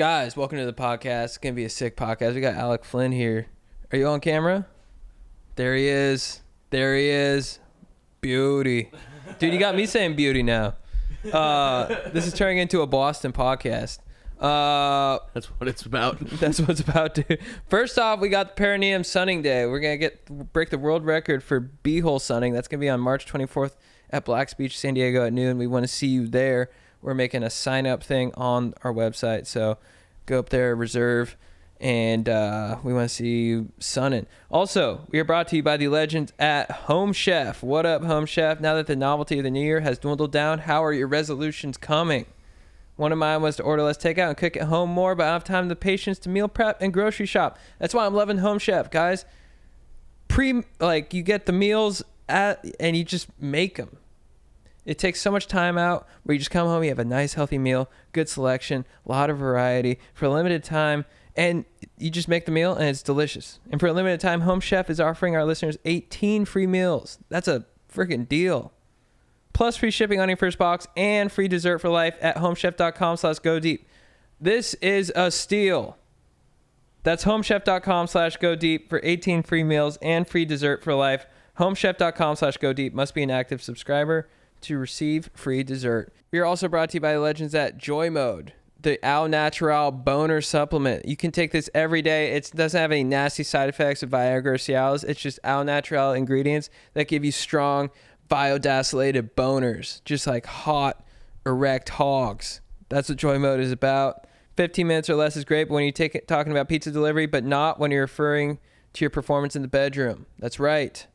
Guys, welcome to the podcast. It's going to be a sick podcast. We got ALEC FLYNN here. Are you on camera? There he is. There he is. Beauty. Dude, you got me saying beauty now. This is turning into a Boston podcast. That's what it's about. That's what it's about, dude. First off, we got the perineum sunning day. We're going to break the world record for bee-hole sunning. That's going to be on March 24th at Black's Beach, San Diego at noon. We want to see you there. We're making a sign-up thing on our website, so go up there, reserve, and we want to see you sunning. Also, we are brought to you by the legends at Home Chef. What up, Home Chef? Now that the novelty of the new year has dwindled down, how are your resolutions coming? One of mine was to order less takeout and cook at home more, but I don't have time, the patience to meal prep and grocery shop. That's why I'm loving Home Chef, guys. You get the meals and you just make them. It takes so much time out where you just come home, you have a nice healthy meal, good selection, a lot of variety for a limited time, and you just make the meal and it's delicious. And for a limited time, Home Chef is offering our listeners 18 free meals. That's a freaking deal. Plus free shipping on your first box and free dessert for life at homechef.com/godeep. This is a steal. That's homechef.com/godeep for 18 free meals and free dessert for life. Homechef.com/godeep. Must be an active subscriber to receive free dessert. We are also brought to you by the legends at Joy Mode, the Al Natural boner supplement. You can take this every day. It doesn't have any nasty side effects of Viagra or Cialis. It's just Al Natural ingredients that give you strong, biodilated boners, just like hot, erect hogs. That's what Joy Mode is about. 15 minutes or less is great, but when you talking about pizza delivery, but not when you're referring to your performance in the bedroom. That's right.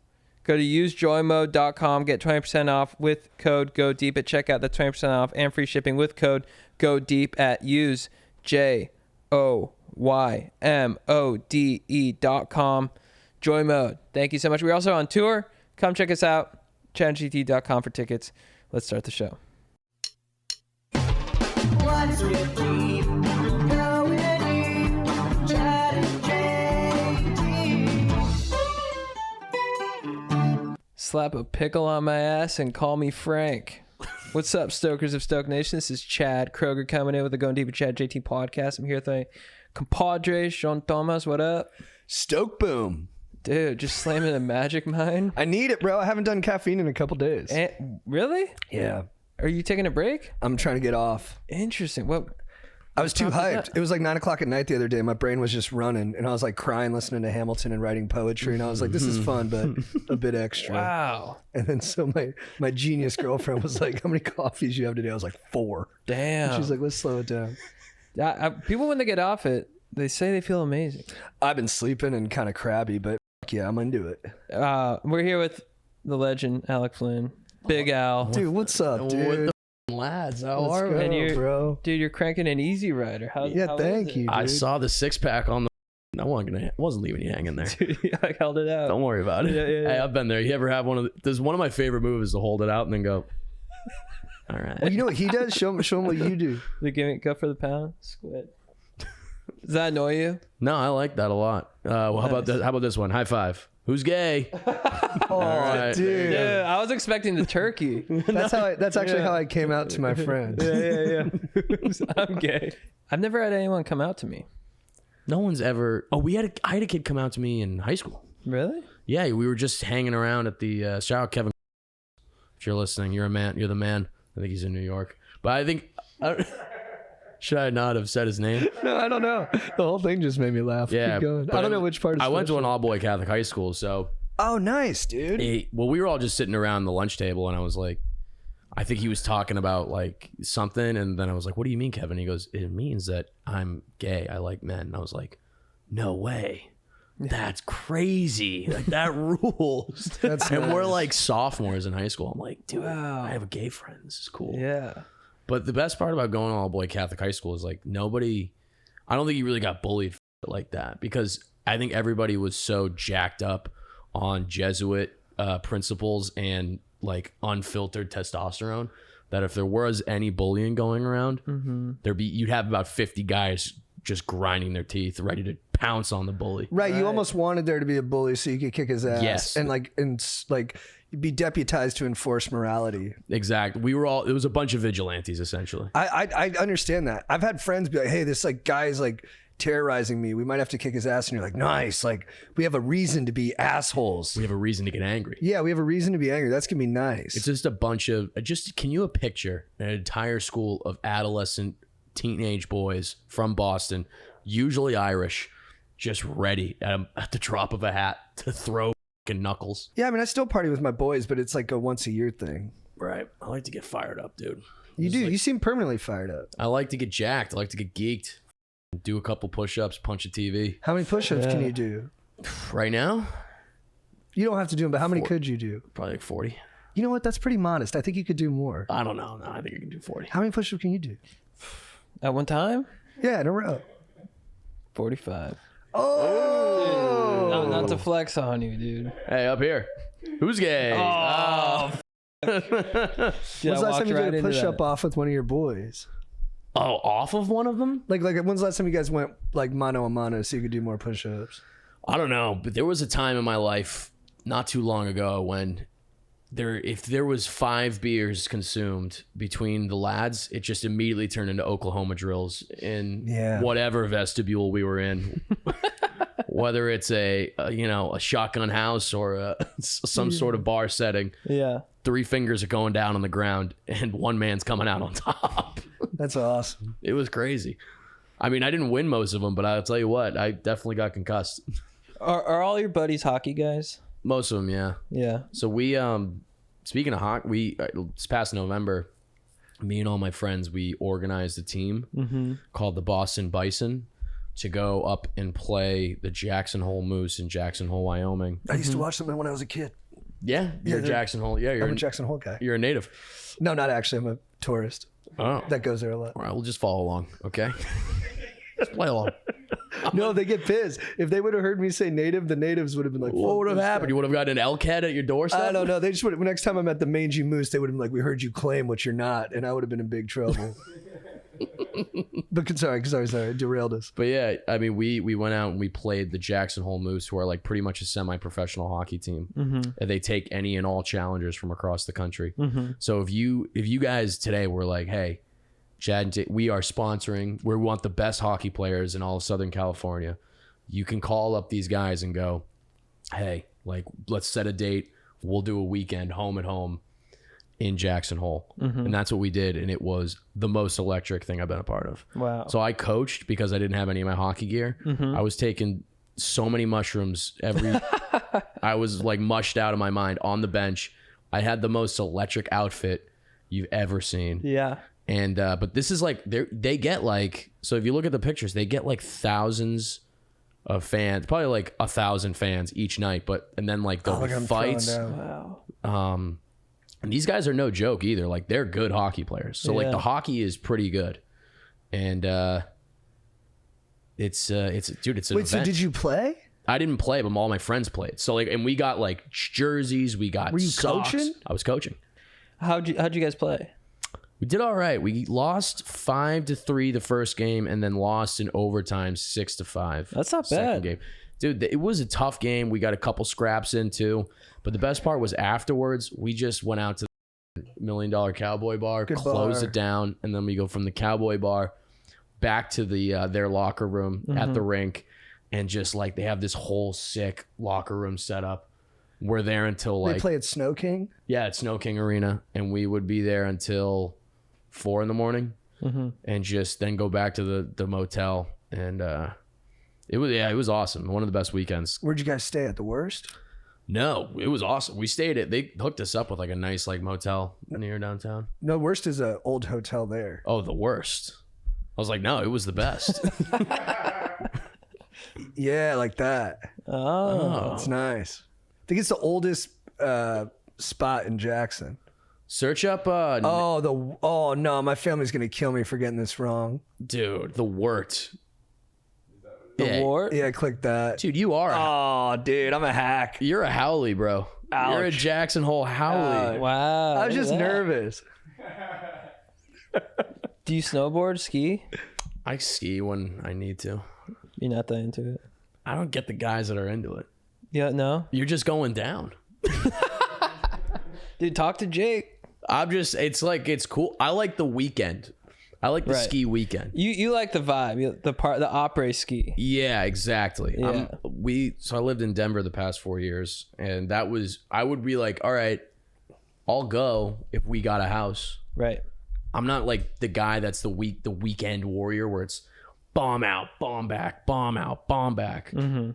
Go to usejoymode.com, get 20% off with code GODEEP at checkout. That's 20% off and free shipping with code GODEEP at usejoymode.com. Joy Mode. Thank you so much. We're also on tour. Come check us out. chadgoesdeeppodcast.com for tickets. Let's start the show. What's with deep? Going deep. Chad and JT. Slap a pickle on my ass and call me Frank. What's up, Stokers of Stoke Nation? This is Chad Kroger coming in with the Going Deep with Chad JT podcast. I'm here with my compadre, Sean Thomas. What up? Stoke boom. Dude, just slamming a magic mine. I need it, bro. I haven't done caffeine in a couple days. Really? Yeah. Are you taking a break? I'm trying to get off. Interesting. What? I was too hyped. It was like 9 o'clock at night the other day. My brain was just running, and I was like crying, listening to Hamilton and writing poetry. And I was like, this is fun, but a bit extra. Wow. And then so my genius girlfriend was like, how many coffees you have today? I was like, 4. Damn. And she's like, let's slow it down. People, when they get off it, they say they feel amazing. I've been sleeping and kind of crabby, but yeah, I'm into it. We're here with the legend, ALEC FLYNN. Big Al. Dude, what's up, dude? What the lads, how are we? And you're, bro. Dude, you're cranking an Easy Rider. How Thank you, dude. I saw the 6-pack on the. I wasn't leaving you hanging there. Dude, I held it out. Don't worry about it. Yeah. Hey, I've been there. You ever have there's one of my favorite moves is to hold it out and then go. All right. Well, you know what he does? Show him what you do. Go for the pound. Squid. Does that annoy you? No, I like that a lot. Well, how about this one? High five. Who's gay? Oh, right. dude. Yeah, I was expecting the turkey. That's actually how I came out to my friends. Yeah. I'm gay. I've never had anyone come out to me. No one's ever. Oh, I had a kid come out to me in high school. Really? Yeah, we were just hanging around at the shout out Kevin. If you're listening, you're a man. You're the man. I think he's in New York. But I think. Should I not have said his name? No, I don't know. The whole thing just made me laugh. Yeah, Keep going. I don't know which part. I went to an all-boy Catholic high school, so. Oh, nice, dude. We were all just sitting around the lunch table, and I was like, I think he was talking about like something, and then I was like, "What do you mean, Kevin?" He goes, "It means that I'm gay. I like men." And I was like, "No way." That's crazy. Like that rules. And we're like sophomores in high school. I'm like, dude, wow. I have a gay friend. This is cool. Yeah. But the best part about going to all boy Catholic high school is like I don't think you really got bullied like that because I think everybody was so jacked up on Jesuit principles and like unfiltered testosterone that if there was any bullying going around, you'd have about 50 guys just grinding their teeth, ready to pounce on the bully. Right. You almost wanted there to be a bully so you could kick his ass. Yes. And like be deputized to enforce morality. Exactly. It was a bunch of vigilantes essentially. I understand that. I've had friends be like, hey, this like guy is like terrorizing me. We might have to kick his ass. And you're like, nice. Like we have a reason to be assholes. We have a reason to get angry. Yeah, we have a reason to be angry. That's going to be nice. It's just a bunch of, can you picture an entire school of adolescent teenage boys from Boston, usually Irish, just ready at the drop of a hat to throw fucking knuckles. Yeah, I mean, I still party with my boys, but it's like a once a year thing. Right. I like to get fired up, dude. You do. You seem permanently fired up. I like to get jacked. I like to get geeked. Do a couple push-ups, punch a TV. How many push-ups can you do? Right now? You don't have to do them, but how many could you do? Probably like 40. You know what? That's pretty modest. I think you could do more. I don't know. No, I think I can do 40. How many push-ups can you do? At one time? Yeah, in a row. 45. Oh! Not to flex on you, dude. Hey, up here. Who's gay? Oh, When's the last time you did a push-up off with one of your boys? Oh, off of one of them? Like when's the last time you guys went like mano a mano so you could do more push-ups? I don't know, but there was a time in my life not too long ago when if there was 5 beers consumed between the lads, it just immediately turned into Oklahoma drills in whatever vestibule we were in. Whether it's a shotgun house or some sort of bar setting. Yeah. 3 fingers are going down on the ground and one man's coming out on top. That's awesome. It was crazy. I mean, I didn't win most of them, but I'll tell you what, I definitely got concussed. Are all your buddies hockey guys? Most of them, yeah. Yeah. So we, speaking of hockey, this past November, me and all my friends, we organized a team called the Boston Bison to go up and play the Jackson Hole Moose in Jackson Hole, Wyoming. I used to watch them when I was a kid. Yeah, you're Jackson Hole. Yeah, I'm a Jackson Hole guy. You're a native. No, not actually. I'm a tourist. Oh. That goes there a lot. All right, we'll just follow along, okay? Just play along. No, they get pissed. If they would have heard me say native, the natives would have been like, what would have happened? You would have gotten an elk head at your doorstep? I don't know. They just would. Next time I'm at the Mangy Moose, they would have been like, we heard you claim what you're not. And I would have been in big trouble. But sorry, I derailed us. But yeah, I mean, we went out and we played the Jackson Hole Moose, who are like pretty much a semi-professional hockey team. And they take any and all challengers from across the country. So if you guys today were like, hey, Chad, we are sponsoring, we want the best hockey players in all of Southern California, you can call up these guys and go, hey, like, let's set a date. We'll do a weekend home and home in Jackson Hole. And that's what we did. And it was the most electric thing I've been a part of. Wow. So I coached because I didn't have any of my hockey gear. I was taking so many mushrooms I was like mushed out of my mind on the bench. I had the most electric outfit you've ever seen. Yeah. And but this is like they get like, so if you look at the pictures, they get like thousands of fans, probably like 1,000 fans each night. And then like there'll be fights. Wow. And these guys are no joke either. Like they're good hockey players. So like the hockey is pretty good. And it's an Wait, event. so did you play? I didn't play, but all my friends played. So like, and we got like jerseys, we got Were you socks. coaching? I was coaching. How'd you guys play? We did all right. We lost 5-3 the first game, and then lost in overtime 6-5. That's not second bad. game. Dude, it was a tough game. We got a couple scraps in too. But the best part was afterwards, we just went out to the $1 Million Cowboy Bar, Good closed bar. it down, and then we go from the Cowboy Bar back to the their locker room at the rink, and just like they have this whole sick locker room set up. We're there until like They play at Snow King? yeah, at Snow King Arena, and we would be there until 4 a.m. And just then go back to the motel, and it was awesome. One of the best weekends. Where'd you guys stay at? The worst? No, it was awesome. We stayed at, they hooked us up with like a nice like motel near downtown. No, worst is a old hotel there. Oh, the worst. I was like, no, it was the best. Yeah, like that. Oh. It's nice. I think it's the oldest spot in Jackson. Search up Oh no, my family's gonna kill me for getting this wrong. dude, the Wort. The Wart? Yeah, click that. Dude, you are Oh, dude, I'm a hack. you're a Howley, bro. You're a Ouch. Jackson Hole Howley. Wow. I was look just at that. nervous. Do you snowboard, ski? I ski when I need to. You're not that into it? I don't get the guys that are into it. Yeah, no? You're just going down. Dude, talk to Jake. It's cool. I like the weekend. I like the Right. ski weekend. You like the vibe, the après ski. Yeah, exactly. Yeah. So I lived in Denver the past 4 years, and I would be like, all right, I'll go if we got a house. Right. I'm not like the guy that's the weekend warrior where it's bomb out, bomb back, bomb out, bomb back. Mm-hmm.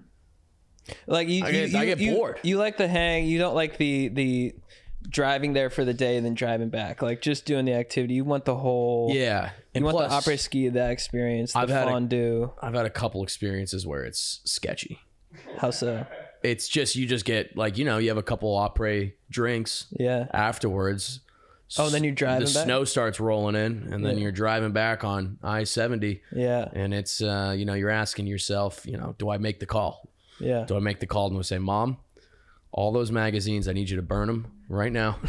Like I get bored. You like the hang. You don't like the driving there for the day and then driving back. Like just doing the activity. You want the whole. Yeah. You want the après ski, that experience, the fondue. I've had a couple experiences where it's sketchy. How so? It's just you just get like, you have a couple après drinks. Yeah. Afterwards. Oh, then you're driving the back? snow starts rolling in, and then you're driving back on I-70. Yeah. And it's, you're asking yourself, do I make the call? Yeah. Do I make the call and say, Mom, all those magazines, I need you to burn them right now.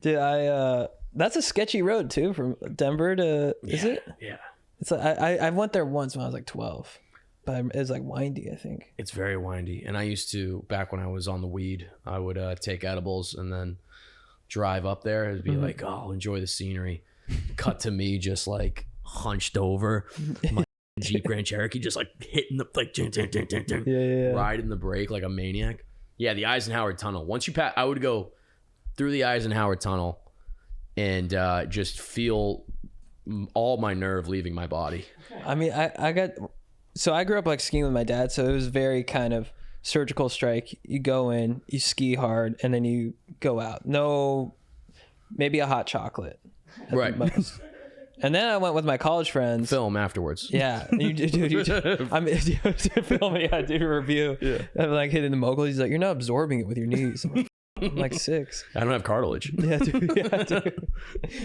Dude, that's a sketchy road too, from Denver to, is it? Yeah. It's like, I went there once when I was like 12, but it was like windy, I think. It's very windy. And I used to, back when I was on the weed, I would take edibles and then drive up there. It'd be like, oh, I'll enjoy the scenery. Cut to me just like hunched over. My Jeep Grand Cherokee just like hitting the, like, riding the brake like a maniac. Yeah, the Eisenhower Tunnel. Once you pass, I would go through the Eisenhower Tunnel and just feel all my nerve leaving my body. I mean, I grew up like skiing with my dad, so it was very kind of surgical strike. You go in, you ski hard, and then you go out. No, maybe a hot chocolate. At Right. the most. And then I went with my college friends. Film afterwards. Yeah, I'm filming. Yeah, do a review. Yeah. I'm like hitting the mogul. He's like, "You're not absorbing it with your knees." I'm like 6. I don't have cartilage. Yeah, dude.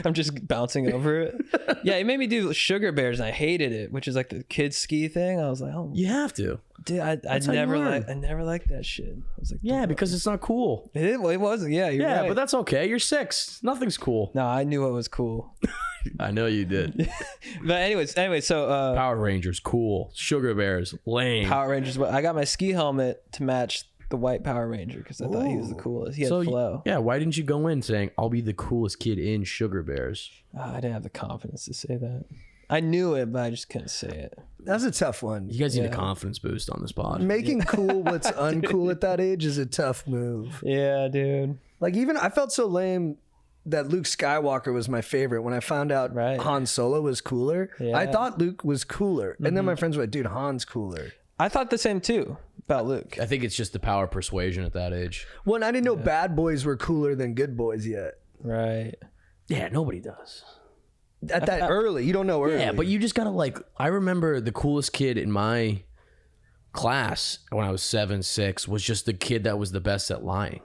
I'm just bouncing over it. Yeah, it made me do sugar bears, and I hated it, which is like the kids ski thing. I was like, oh, You have to. dude, I never liked that shit. I was like, Yeah, because it's not cool. it wasn't. Yeah, you're Yeah, right. but that's okay. You're 6. Nothing's cool. No, I knew it was cool. I know you did. But anyway, so Power Rangers, cool. Sugar Bears, lame. Power Rangers. I got my ski helmet to match the white Power Ranger because I thought he was the coolest. He had flow. Yeah, why didn't you go in saying, I'll be the coolest kid in Sugar Bears? I didn't have the confidence to say that. I knew it, but I just couldn't say it. That's a tough one. You guys need a confidence boost on this pod. Making cool what's uncool at that age is a tough move. Yeah, dude. Like, even I felt so lame that Luke Skywalker was my favorite when I found out Right. Han Solo was cooler. Yeah. I thought Luke was cooler. And then my friends were like, dude, Han's cooler. I thought the same too about Luke. I think it's just the power of persuasion at that age. Well, and I didn't know bad boys were cooler than good boys yet. Right. Yeah, nobody does. At that early. You don't know early. Yeah, but you just gotta like, I remember the coolest kid in my class when I was 7, 6 was just the kid that was the best at lying.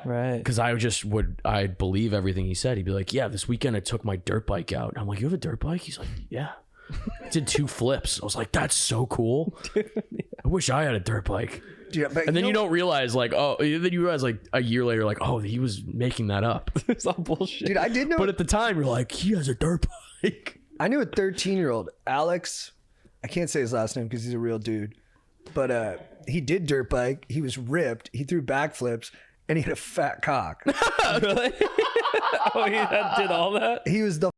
Right. Because I'd believe everything he said. He'd be like, yeah, this weekend I took my dirt bike out. And I'm like, you have a dirt bike? He's like, yeah. I did 2 flips. I was like, that's so cool. I wish I had a dirt bike. Yeah, but And then you don't realize, like, then you realize, like, a year later, like, oh, he was making that up. It's all bullshit. Dude, I did know. But at the time, you're like, he has a dirt bike. I knew a 13-year-old, Alex. I can't say his last name because he's a real dude. But he did dirt bike. He was ripped. He threw backflips. And he had a fat cock. Really? Oh, he did all that? He was the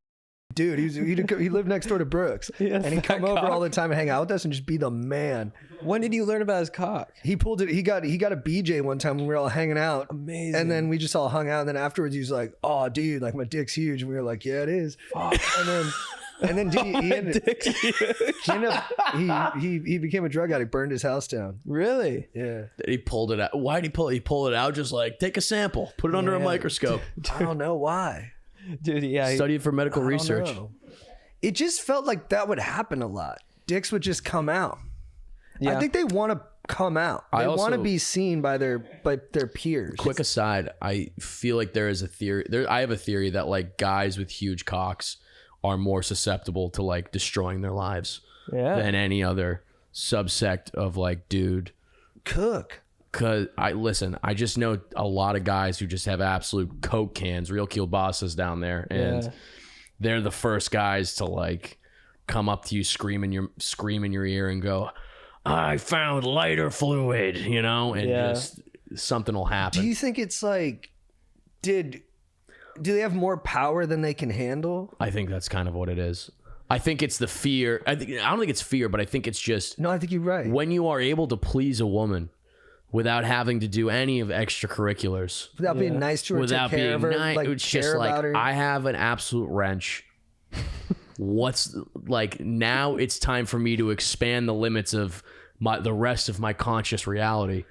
dude. He lived next door to Brooks. Yeah, and he'd come over all the time and hang out with us and just be the man. When did you learn about his cock? He pulled it. He got a BJ one time when we were all hanging out. Amazing. And then we just all hung out. And then afterwards he was like, oh, dude, like my dick's huge. And we were like, yeah, it is. And then dude, he became a drug addict, burned his house down. Really? Yeah. He pulled it out. Why'd he pull it? He pulled it out just like, take a sample, put it under a microscope. I don't know why. Dude, yeah. Study it for medical research. It just felt like that would happen a lot. Dicks would just come out. Yeah. I think they want to come out. They want to be seen by their peers. Quick aside, I feel like there is a theory. I have a theory that like guys with huge cocks are more susceptible to like destroying their lives than any other subsect of like dude. Cook. Cause I just know a lot of guys who just have absolute coke cans, real kielbasa's down there, and they're the first guys to like come up to you, scream in your ear, and go, "I found lighter fluid," and just something will happen. Do you think it's like, do they have more power than they can handle? I think that's kind of what it is. I think it's the fear. I don't think it's fear, but I think it's just No, I think you're right. when you are able to please a woman without having to do any of extracurriculars, Without being nice to her, without take care being of her, nice, like it's care just about like her. I have an absolute wrench. What's like now? It's time for me to expand the limits of the rest of my conscious reality.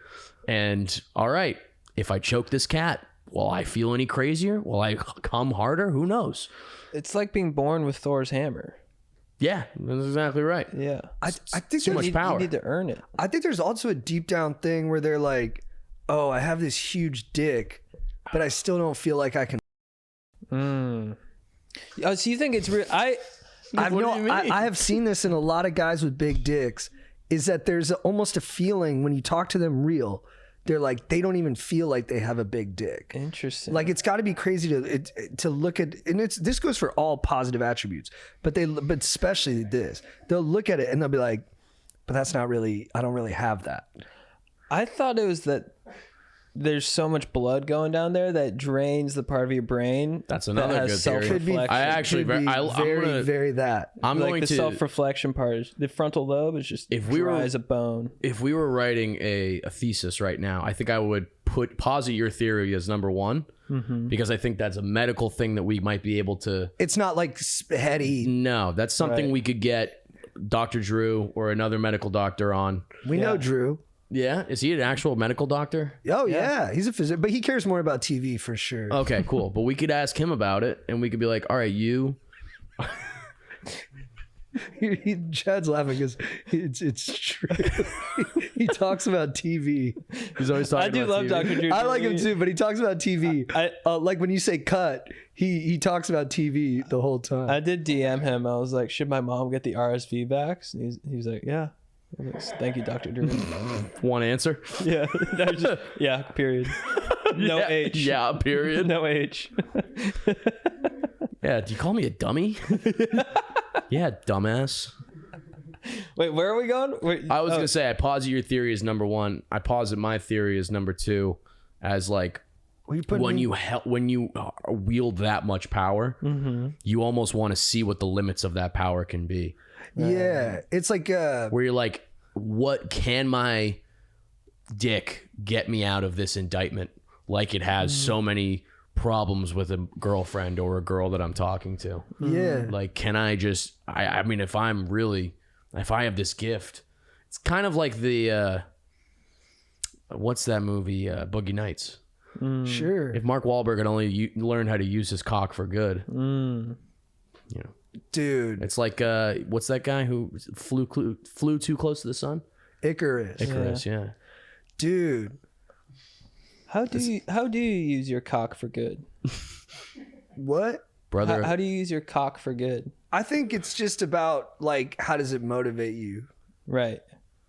And all right, if I choke this cat, will I feel any crazier? Will I come harder? Who knows? It's like being born with Thor's hammer. Yeah, that's exactly right. Yeah. I think too much power. You need to earn it. I think there's also a deep down thing where they're like, oh, I have this huge dick, but I still don't feel like I can. Oh, so you think it's real? I mean? have seen this in a lot of guys with big dicks, is that there's almost a feeling when you talk to them real, they're like, they don't even feel like they have a big dick. Interesting. Like, it's got to be crazy to look at, and this goes for all positive attributes, but especially this, they'll look at it and they'll be like, but that's not really, I don't really have that. I thought it was that there's so much blood going down there that drains the part of your brain. That's another that good has theory. self-reflection. I actually Could be I'm gonna- very that. I'm like going the to self-reflection part is the frontal lobe is just If we dry were- as a bone. if we were writing a thesis right now, I think I would posit your theory as number one, because I think that's a medical thing that we might be able to. It's not like heady. No, that's something Right. we could get Dr. Drew or another medical doctor on. We know Drew. Yeah, is he an actual medical doctor? Oh yeah, he's a physician, but he cares more about TV for sure. Okay, cool. But we could ask him about it, and we could be like, all right, you. Chad's laughing because it's true. He talks about TV. He's always talking I do about love TV. Dr. Drew. I like him too, but he talks about TV. Like when you say cut, he talks about TV the whole time. I did DM him. I was like, should my mom get the RSV vax? And he was like, yeah. I was like, thank you, Dr. Drew. One answer. Yeah. Yeah, period. No yeah, H. Yeah, period. No H. Yeah, do you call me a dummy? Yeah, dumbass. Wait, where are we going? I was gonna say I posit your theory as number one. I posit my theory as number two, as like when you wield that much power, you almost want to see what the limits of that power can be. Yeah, it's like Where you're like, what can my dick get me out of this indictment? Like it has so many problems with a girlfriend or a girl that I'm talking to. yeah. Like, can I just? I mean, if I have this gift, it's kind of like the what's that movie, Boogie Nights? Sure. If Mark Wahlberg had only learned how to use his cock for good, you know, Dude, it's like what's that guy who flew too close to the sun? Icarus. Icarus, yeah. Dude, How do you use your cock for good? what? Brother. How do you use your cock for good? I think it's just about like, how does it motivate you? Right.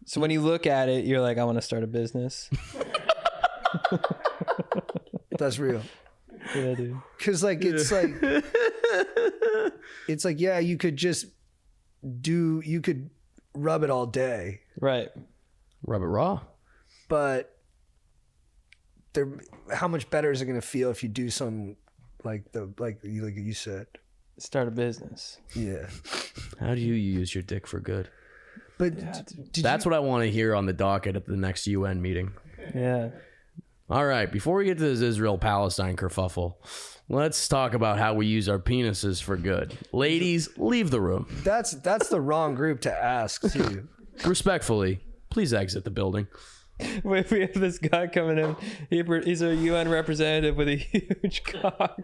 So when you look at it, you're like, I want to start a business. That's real. Yeah, dude. Cause like it's like yeah, you could rub it all day, Right. Rub it raw. but how much better is it going to feel if you do some like you said? Start a business. Yeah, How do you use your dick for good? but That's what I want to hear on the docket at the next UN meeting. Yeah. All right, before we get to this Israel-Palestine kerfuffle, let's talk about how we use our penises for good. Ladies, leave the room. that's the wrong group to ask too. Respectfully, please exit the building. Wait, we have this guy coming in. He's a UN representative with a huge cock.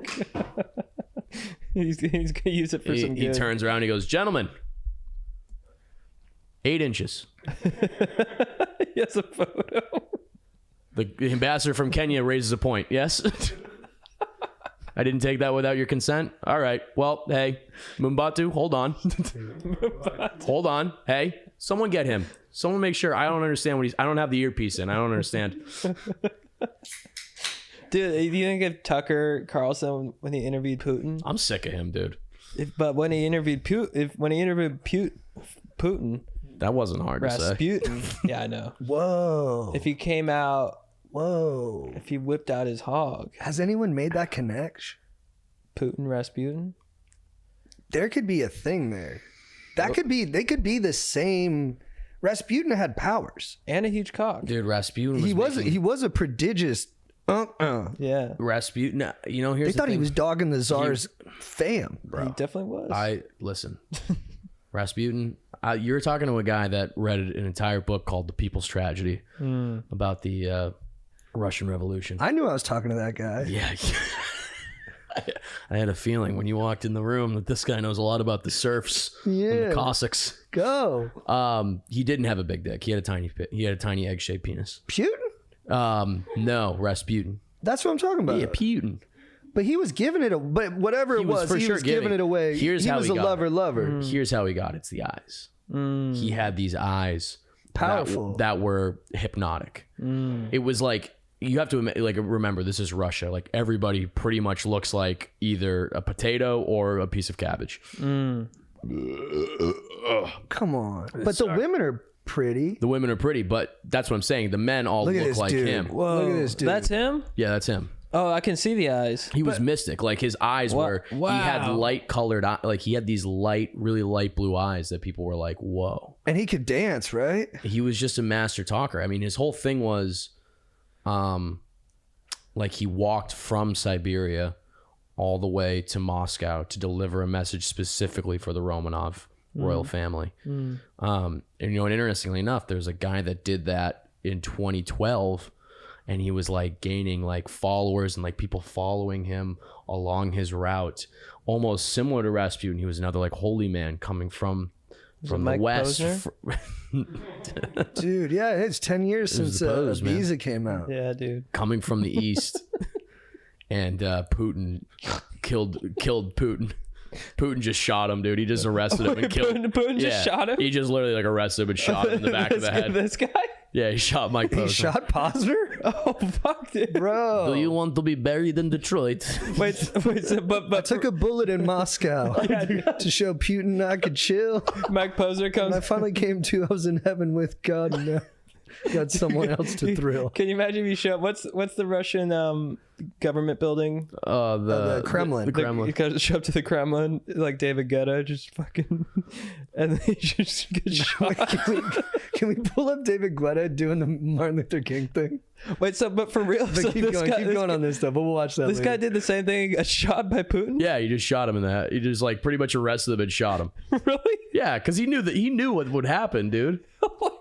he's gonna use it for some He good. turns around and he goes, gentlemen, 8 inches. He has a photo. The ambassador from Kenya raises a point. Yes? I didn't take that without your consent? All right. Well, hey, Mumbatu, hold on. Hold on. Hey, someone get him. Someone make sure. I don't understand I don't have the earpiece in. I don't understand. Dude, do you think if Tucker Carlson, when he interviewed Putin, I'm sick of him, dude. but when he interviewed Putin, That wasn't hard to say. Rasputin, yeah, I know. Whoa. If he came out Whoa. if he whipped out his hog. Has anyone made that connection? Putin, Rasputin. There could be a thing there. That could be, they could be the same. Rasputin had powers. And a huge cock. Dude, Rasputin He was a prodigious. Yeah. Rasputin. You know, here's They the thought thing. he was dogging the Tsar's fam, bro. He definitely was. Listen, Rasputin. You're talking to a guy that read an entire book called The People's Tragedy about the Russian Revolution. I knew I was talking to that guy. Yeah. I had a feeling when you walked in the room that this guy knows a lot about the serfs and Yeah. the Cossacks. Go. He didn't have a big dick. He had a tiny egg-shaped penis. Putin? No, Rasputin. That's what I'm talking about. Yeah, Putin. But he was giving it, but whatever it was, for he sure was giving it away. Here's he how was he a got it. lover. Here's how he got it. It's the eyes. He had these eyes Powerful. that were hypnotic. It was like, you have to like remember, this is Russia. Like everybody pretty much looks like either a potato or a piece of cabbage. Come on. But the women are pretty. The women are pretty, but that's what I'm saying. The men all Look at look this like dude. him. Whoa. Look at this dude. That's him? Yeah, that's him. Oh, I can see the eyes. He was mystic. Like his eyes were. Wow. He had light colored. Like he had these really light blue eyes that people were like, "Whoa." And he could dance, right? He was just a master talker. I mean, his whole thing was, like he walked from Siberia all the way to Moscow to deliver a message specifically for the Romanov royal family. And you know, and interestingly enough, there's a guy that did that in 2012, and he was like gaining like followers and like people following him along his route, almost similar to Rasputin. He was another like holy man coming from the Mike west. Dude, yeah, it's 10 years since the pose, man. Ibiza came out. Yeah, dude. Coming from the east. And Putin killed Putin. Putin just shot him, dude. He just arrested him and killed him. Putin just shot him? He just literally like arrested him and shot him in the back of the head. This guy? Yeah, he shot Mike Posner. He shot Posner? Oh, fuck, dude. Bro. Do you want to be buried in Detroit? Wait, so, but I took a bullet in Moscow to show Putin I could chill. Mike Posner And comes. I finally came to, I was in heaven with God and now got someone else to thrill. Can you imagine if you show what's the Russian government building? The Kremlin. The Kremlin. You gotta show up to the Kremlin like David Guetta, just fucking, and then he just gets shot. Can we pull up David Guetta doing the Martin Luther King thing? Wait, so but for real, But so keep this going guy, on this stuff, but we'll watch that This later. guy did the same thing. He got shot by Putin. Yeah, he just shot him in the head. He just like pretty much arrested him and shot him. Really? Yeah, because he knew what would happen, dude. Hilarious.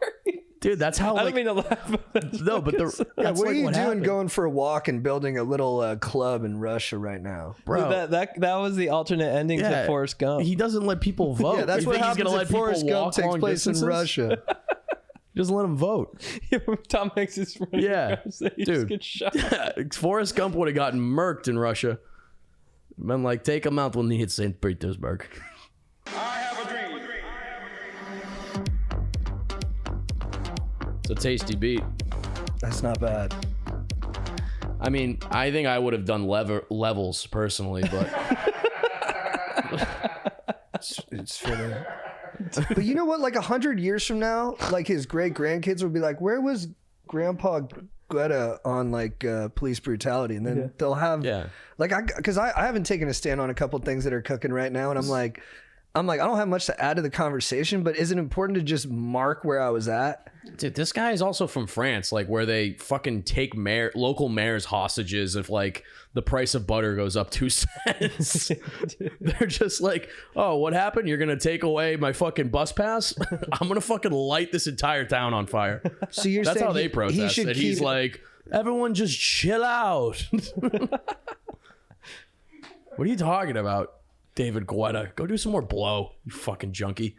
Dude, that's how I like don't mean to laugh. But no, but Yeah, that's what like are you doing happened. going for a walk and building a little club in Russia right now? Bro. that was the alternate ending to Forrest Gump. He doesn't let people vote. Yeah, that's You what think he's happens gonna let if people Forrest Gump walk takes long place distances? in Russia. Just let him vote. Tom Hanks is running Yeah. across, he Dude. just gets shot. Forrest Gump would have gotten murked in Russia. Been like, take him out when he hits St. Petersburg. It's a tasty beat. That's not bad. I mean, I think I would have done levels personally, but It's fitting. But you know what? Like 100 years from now, like his great grandkids will be like, "Where was Grandpa Guetta on like police brutality?" And then they'll have, like, because I haven't taken a stand on a couple things that are cooking right now, and I'm like, I don't have much to add to the conversation, but is it important to just mark where I was at? dude, this guy is also from France, like where they fucking take local mayors hostages if like the price of butter goes up 2 cents. They're just like, oh, what happened? You're gonna take away my fucking bus pass? I'm gonna fucking light this entire town on fire. So you're That's saying how they protest. He should And keep, he's like, everyone just chill out. What are you talking about, David Guetta? Go do some more blow, you fucking junkie.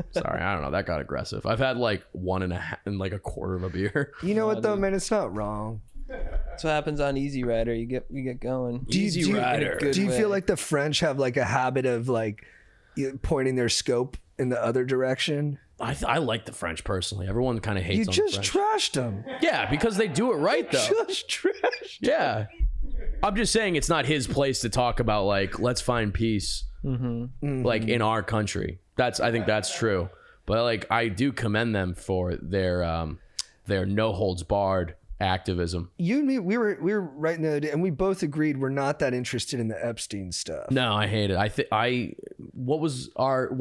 Sorry, I don't know. That got aggressive. I've had like 1.5 and like a quarter of a beer. you know what though, man? It's not wrong. That's what happens on Easy Rider. You get going. Easy Rider. Good Do you way. feel like the French have like a habit of like pointing their scope in the other direction? I like the French personally. Everyone kind of hates You on just the French. trashed them. Yeah, because they do it right though. Just trashed. Yeah. I'm just saying it's not his place to talk about like, let's find peace like in our country. I think that's true. But like I do commend them for their no holds barred activism. You and me, we were right in the other day, and we both agreed we're not that interested in the Epstein stuff. No, I hate it. What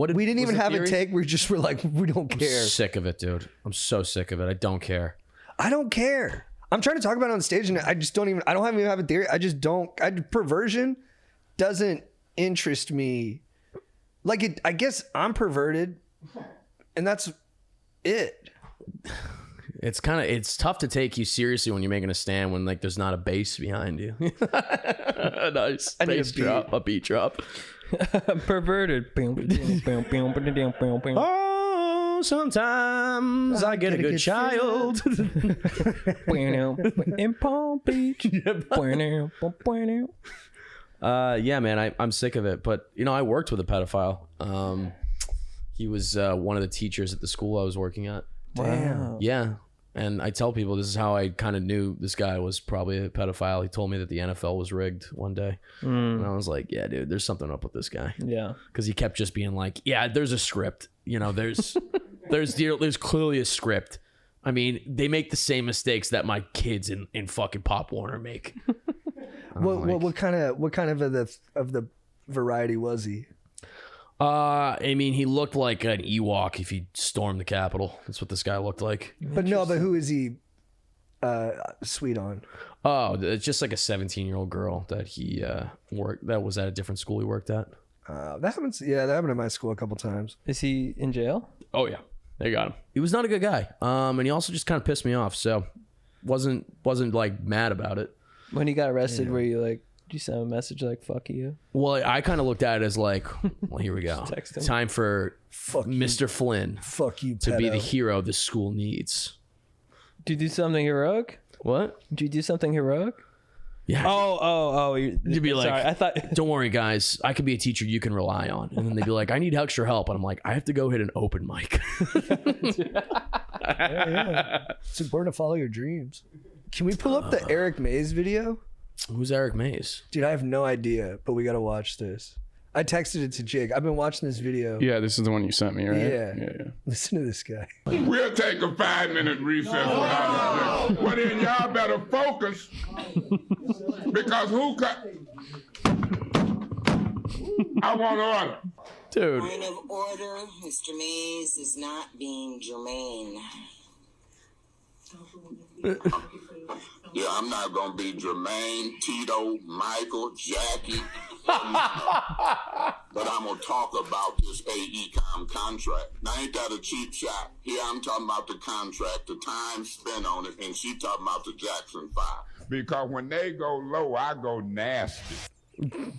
did We didn't even have theory? a take. We just were like, we don't care. I'm sick of it, dude. I'm so sick of it. I don't care. I don't care. I'm trying to talk about it on stage, and I just don't even. I don't even have a theory. I just don't. Perversion doesn't interest me. Like it. I guess I'm perverted, and that's it. It's tough to take you seriously when you're making a stand when like there's not a bass behind you. Nice I need bass a beat. drop, a beat drop. Perverted. Oh, sometimes I get a good child. In Palm Beach. Yeah, man, I'm sick of it. But you know, I worked with a pedophile. He was one of the teachers at the school I was working at. Wow. Yeah. And I tell people this is how I kind of knew this guy was probably a pedophile. He told me that the NFL was rigged one day. And I was like, yeah, dude, there's something up with this guy. Yeah. Because he kept just being like, yeah, there's a script. You know, there's clearly a script. I mean, they make the same mistakes that my kids in fucking Pop Warner make. What kind of the variety was he? I mean, he looked like an Ewok if he stormed the Capitol. That's what this guy looked like. But who is he sweet on? Oh, it's just like a 17-year-old girl that he that was at a different school he worked at. That happens. Yeah, that happened at my school a couple times. Is he in jail? Oh yeah, they got him. He was not a good guy. And he also just kind of pissed me off. So wasn't like mad about it. When he got arrested, were you like, did you send a message like "fuck you"? Well, I kind of looked at it as like, well, here we go. Text him. Time for Mr. Flynn Fuck you, to be the pedo. hero this school needs. Did you do something heroic? What? Did you do something heroic? Yeah. Oh! You'd be like, sorry, I thought. don't worry, guys. I could be a teacher you can rely on. And then they'd be like, I need extra help. And I'm like, I have to go hit an open mic. It's important to follow your dreams. Can we pull up the Eric Mays video? Who's Eric Mays? Dude, I have no idea, but we got to watch this. I texted it to Jake. I've been watching this video. Yeah, this is the one you sent me, right? Yeah. Yeah. Listen to this guy. We'll take a 5-minute recess without this. Well, then y'all better focus because I want order. Dude. Point of order, Mr. Mays is not being germane. Yeah, I'm not gonna be Jermaine, Tito, Michael, Jackie, but I'm gonna talk about this AECOM contract. Now, ain't that a cheap shot? Here I'm talking about the contract, the time spent on it, and she talking about the Jackson 5. Because when they go low, I go nasty.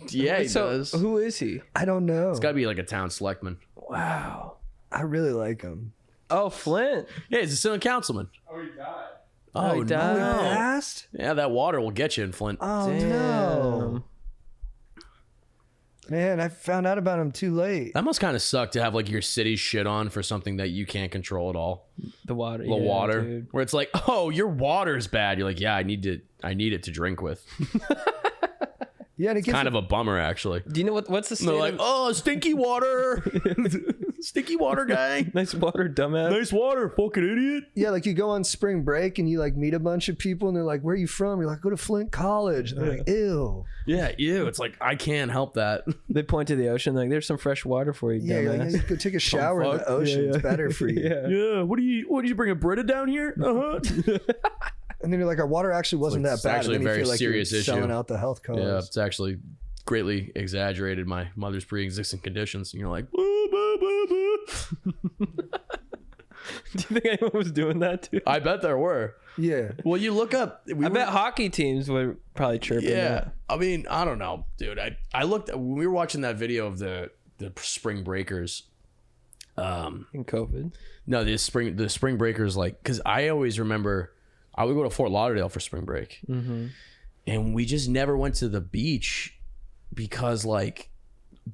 Yeah, he So does. who is he? I don't know. It's got to be like a town selectman. Wow. I really like him. Oh, Flint. Yeah, he's a city councilman. Oh, he died. Oh, he died. no. Fast? Yeah, that water will get you in Flint. Oh, no. Man, I found out about him too late. That must kind of suck to have like your city shit on for something that you can't control at all. The water. The yeah, water, dude. where it's like, oh, your water's bad. You're like, yeah, I need it to drink with. Yeah, and it gets Kind of a bummer, actually. Do you know what's the And they're state like, of- oh, stinky water, stinky water guy. nice water, dumbass? Nice water, fucking idiot. Yeah, like you go on spring break and you like meet a bunch of people and they're like, "Where are you from?" You're like, "Go to Flint College." And they're like, "Ew." Yeah, ew. It's like I can't help that. They point to the ocean like, "There's some fresh water for you, Yeah, you're like, dumbass." "Yeah, you go take a shower in the fuck. ocean. It's better for you. Yeah. Yeah. What did you bring a Brita down here? Uh-huh. And then you're like, "Our water actually wasn't It's that bad." actually and then a you very feel like serious you're issue. selling out the health cause. Yeah, it's actually greatly exaggerated my mother's pre-existing conditions. And you're like, boo, boo, boo, boo. Do you think anyone was doing that too? I bet there were. Yeah. Well, you look up. I bet hockey teams would probably chirp Yeah, that. I mean, I don't know, dude. I looked when we were watching that video of the spring breakers. In COVID. No, the spring breakers, like, because I always remember I would go to Fort Lauderdale for spring break, and we just never went to the beach because like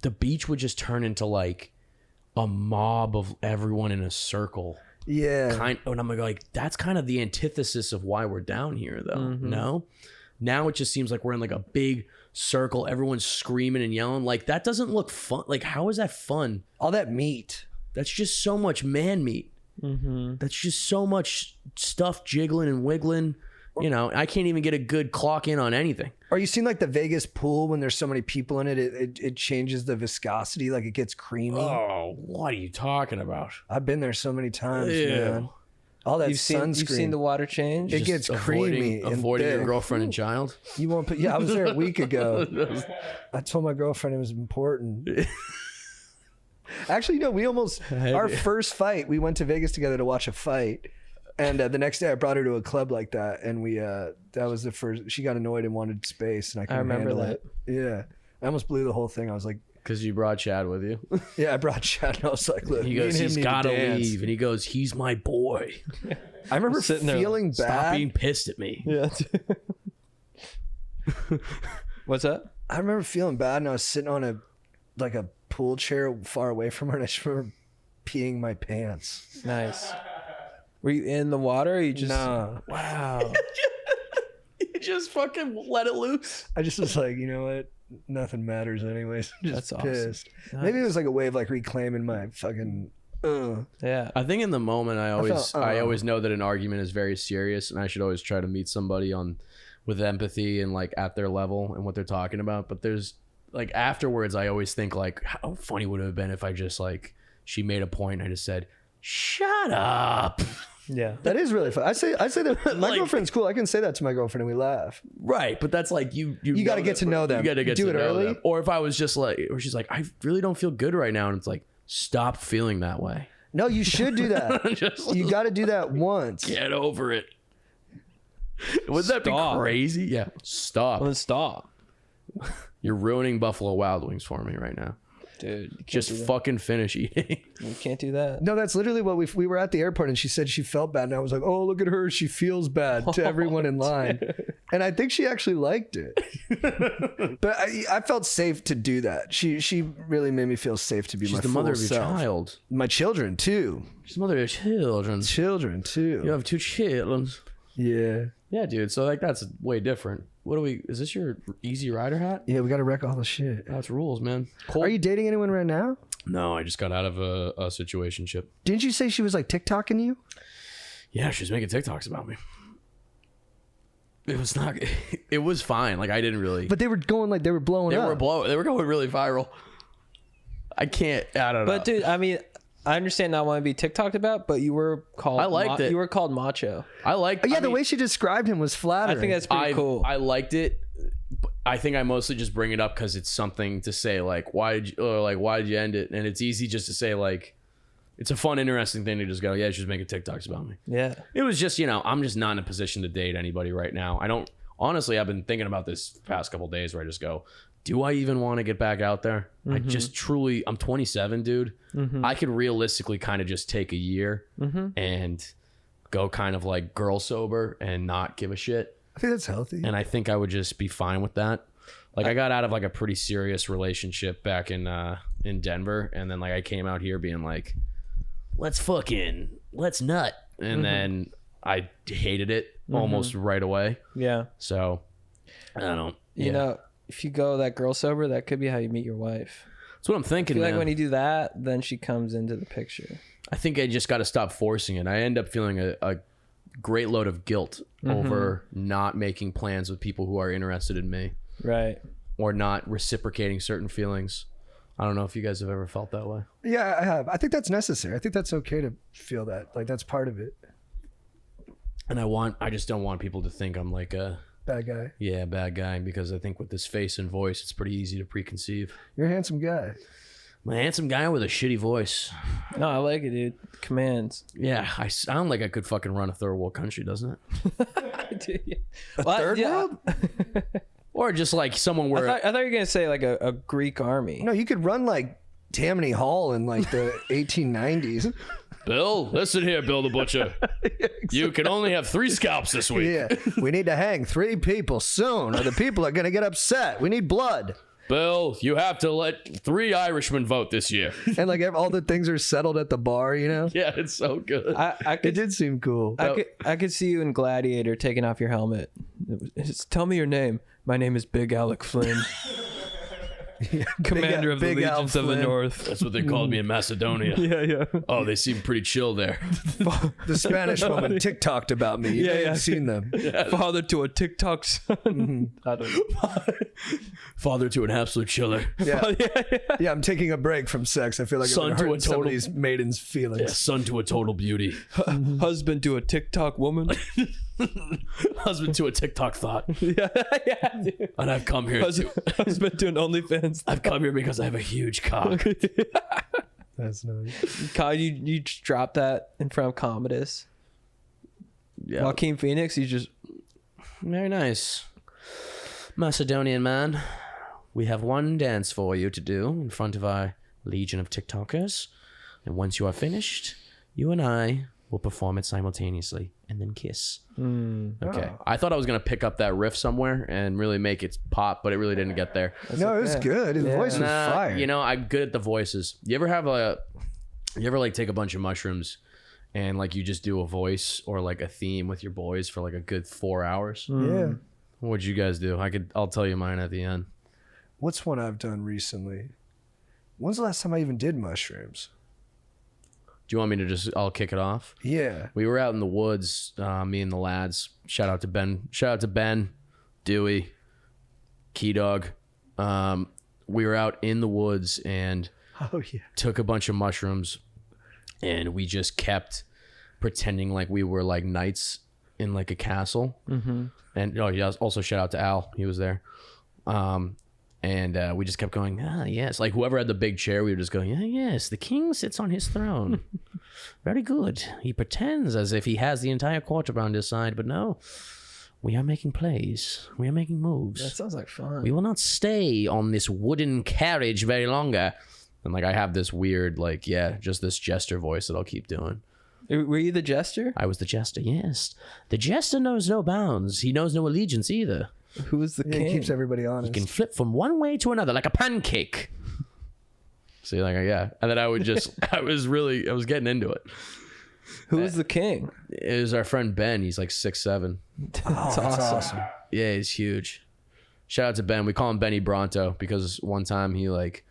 the beach would just turn into like a mob of everyone in a circle. Yeah. And I'm like, that's kind of the antithesis of why we're down here, though. No, now it just seems like we're in like a big circle. Everyone's screaming and yelling. Like that doesn't look fun. Like how is that fun? All that meat. That's just so much man meat. That's just so much stuff jiggling and wiggling. You know, I can't even get a good clock in on anything. Or you seen like the Vegas pool when there's so many people in it, it changes the viscosity, like it gets creamy. Oh, what are you talking about? I've been there so many times, Ew. man. All that sunscreen. You've seen the water change? It gets creamy. Avoiding and your thick. girlfriend and child. You won't put. Yeah, I was there a week ago. I told my girlfriend it was important. Actually, no, we almost our first fight. We went to Vegas together to watch a fight, and the next day I brought her to a club like that, and we that was the first. She got annoyed and wanted space, and I couldn't remember handle that. it. Yeah, I almost blew the whole thing. I was like, Because you brought Chad with you. yeah, I brought Chad, and I was like, look, He me and goes, him he's need to got to dance. leave. And he goes, he's my boy. I remember Sitting there feeling Stop bad. being pissed at me. Yeah. What's up? I remember feeling bad, and I was sitting on a pool chair far away from her, and I just remember peeing my pants. Nice. Were you in the water? Or you just Nah. Wow. You just fucking let it loose. I just was like, you know what? Nothing matters anyways. I'm just That's awesome. pissed. Maybe it was like a way of like reclaiming my fucking. Yeah. I think in the moment, I felt, always know that an argument is very serious, and I should always try to meet somebody with empathy and like at their level and what they're talking about. But there's like afterwards, I always think like, how funny would it have been if I just like she made a point and I just said, "Shut up." Yeah. That is really fun. I say that my girlfriend's cool. I can say that to my girlfriend and we laugh. Right, but that's like you got to get to know them. You got to get Do to it know early. them. Or if I was just like, or she's like, I really don't feel good right now, and it's like, stop feeling that way. No, you should do that. Just You got to do that once. get over it. Wouldn't that be Stop. crazy? Yeah, stop. Well, then stop. You're ruining Buffalo Wild Wings for me right now. Dude, you can't Just do that. fucking finish eating. You can't do that. No, that's literally what we were at the airport and she said she felt bad and I was like, oh, look at her. She feels bad to everyone in line. And I think she actually liked it. But I felt safe to do that. She really made me feel safe to be She's my the full mother of your self. child. My children too. She's the mother of your children. Children too. You have 2 children. Yeah. Yeah, dude. So like that's way different. What do we? Is this your Easy Rider hat? Yeah, we got to wreck all the shit. That's rules, man. Cool. Are you dating anyone right now? No, I just got out of a situationship. Didn't you say she was like TikToking you? Yeah, she was making TikToks about me. It was not. It was fine. Like I didn't really. But they were going like they were blowing up. They were going really viral. I don't know. But dude, I mean, I understand not wanting to be TikToked about, but you were called. I liked it. You were called macho. I liked. Yeah, I the mean, way she described him was flattering. I think that's pretty cool. I liked it. But I think I mostly just bring it up because it's something to say. Like why did you end it? And it's easy just to say like, it's a fun, interesting thing to just go. Yeah, she's making TikToks about me. Yeah. It was just I'm just not in a position to date anybody right now. I don't. Honestly, I've been thinking about this past couple of days where I just go, do I even want to get back out there? Mm-hmm. I just truly, I'm 27, dude. I could realistically kind of just take a year and go kind of like girl sober and not give a shit. I think that's healthy. And I think I would just be fine with that. Like I got out of like a pretty serious relationship back in Denver. And then like I came out here being like, let's nut. And then I hated it almost right away. Yeah. So I don't. You know, if you go that girl sober, that could be how you meet your wife. That's what I'm I thinking. feel like man. when you do that, then she comes into the picture. I think I just got to stop forcing it. I end up feeling a great load of guilt over not making plans with people who are interested in me Right. or not reciprocating certain feelings. I don't know if you guys have ever felt that way. Yeah, I have. I think that's necessary. I think that's okay to feel that. Like that's part of it. And I just don't want people to think I'm like a Bad guy. bad guy, because I think with this face and voice, it's pretty easy to preconceive. You're a handsome guy. I'm a handsome guy with a shitty voice. No, I like it, dude. Commands. Yeah, I sound like I could fucking run a third world country, doesn't it? Dude, Third world? Or just like someone where I thought you were going to say like a Greek army. No, you could run like Tammany Hall in like the 1890s. Bill, listen here, Bill the Butcher. You can only have 3 scalps this week. Yeah, we need to hang 3 people soon, or the people are gonna get upset. We need blood. Bill, you have to let 3 Irishmen vote this year. And like all the things are settled at the bar, you know. Yeah, it's so good. I It could did seem cool. I could see you in Gladiator taking off your helmet. Tell me your name. My name is Big Alec Flynn. Commander of the Big Al Legions of the Flynn. North. That's what they called me in Macedonia. Yeah. Oh, they seem pretty chill there. The Spanish woman TikToked about me. You haven't seen them. Father to a TikTok son. I don't know. Father to an absolute chiller. Yeah. Yeah, I'm taking a break from sex. I feel like Son it would to a hurt total- somebody's maiden's feelings. Yeah, son to a total beauty. Husband to a TikTok woman. Husband to a TikTok thought. Yeah, dude. And I've come here. Husband to an OnlyFans. I've come here because I have a huge cock. That's nice. Kyle, you just dropped that in front of Commodus. Yeah. Joaquin Phoenix, you just Very nice. Macedonian man, we have one dance for you to do in front of our legion of TikTokers. And once you are finished, you and I will perform it simultaneously and then kiss. Okay. I thought I was going to pick up that riff somewhere and really make it pop, but it really didn't get there. No, it was good. His voice was Nah, fire. you know, I'm good at the voices. You ever like take a bunch of mushrooms and like you just do a voice or like a theme with your boys for like a good 4 hours? Yeah. What'd you guys do? I'll tell you mine at the end. What's one I've done recently? When's the last time I even did mushrooms? Do you want me to I'll kick it off? Yeah. We were out in the woods, me and the lads. Shout out to Ben, Dewey, Key Dog. We were out in the woods and Oh, yeah. took a bunch of mushrooms, and we just kept pretending like we were like knights in like a castle. Mm-hmm. And yeah, also shout out to Al, he was there. And we just kept going, yes. Like whoever had the big chair, we were just going, yes, the king sits on his throne. Very good. He pretends as if he has the entire court around his side, but no, we are making plays. We are making moves. that sounds like fun. We will not stay on this wooden carriage very longer. And like I have this weird, like, just this jester voice that I'll keep doing. Were you the jester? I was the jester, yes. The jester knows no bounds. He knows no allegiance either. Who was the Yeah, king? it keeps everybody honest. He can flip from one way to another like a pancake. See, like, yeah. And then I would just, I was getting into it. Who was the king? It was our friend Ben. He's like 6'7". That's awesome. Yeah, he's huge. Shout out to Ben. We call him Benny Bronto because one time he like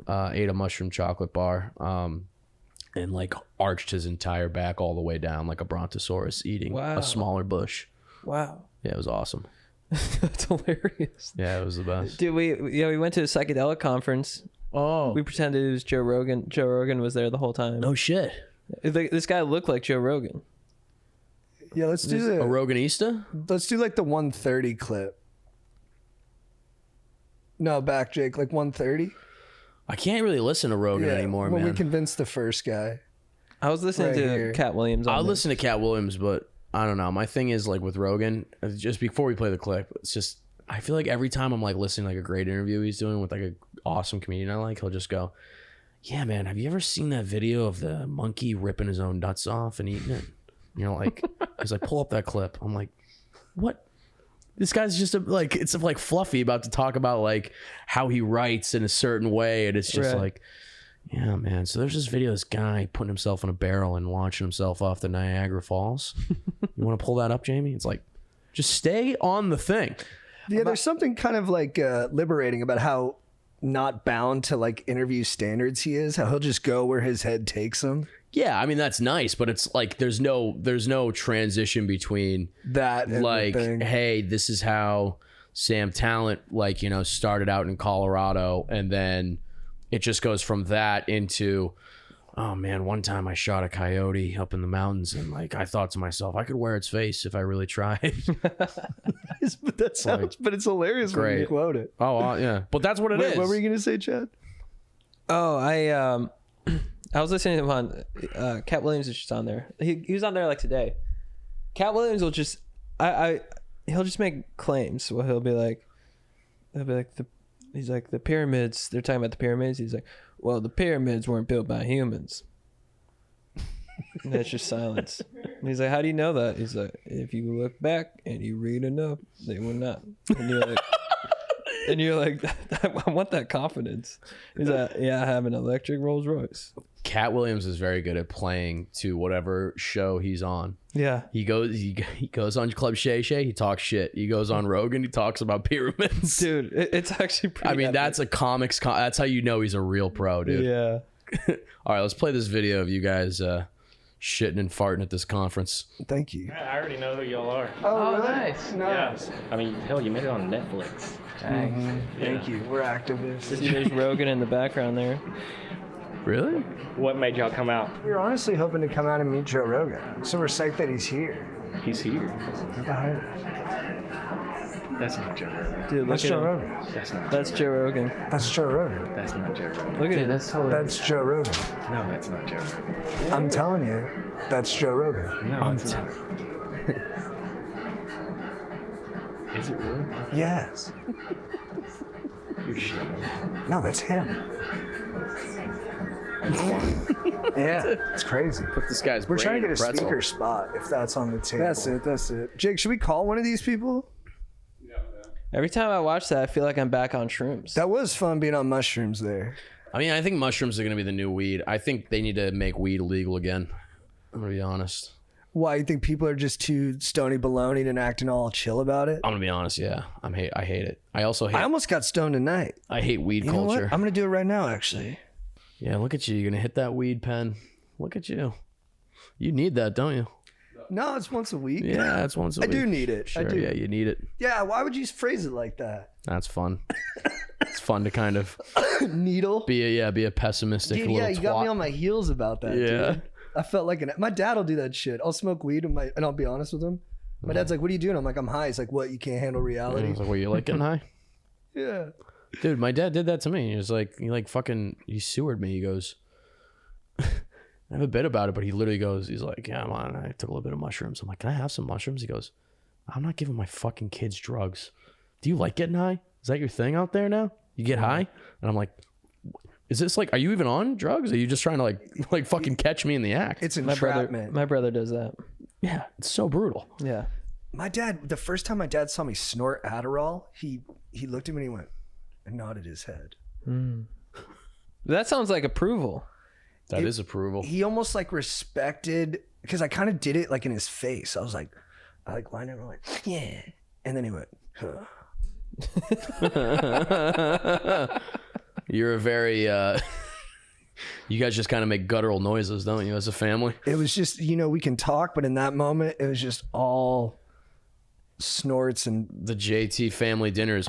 ate a mushroom chocolate bar and like arched his entire back all the way down like a brontosaurus eating a smaller bush. Wow. Yeah, it was awesome. That's hilarious. Yeah, it was the best. Dude, we went to a psychedelic conference. Oh, We pretended it was Joe Rogan. Joe Rogan was there the whole time. no shit. This guy looked like Joe Rogan. Yeah, let's do A the Roganista? let's do like the 130 clip. No, back Jake, like 130. I can't really listen to Rogan anymore, when man. we convinced the first guy. I was listening Right to here. Cat Williams. I'll listen to Cat Williams, but I don't know. My thing is like with Rogan, just before we play the clip, it's just I feel like every time I'm like listening to like a great interview he's doing with like an awesome comedian I like, he'll just go, "Yeah, man, have you ever seen that video of the monkey ripping his own nuts off and eating it?" You know, like he's like, "Pull up that clip." I'm like, "What?" This guy's just it's like fluffy about to talk about like how he writes in a certain way, and it's just Right. like, yeah, man. So there's this video of this guy putting himself in a barrel and launching himself off the Niagara Falls. You want to pull that up, Jamie? It's like, just stay on the thing. Yeah, there's something kind of like liberating about how not bound to like interview standards he is. How he'll just go where his head takes him. Yeah, I mean that's nice, but it's like there's no transition between That and like, the thing. hey, this is how Sam Talent started out in Colorado, and then it just goes from that into, oh man, one time I shot a coyote up in the mountains, and like I thought to myself, I could wear its face if I really tried. But that sounds, but it's hilarious when you great. quote it. Oh yeah, but that's what it is. Wait, what were you gonna say, Chad? Oh, I was listening to him on Cat Williams is just on there. He was on there like today. Cat Williams will just he'll just make claims. Well, he'll be like the pyramids. They're talking about the pyramids. He's like, well, the pyramids weren't built by humans. And that's just silence. And he's like, how do you know that? He's like, if you look back and you read enough, they were not. And you're like, And you're like, I want that confidence. He's like, yeah, I have an electric Rolls Royce. Cat Williams is very good at playing to whatever show he's on. Yeah. He goes on Club Shay Shay, he talks shit. He goes on Rogan, he talks about pyramids. Dude, it's actually pretty I mean, epic. that's a comics. That's how you know he's a real pro, dude. Yeah. All right, let's play this video of you guys shitting and farting at this conference. Thank you. I already know who y'all are. Oh, really? nice. Nice. Yeah. I mean, hell, you made it on Netflix. Thank you. We're activists. See, there's Rogan in the background there. Really? What made y'all come out? We were honestly hoping to come out and meet Joe Rogan. So we're psyched that he's here. He's here. Behind That's not Joe Rogan. Dude, look That's at Joe him. Rogan. That's not. That's Joe Rogan. That's Joe Rogan. That's not Joe Rogan. Look at it. That's That's Joe Rogan. No, that's not Joe Rogan. I'm telling you, that's Joe Rogan. No, it's not. Is it really? Yes. You're shitting. No, that's him. Yeah, it's crazy. Put this guy's We're brain trying to in get a pretzel. speaker spot if that's on the table. That's it. Jake, should we call one of these people? Every time I watch that, I feel like I'm back on shrooms. That was fun being on mushrooms there. I mean, I think mushrooms are going to be the new weed. I think they need to make weed illegal again. I'm going to be honest. Why, you think people are just too stony baloney and acting all chill about it? I'm going to be honest, yeah. I hate it. I also hate I almost got stoned tonight. I hate weed You know what? culture. I'm going to do it right now, actually. Yeah, look at you. You're going to hit that weed pen. Look at you. You need that, don't you? No, it's once a week. Yeah, it's once a I week. do need it. Sure, I do. yeah, you need it. Yeah, why would you phrase it like that? That's fun. It's fun to kind of Needle? be a pessimistic Dude, little yeah, you got twat. me on my heels about that, Yeah. dude. I felt like my dad will do that shit. I'll smoke weed and I'll be honest with him. My dad's like, "What are you doing?" I'm like, "I'm high." He's like, "What? You can't handle I reality?" was like, "Were you like getting high?" Yeah. Dude, my dad did that to me. He was like, he sewered me. He goes, I have a bit about it, but he literally goes, he's like, yeah, I'm on. I took a little bit of mushrooms. I'm like, can I have some mushrooms? He goes, I'm not giving my fucking kids drugs. Do you like getting high? Is that your thing out there now? You get high? And I'm like, is this like, are you even on drugs? Are you just trying to like fucking catch me in the act? It's My entrapment. brother does that. Yeah, it's so brutal. Yeah. My dad, the first time my dad saw me snort Adderall, he looked at me and he went and nodded his head. That sounds like approval. That is approval. He almost like respected, because I kind of did it like in his face. I like lined up and I went, yeah. And then he went, huh. You're a very, you guys just kind of make guttural noises, don't you, as a family? It was just, we can talk, but in that moment, it was just all snorts and The JT family dinner is.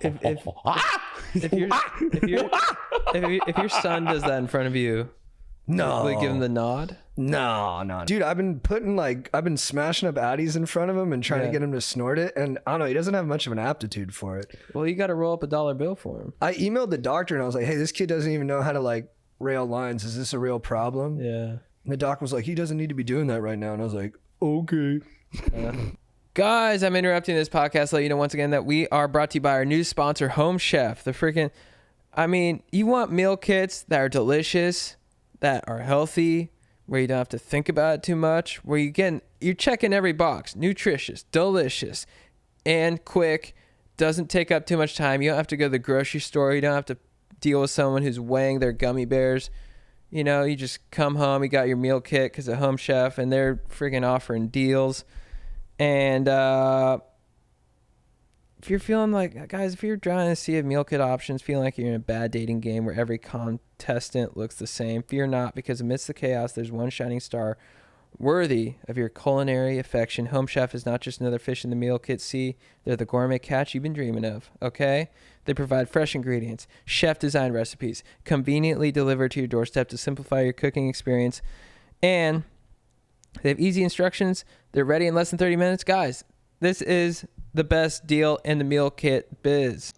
If your son does that in front of you, no. will you give him the nod? No. Dude, I've been smashing up Addies in front of him and trying to get him to snort it. And I don't know, he doesn't have much of an aptitude for it. Well, you got to roll up a $1 bill for him. I emailed the doctor and I was like, hey, this kid doesn't even know how to like rail lines. Is this a real problem? Yeah. And the doc was like, he doesn't need to be doing that right now. And I was like, okay. Guys, I'm interrupting this podcast to let you know once again that we are brought to you by our new sponsor, Home Chef. You want meal kits that are delicious, that are healthy, where you don't have to think about it too much, where you're checking every box, nutritious, delicious, and quick, doesn't take up too much time. You don't have to go to the grocery store. You don't have to deal with someone who's weighing their gummy bears. You just come home, you got your meal kit because of Home Chef, and they're freaking offering deals. And if you're feeling like, guys, if you're trying to see meal kit options, feeling like you're in a bad dating game where every contestant looks the same, fear not, because amidst the chaos, there's one shining star worthy of your culinary affection. Home Chef is not just another fish in the meal kit sea. They're the gourmet catch you've been dreaming of, okay? They provide fresh ingredients, chef-designed recipes, conveniently delivered to your doorstep to simplify your cooking experience. And they have easy instructions. They're ready in less than 30 minutes. Guys, this is the best deal in the meal kit biz.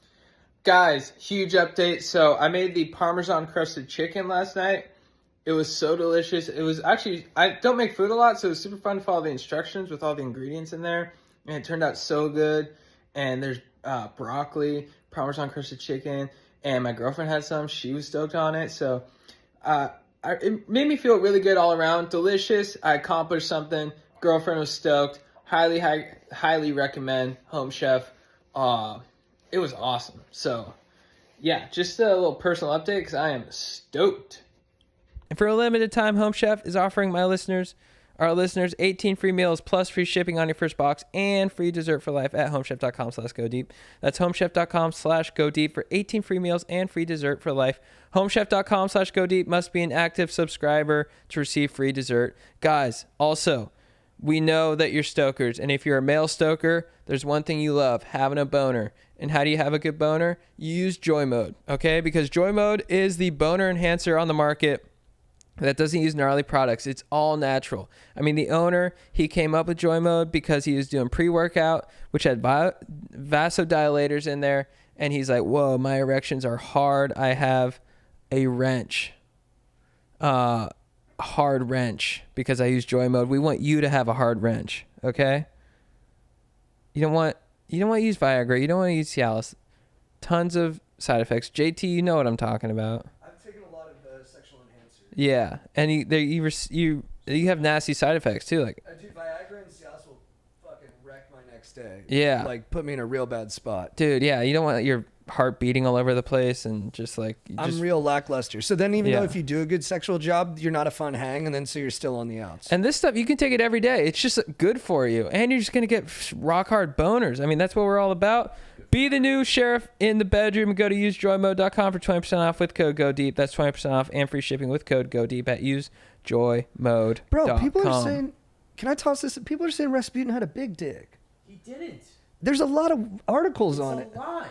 Guys, huge update. So I made the Parmesan crusted chicken last night. It was so delicious. It was actually, I don't make food a lot, so it was super fun to follow the instructions with all the ingredients in there. And it turned out so good. And there's broccoli, Parmesan crusted chicken, and my girlfriend had some. She was stoked on it. So it made me feel really good all around. Delicious. I accomplished something. Girlfriend was stoked. highly recommend Home Chef. It was awesome. So, yeah, just a little personal update because I am stoked. And for a limited time, Home Chef is offering our listeners 18 free meals plus free shipping on your first box and free dessert for life at homechef.com/go-deep. That's homechef.com/go-deep for 18 free meals and free dessert for life. Homechef.com/go-deep must be an active subscriber to receive free dessert. Guys, also, we know that you're stokers, and if you're a male stoker, there's one thing you love, having a boner. And how do you have a good boner? You use Joy Mode, okay? Because Joy Mode is the boner enhancer on the market that doesn't use gnarly products. It's all natural. I mean, the owner, he came up with Joy Mode because he was doing pre-workout, which had vasodilators in there, and he's like, whoa, my erections are hard. I have a wrench. Hard wrench because I use Joy Mode. We want you to have a hard wrench, okay? You don't want to use Viagra. You don't want to use Cialis. Tons of side effects. JT, you know what I'm talking about. I've taken a lot of sexual enhancers. Yeah, and you have nasty side effects too. Like, Dude, Viagra and Cialis will fucking wreck my next day. Yeah. Like put me in a real bad spot. dude, yeah, you don't want your heart beating all over the place and just like I'm real lackluster. So then even though if you do a good sexual job, you're not a fun hang, and then so you're still on the outs. And this stuff, you can take it every day. It's just good for you. And you're just going to get rock hard boners. I mean, that's what we're all about. Be the new sheriff in the bedroom and go to usejoymode.com for 20% off with code GODEEP. That's 20% off and free shipping with code GODEEP at usejoymode.com. Bro, people are saying, can I toss this? People are saying Rasputin had a big dick. He didn't. There's a lot of articles on it. It's a lie.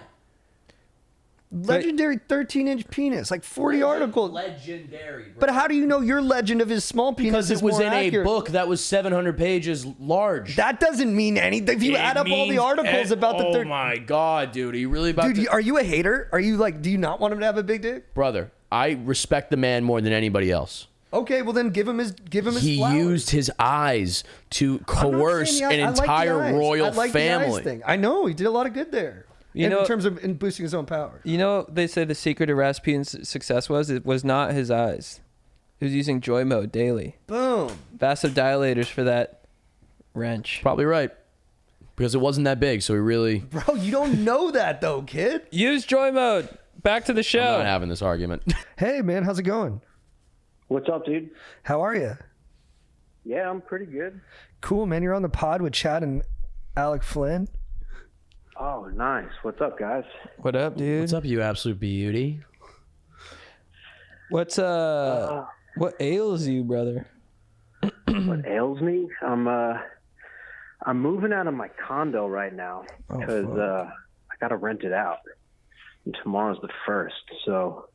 Legendary 13-inch penis, like 40 articles. Legendary, bro. But how do you know your legend of his small penis Because is it was more in accurate? a book that was 700 pages large. That doesn't mean anything. If you add up all the articles about the Oh my God, dude. Are you really about Dude, to... are you a hater? Are you like, do you not want him to have a big dick? Brother, I respect the man more than anybody else. Okay, well then give him his He flowers. used his eyes to I'm not coerce saying an I like the entire eyes. royal I like the eyes family. thing. I know, he did a lot of good there. You know, in terms of in boosting his own power. You know, they say the secret of Rasputin's success it was not his eyes. He was using Joy Mode daily. Boom. Vasodilators for that wrench. Probably right. Because it wasn't that big, so he really... Bro, you don't know that though, kid. Use Joy Mode. Back to the show. I'm not having this argument. Hey, man, how's it going? What's up, dude? How are you? Yeah, I'm pretty good. Cool, man. You're on the pod with Chad and ALEC FLYNN. Oh, nice. What's up, guys? What up, dude? What's up, you absolute beauty? What's what ails you, brother? What ails me? I'm moving out of my condo right now because I got to rent it out. And tomorrow's the 1st, so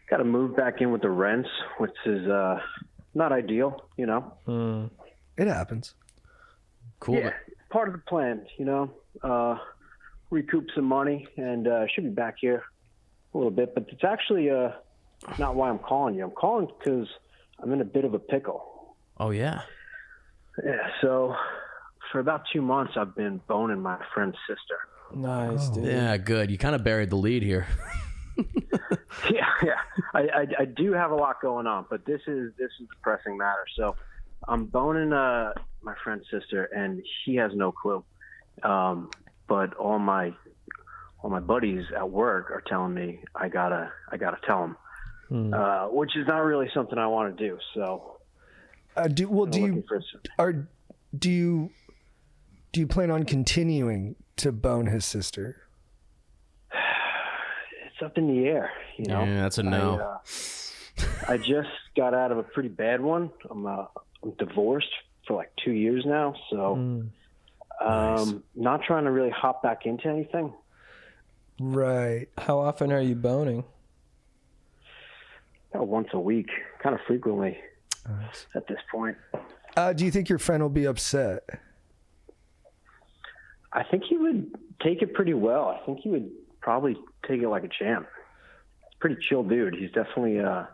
got to move back in with the rents, which is not ideal, you know. It happens. Cool. Yeah, part of the plan, you know. Recoup some money, and should be back here a little bit. But it's actually not why I'm calling you. I'm calling because I'm in a bit of a pickle. Oh, yeah. Yeah, so for about 2 months, I've been boning my friend's sister. Nice, dude. Yeah, good. You kind of buried the lead here. Yeah. I do have a lot going on, but this is the pressing matter. So I'm boning my friend's sister, and she has no clue. But all my buddies at work are telling me I gotta tell them, which is not really something I want to do. So, do you plan on continuing to bone his sister? It's up in the air, you know. Yeah, that's a no. I just got out of a pretty bad one. I'm divorced for like 2 years now, so. Nice. Not trying to really hop back into anything. Right. How often are you boning? About once a week, kind of frequently at this point. Do you think your friend will be upset? I think he would take it pretty well. I think he would probably take it like a champ. Pretty chill dude. He's definitely a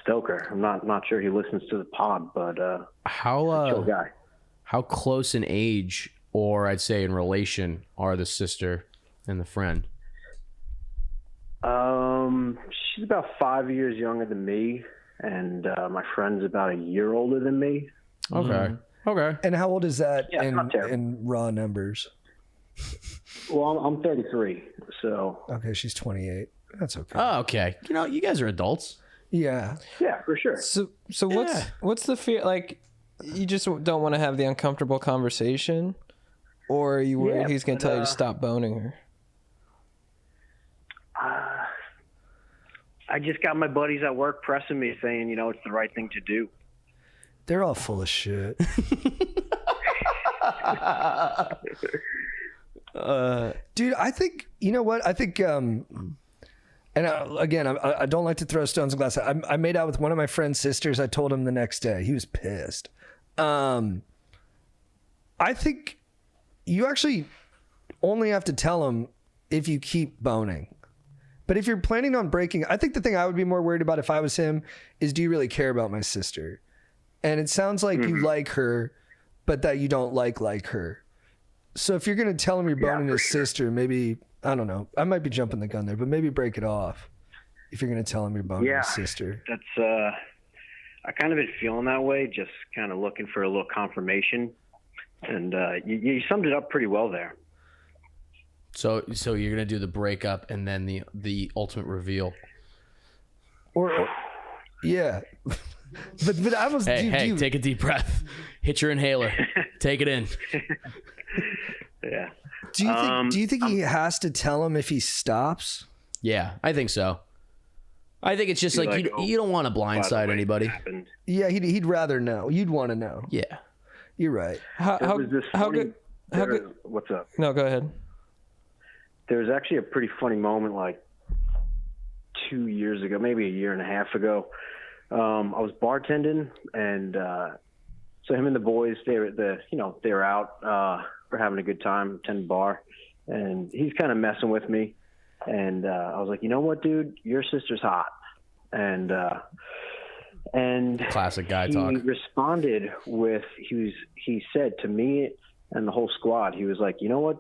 stoker. I'm not sure he listens to the pod, but chill guy. How close in age, or I'd say in relation, are the sister and the friend? She's about 5 years younger than me, and my friend's about a year older than me. Okay. Okay. And how old is that Yeah, not terrible. in raw numbers? Well, I'm 33, so Okay, she's 28. That's okay. Oh, okay. You know, you guys are adults. Yeah. yeah, for sure. So Yeah. what's the fear? Like, you just don't want to have the uncomfortable conversation, or are you worried Yeah, he's gonna but, tell you to stop boning her? I just got my buddies at work pressing me, saying, you know, it's the right thing to do. They're all full of shit. Dude, I think, you know what? I think, and again, I don't like to throw stones in glass. I made out with one of my friend's sisters. I told him the next day. He was pissed. I think you actually only have to tell him if you keep boning. But if you're planning on breaking, I think the thing I would be more worried about if I was him is, do you really care about my sister? And it sounds like you like her, but that you don't like her. So if you're going to tell him you're boning his sister, maybe, I don't know. I might be jumping the gun there, but maybe break it off if you're going to tell him you're boning his sister. That's, I kind of been feeling that way, just kind of looking for a little confirmation. And you summed it up pretty well there. So you're gonna do the breakup and then the ultimate reveal. Or yeah. but I was. Hey, take a deep breath. Hit your inhaler. Take it in. Yeah. Do you think he has to tell him if he stops? Yeah, I think so. I think it's just like you don't want to blindside anybody. Yeah, he'd rather know. You'd want to know. Yeah, you're right. How good? What's up? No, go ahead. There was actually a pretty funny moment like 2 years ago, maybe a year and a half ago. I was bartending, and so him and the boys, they were out, we're having a good time, attending the bar, and he's kind of messing with me, and I was like, you know what, dude, your sister's hot, and classic guy he talk. responded with he said to me and the whole squad, he was like, you know what?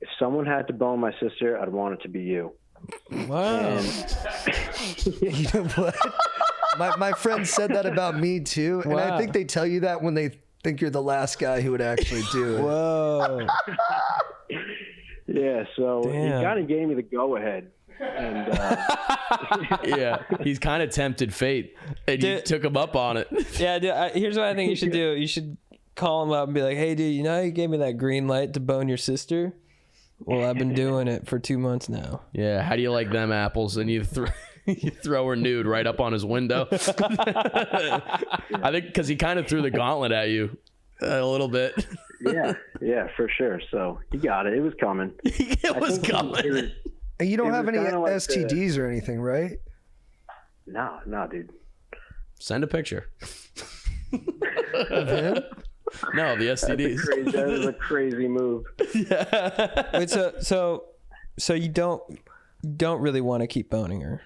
If someone had to bone my sister, I'd want it to be you. Wow. You know what? My friend said that about me too, and I think they tell you that when they think you're the last guy who would actually do it. Whoa. Yeah, so Damn. he kind of gave me the go-ahead. And Yeah, he's kind of tempted fate, and you took him up on it. Yeah, dude, here's what I think you should do. You should call him up and be like, hey, dude, you know how you gave me that green light to bone your sister? Well, I've been doing it for 2 months now. Yeah, how do you like them apples? And you throw her nude right up on his window. I think because he kind of threw the gauntlet at you a little bit. yeah, for sure. So he got it. It was coming. It was coming. And you don't have any kinda like STDs or anything, right? No, dude. Send a picture. Of him? No, the STDs. That is a crazy move. Wait, so you don't really want to keep boning her?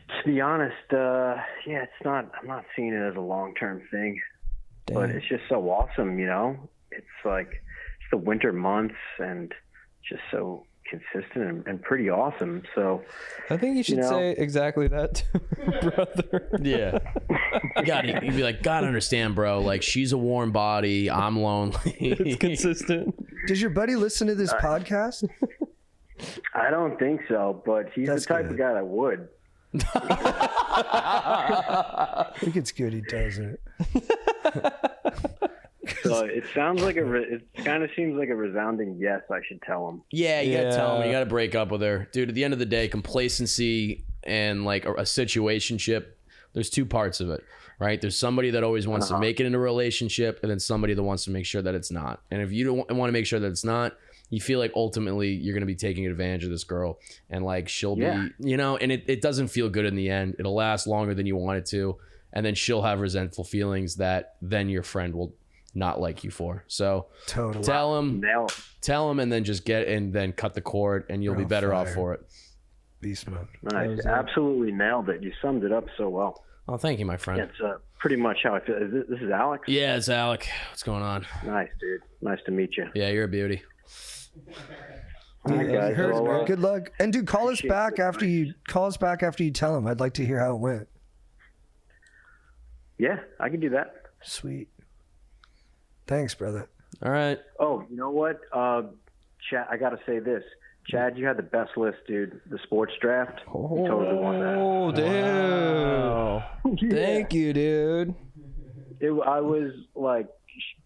To be honest, it's not. I'm not seeing it as a long-term thing, but it's just so awesome, you know. It's like it's the winter months and just so consistent and pretty awesome. So I think you should say exactly that to her brother. Yeah. You'd be like, God understand, bro. Like, she's a warm body. I'm lonely. It's consistent. Does your buddy listen to this podcast? I don't think so, but he's the type of guy that would. I think it's good he doesn't. So it sounds like it kind of seems like a resounding yes. I should tell him. Yeah, you gotta tell him. You gotta break up with her, dude. At the end of the day, complacency and like a situationship. There's two parts of it, right? There's somebody that always wants to make it in a relationship, and then somebody that wants to make sure that it's not. And if you don't want to make sure that it's not, you feel like ultimately you're gonna be taking advantage of this girl, and like she'll be, you know, and it doesn't feel good in the end. It'll last longer than you want it to, and then she'll have resentful feelings that then your friend will not like you for. So totally tell him, and then just then cut the cord, and you'll be better off for it. Beast mode. Nice. Absolutely nailed it. You summed it up so well. Oh, thank you, my friend. That's pretty much how I feel. This is Alex? Yeah, it's Alec. What's going on? Nice, dude. Nice to meet you. Yeah, you're a beauty. All right, guys. Well, good luck. And dude, call us back after you tell him. I'd like to hear how it went. Yeah, I can do that. Sweet. Thanks, brother. All right. Oh, you know what? Chad, I got to say this. Chad, you had the best list, dude. The sports draft. You totally won that. Oh, dude. Thank you, dude. I was like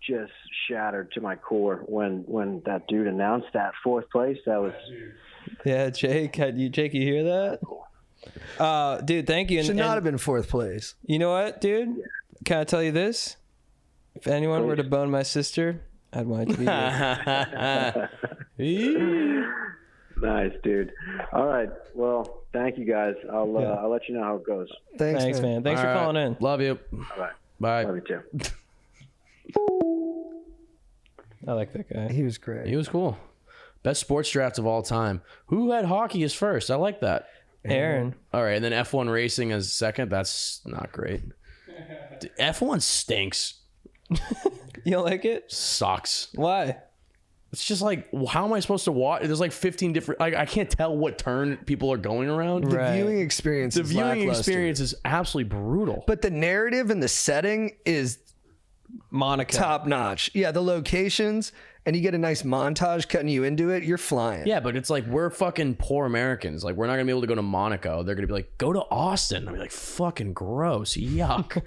just shattered to my core when that dude announced that fourth place. That was. Yeah, Jake, you hear that? Dude, thank you. Should not have been fourth place. You know what, dude? Can I tell you this? If anyone were to bone my sister, I'd want it to be you. Nice, dude. All right. Well, thank you guys. I'll let you know how it goes. Thanks, man. Thanks for calling in. Love you. Bye. Bye. Love you too. I like that guy. He was great. He was cool. Best sports draft of all time. Who had hockey as first? I like that. Aaron. All right, and then F1 racing as second. That's not great. F1 stinks. You don't like it? Sucks. Why? It's just like, how am I supposed to watch? There's like 15 different. I can't tell what turn people are going around. The viewing experience. The is viewing lackluster. experience is absolutely brutal. But the narrative and the setting is Monaco. top notch. Yeah, the locations, and you get a nice montage cutting you into it. You're flying. Yeah, but it's like we're fucking poor Americans. Like we're not gonna be able to go to Monaco. They're gonna be like, go to Austin. I'll be like, fucking gross, yuck.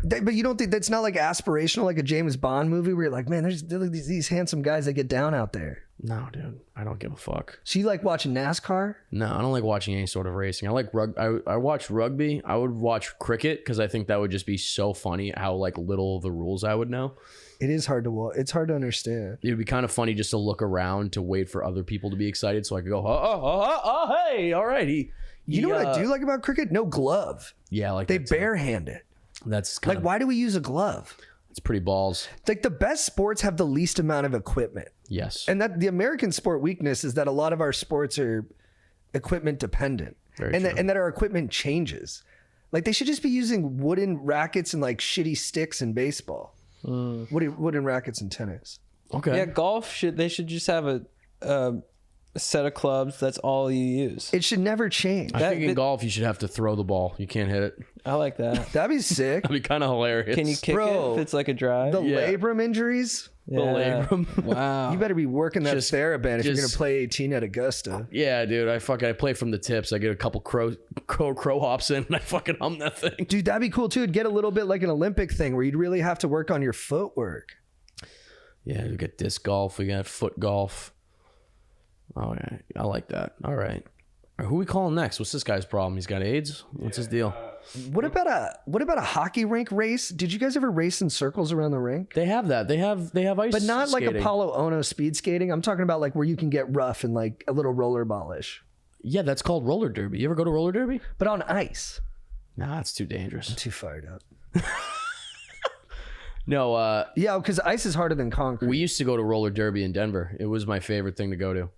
But you don't think that's not like aspirational, like a James Bond movie where you're like, man, there's these handsome guys that get down out there. No, dude, I don't give a fuck. So you like watching NASCAR? No, I don't like watching any sort of racing. I like I watch rugby. I would watch cricket because I think that would just be so funny how like little of the rules I would know. It is hard to watch. It's hard to understand. It would be kind of funny just to look around to wait for other people to be excited so I could go, hey, all right. You know what I do like about cricket? No glove. Yeah, like they barehand it. That's like, why do we use a glove? It's pretty balls. Like the best sports have the least amount of equipment. Yes. And that the American sport weakness is that a lot of our sports are equipment dependent. And that our equipment changes. Like they should just be using wooden rackets and like shitty sticks in baseball. Wooden rackets in tennis. Okay. Yeah, golf they should just have a set of clubs. That's all you use. It should never change. I think in golf you should have to throw the ball. You can't hit it. I like that. That'd be sick. That'd be kind of hilarious. Can you kick it if it's like a drive? The labrum injuries. The labrum. Wow. You better be working that TheraBand if you're gonna play 18 at Augusta. Yeah, dude. I play from the tips. I get a couple crow hops in and I fucking hum that thing. Dude, that'd be cool too. It'd get a little bit like an Olympic thing where you'd really have to work on your footwork. Yeah, we got disc golf. We got foot golf. Oh yeah, I like that. All right. Who we calling next? What's this guy's problem? He's got AIDS? What's his deal? What about a hockey rink race? Did you guys ever race in circles around the rink? They have that. They have ice, but not skating. like Apollo Ono speed skating. I'm talking about like where you can get rough and like a little rollerballish. Yeah, that's called roller derby. You ever go to roller derby? But on ice. Nah, that's too dangerous. I'm too fired up. No, yeah, because ice is harder than concrete. We used to go to roller derby in Denver. It was my favorite thing to go to.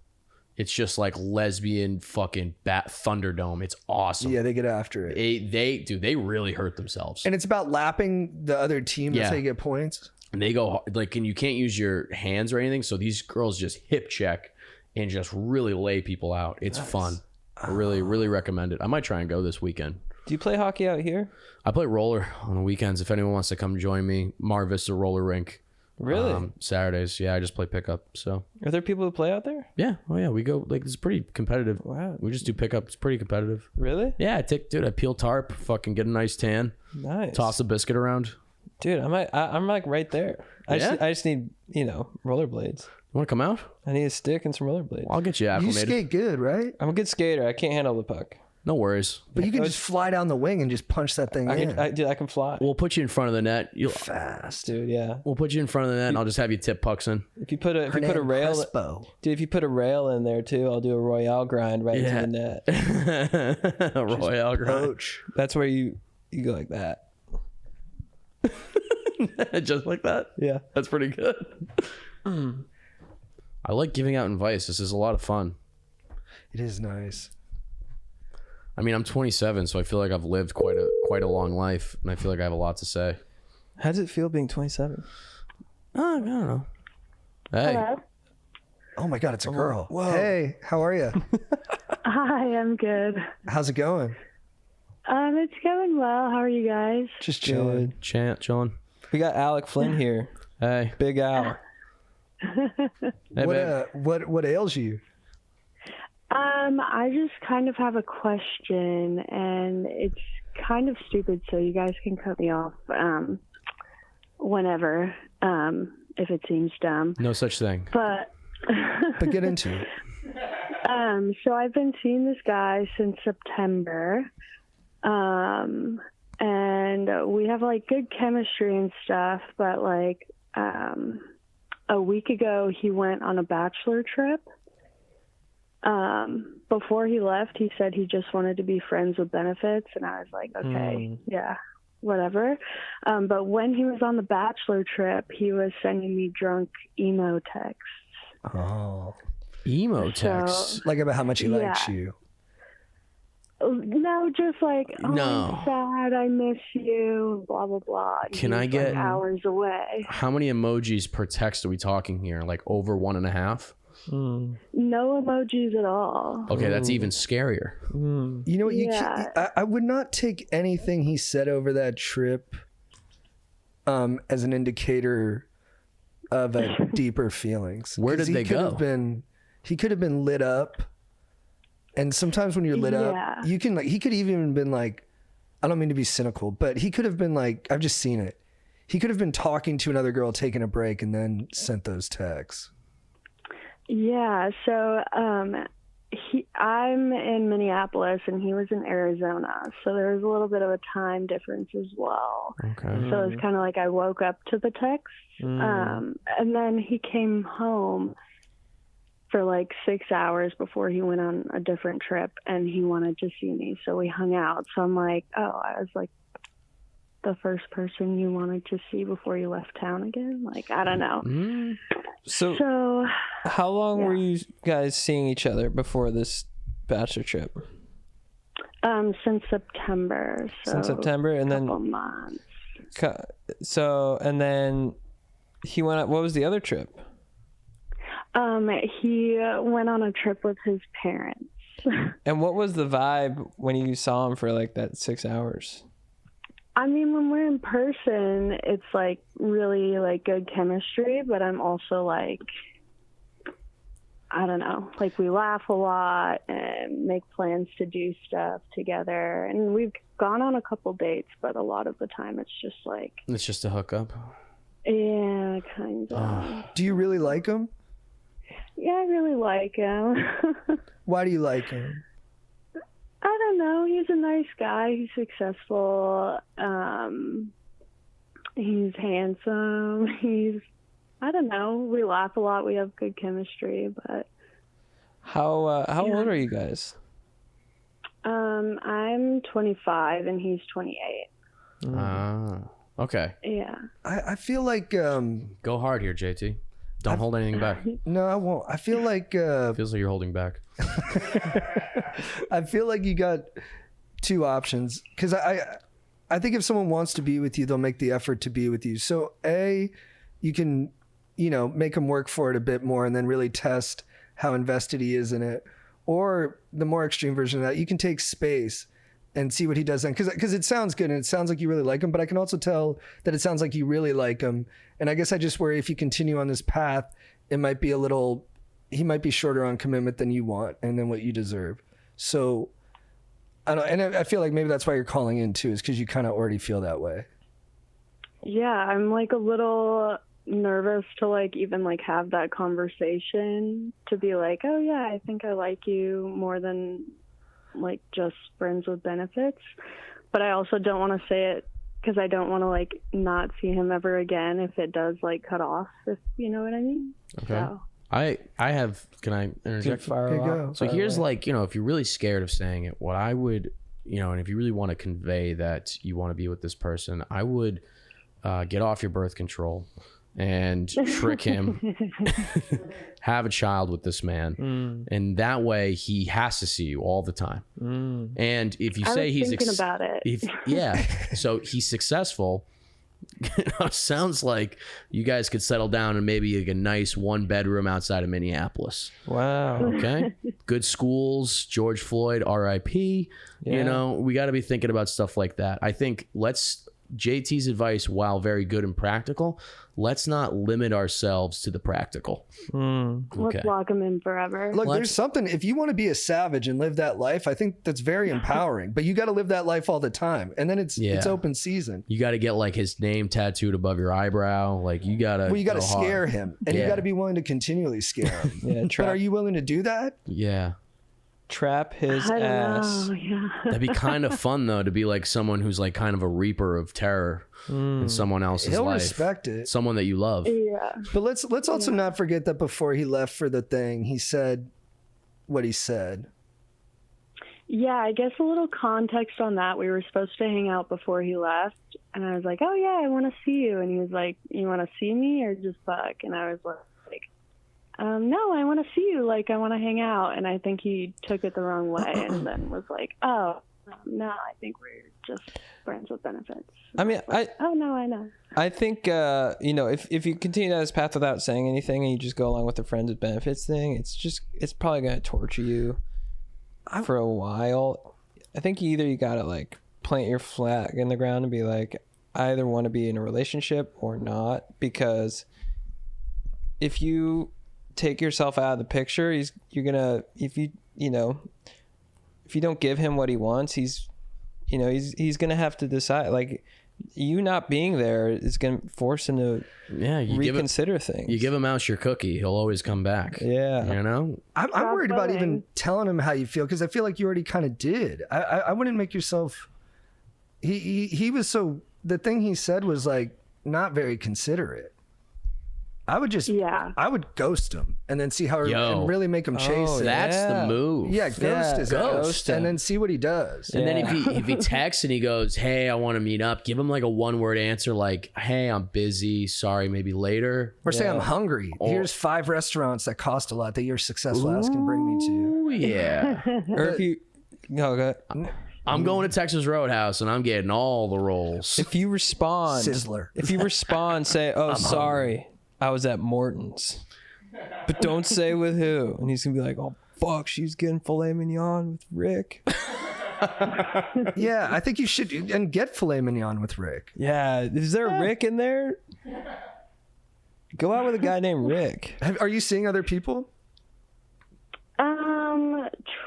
It's just like lesbian fucking Thunderdome. It's awesome. Yeah, they get after it. They really hurt themselves. And it's about lapping the other team. That's how you get points. And they go like, and you can't use your hands or anything. So these girls just hip check and just really lay people out. It's fun. I really, really recommend it. I might try and go this weekend. Do you play hockey out here? I play roller on the weekends. If anyone wants to come join me, Mar Vista roller rink. Really? Saturdays. Yeah, I just play pickup. So are there people who play out there? Yeah. Oh yeah. We go like it's pretty competitive. Wow. We just do pickup. It's pretty competitive. Really? Yeah. I peel tarp. Fucking get a nice tan. Nice. Toss a biscuit around. Dude, I'm like right there. I just need rollerblades. You want to come out? I need a stick and some rollerblades. I'll get you acclimated. You skate good, right? I'm a good skater. I can't handle the puck. No worries. But you can just fly down the wing and just punch that thing in. I can fly. We'll put you in front of the net. You'll fast, dude. Yeah. We'll put you in front of the net, and I'll just have you tip pucks in. If you put a rail, dude. If you put a rail in there too, I'll do a Royale grind right into the net. A Royale grind. That's where you go like that. Just like that. Yeah, that's pretty good. I like giving out advice. This is a lot of fun. It is nice. I mean, I'm 27, so I feel like I've lived quite a long life, and I feel like I have a lot to say. How does it feel being 27? I don't know. Hey. Hello? Oh my God, it's a girl. Whoa. Hey, how are you? Hi, I'm good. How's it going? It's going well. How are you guys? Just chilling. Chilling. We got Alec Flynn here. Hey. Big Al. Hey, babe. What ails you? I just kind of have a question, and it's kind of stupid, so you guys can cut me off whenever if it seems dumb. No such thing. But get into it. So I've been seeing this guy since September, and we have like good chemistry and stuff, but like a week ago he went on a bachelor trip. Before he left, he said he just wanted to be friends with benefits, and I was like, okay, yeah, whatever. But when he was on the bachelor trip, he was sending me drunk emo texts. Oh. Emo texts? Like about how much he likes you. No, just like, oh, No. I'm sad, I miss you, blah, blah, blah. Can I He's, get- like, hours away. How many emojis per text are we talking here? Like over 1.5? No emojis at all. Okay, that's even scarier. You know what? I would not take anything he said over that trip as an indicator of deeper feelings. Where did they go? He could have been lit up. And sometimes when you're lit up, you can like, he could even been like, I don't mean to be cynical, but he could have been like, I've just seen it. He could have been talking to another girl, taking a break, and then sent those texts. Yeah, so I'm in Minneapolis and he was in Arizona, so there was a little bit of a time difference as well. Okay. So it's kind of like I woke up to the texts, and then he came home for like 6 hours before he went on a different trip, and he wanted to see me, so we hung out. So I'm like, oh, I was like the first person you wanted to see before you left town again? Like, I don't know. So how long were you guys seeing each other before this bachelor trip? Since September. So Since September, and then months. So, and then he went. What was the other trip? He went on a trip with his parents. And what was the vibe when you saw him for like that 6 hours? I mean, when we're in person, it's like really like good chemistry, but I'm also like, I don't know, like we laugh a lot and make plans to do stuff together. And we've gone on a couple dates, but a lot of the time it's just like, It's just a hookup. yeah, kind of. Do you really like him? Yeah, I really like him. Why do you like him? I don't know. He's a nice guy. He's successful. He's handsome. I don't know. We laugh a lot. We have good chemistry, but. How old are you guys? I'm 25 and he's 28. Okay. Yeah. I feel like Go hard here, JT. Don't hold anything back. No, I won't. I feel like Feels like you're holding back. I feel like you got two options, because I think if someone wants to be with you, they'll make the effort to be with you. So you can, make him work for it a bit more and then really test how invested he is in it. Or the more extreme version of that, you can take space and see what he does then. Because it sounds good and it sounds like you really like him, but I can also tell that it sounds like you really like him. And I guess I just worry if you continue on this path, it might be he might be shorter on commitment than you want and than what you deserve. So I don't, and I feel like maybe that's why you're calling in too, is because you kind of already feel that way. Yeah, I'm like a little nervous to like even like have that conversation, to be like, oh yeah, I think I like you more than like just friends with benefits. But I also don't want to say it because I don't want to like not see him ever again if it does like cut off, if you know what I mean. Okay. So. Can I interject? So here's like, if you're really scared of saying it, what I would, and if you really want to convey that you want to be with this person, I would get off your birth control and trick him, have a child with this man. And that way he has to see you all the time. And if you say he's thinking about it. So he's successful. Sounds like you guys could settle down in maybe like a nice 1-bedroom outside of Minneapolis. Wow. Okay. Good schools, George Floyd, RIP. Yeah. We got to be thinking about stuff like that. I think let's JT's advice, while very good and practical, let's not limit ourselves to the practical. Let's lock him in forever. Look, there's something, if you want to be a savage and live that life, I think that's very empowering, but you got to live that life all the time. And then it's open season. You got to get like his name tattooed above your eyebrow. Like you got to, well, you got to scare him, and you got to be willing to continually scare him. But are you willing to do that? Yeah. Trap his ass. That'd be kind of fun though, to be like someone who's like kind of a reaper of terror in someone else's He'll life. respect it. Someone that you love. Yeah. But let's also not forget that before he left for the thing, he said what he said. Yeah, I guess a little context on that. We were supposed to hang out before he left, and I was like, oh yeah, I want to see you. And he was like, you want to see me or just fuck? And I was like, no, I want to see you. Like, I want to hang out. And I think he took it the wrong way and then was like, oh, no, I think we're just friends with benefits. I mean, oh, no, I know. I think, if you continue down this path without saying anything and you just go along with the friends with benefits thing, it's probably going to torture you for a while. I think either you got to, like, plant your flag in the ground and be like, I either want to be in a relationship or not, because if you take yourself out of the picture, you're gonna, if you don't give him what he wants, he's gonna have to decide. Like, you not being there is gonna force him to reconsider things. You give him out your cookie, he'll always come back. Yeah, you know. I'm worried about even telling him how you feel, because I feel like you already kind of did. I wouldn't make yourself. He was so, the thing he said was like not very considerate. I would ghost him and then see how and really make him chase it. That's the move. Yeah, ghost his ass, and then see what he does. And then if he texts and he goes, hey, I want to meet up, give him like a 1-word answer like, hey, I'm busy, sorry, maybe later. Or say, I'm hungry. Here's 5 restaurants that cost a lot that your successful ass can bring me to. Yeah. Or if you I'm going to Texas Roadhouse and I'm getting all the rolls. If you respond, Sizzler. If you respond, say, oh, sorry, I was at Morton's, but don't say with who. And he's gonna be like, oh fuck, she's getting filet mignon with Rick. Yeah, I think you should, and get filet mignon with Rick. Yeah, is there a Rick in there? Go out with a guy named Rick. Are you seeing other people?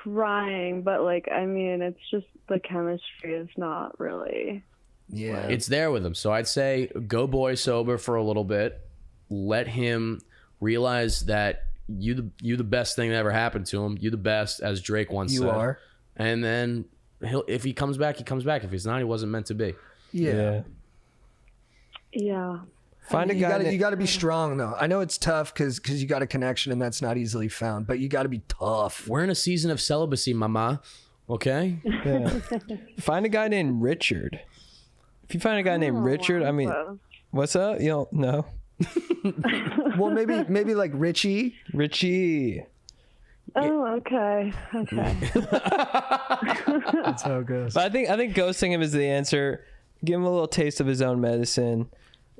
Trying, but like, I mean, it's just the chemistry is not really. Yeah, it's there with him. So I'd say go boy sober for a little bit. Let him realize that you the best thing that ever happened to him. You the best, as Drake once said. You are. And then if he comes back, he comes back. If he's not, he wasn't meant to be. Yeah. Find a guy. You got to be strong though. I know it's tough because you got a connection and that's not easily found. But you got to be tough. We're in a season of celibacy, mama. Okay. Yeah. Find a guy named Richard. If you find a guy named Richard, I mean, what's up? You don't know. Well, maybe like Richie. Oh, okay. That's how it goes. But I think ghosting him is the answer. Give him a little taste of his own medicine.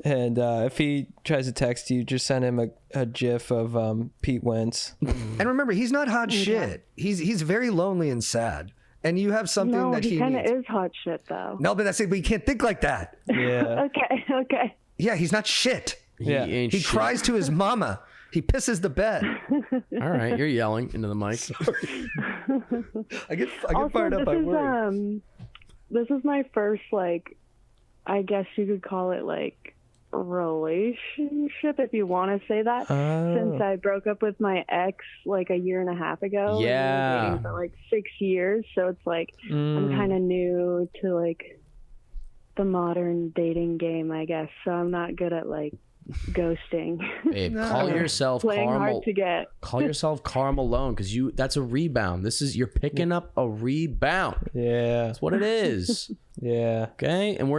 And if he tries to text you, just send him a gif of Pete Wentz. And remember, he's not hot shit. He's very lonely and sad. And you have something that he needs. No, he kind of is hot shit, though. No, but that's it. But you can't think like that. Yeah. Okay. Yeah, he's not shit. Yeah. He cries to his mama. He pisses the bed. All right, you're yelling into the mic. I get fired up by words. This is my first, like, I guess you could call it, like, relationship, if you want to say that, since I broke up with my ex like a year and a half ago. Yeah. We've been dating for like 6 years, so it's like I'm kind of new to like the modern dating game, I guess. So I'm not good at like ghosting. Babe, call yourself playing Carmel. hard to get. Call yourself Carl Malone, because that's a rebound. You're picking up a rebound. Yeah, that's what it is. Yeah. Okay, and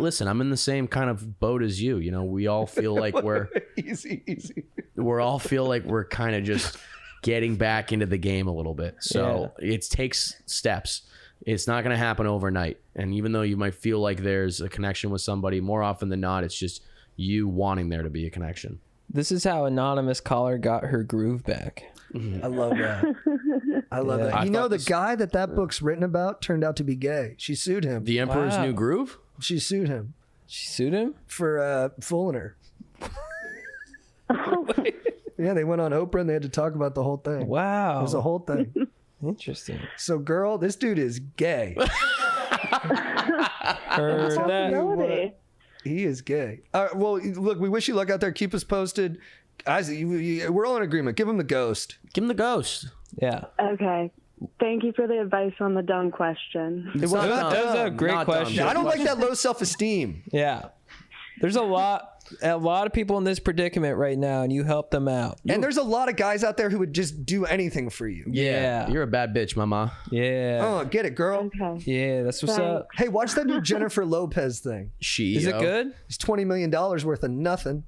listen, I'm in the same kind of boat as you. You know, we all feel like we're easy. We all feel like we're kind of just getting back into the game a little bit. So it takes steps. It's not going to happen overnight. And even though you might feel like there's a connection with somebody, more often than not, it's just you wanting there to be a connection. This is how anonymous caller got her groove back. I love that. I love that. You know, the guy that book's written about turned out to be gay. She sued him. The Emperor's New Groove? She sued him. She sued him for fooling her. Yeah, they went on Oprah and they had to talk about the whole thing. Wow. It was a whole thing. Interesting. So, girl, this dude is gay. Heard that. He is gay. All right, well, look, we wish you luck out there. Keep us posted. Isaac, we're all in agreement. Give him the ghost. Give him the ghost. Yeah. Okay. Thank you for the advice on the dumb question. That was a great question. I don't like that low self-esteem. Yeah. There's a lot of people in this predicament right now, and you help them out. And there's a lot of guys out there who would just do anything for you. Yeah. You're a bad bitch, mama. Yeah. Oh, get it, girl. Okay. Yeah, that's what's up. Hey, watch that new Jennifer Lopez thing. Is it good? It's $20 million worth of nothing.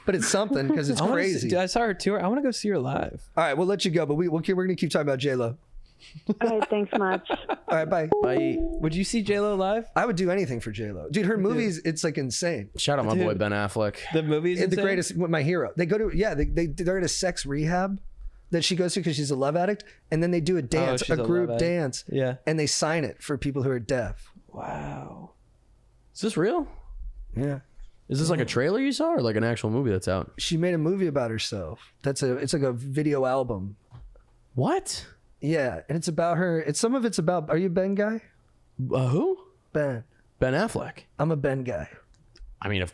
But it's something because it's crazy. Dude, I saw her tour. I want to go see her live. All right, we'll let you go, but we're going to keep talking about J-Lo. All right, thanks much. All right, bye. Bye. Would you see J-Lo live? I would do anything for J-Lo. Dude, her movies, it's like insane. Shout out my boy Ben Affleck. The movies, The greatest, my hero. They go to, they're at a sex rehab that she goes to because she's a love addict, and then they do a dance, she's a a group love addict. dance, Yeah. and they sign it for people who are deaf. Wow. Is this real? Yeah. Is this like a trailer you saw or like an actual movie that's out? She made a movie about herself. It's like a video album. What? Yeah, and it's about her. Some of it's about. Are you a Ben guy? Who? Ben. Ben Affleck. I'm a Ben guy. I mean,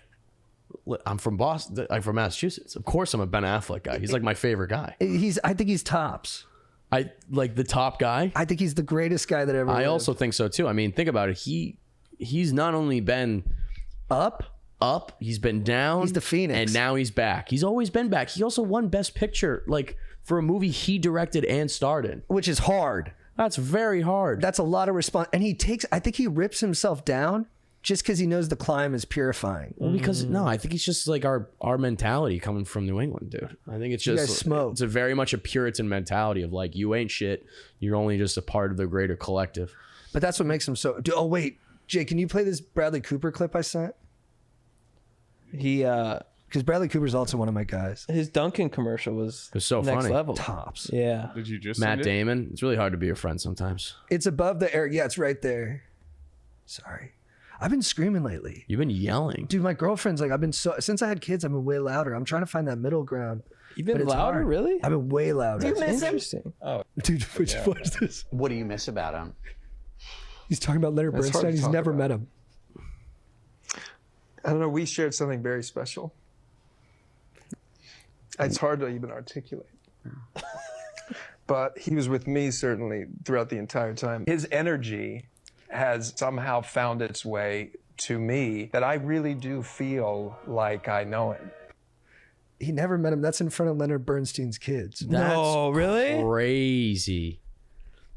I'm from Boston. I'm from Massachusetts. Of course, I'm a Ben Affleck guy. He's like my favorite guy. I think he's tops. I like the top guy. I think he's the greatest guy that ever. I lived. also think so too. I mean, think about it. He's not only been up, he's been down. He's the Phoenix, and now he's back. He's always been back. He also won Best Picture, like for a movie he directed and starred in, which is hard. That's very hard. That's a lot of response, and I think he rips himself down just because he knows the climb is purifying. Well, because no, I think it's just like our mentality coming from New England, dude. I think it's just You guys smoke. It's a very much a Puritan mentality of like you ain't shit. You're only just a part of the greater collective. But that's what makes him so. Oh wait, Jay, can you play this Bradley Cooper clip I sent? Because Bradley Cooper's also one of my guys. His Dunkin' commercial was so next funny. level. Tops. Yeah. Did you just Matt send it? Damon? It's really hard to be your friend sometimes. It's above the air. Yeah, it's right there. Sorry. I've been screaming lately. You've been yelling. Dude, my girlfriend's like, since I had kids, I've been way louder. I'm trying to find that middle ground. You've been but it's louder, hard. really? I've been way louder. Do you miss him? Interesting. Oh, dude, what is this? What do you miss about him? He's talking about Leonard That's hard Bernstein. to He's talk never about. met him. I don't know. We shared something very special. It's hard to even articulate. But he was with me certainly throughout the entire time. His energy has somehow found its way to me that I really do feel like I know him. He never met him. That's in front of Leonard Bernstein's kids. No, really? Crazy.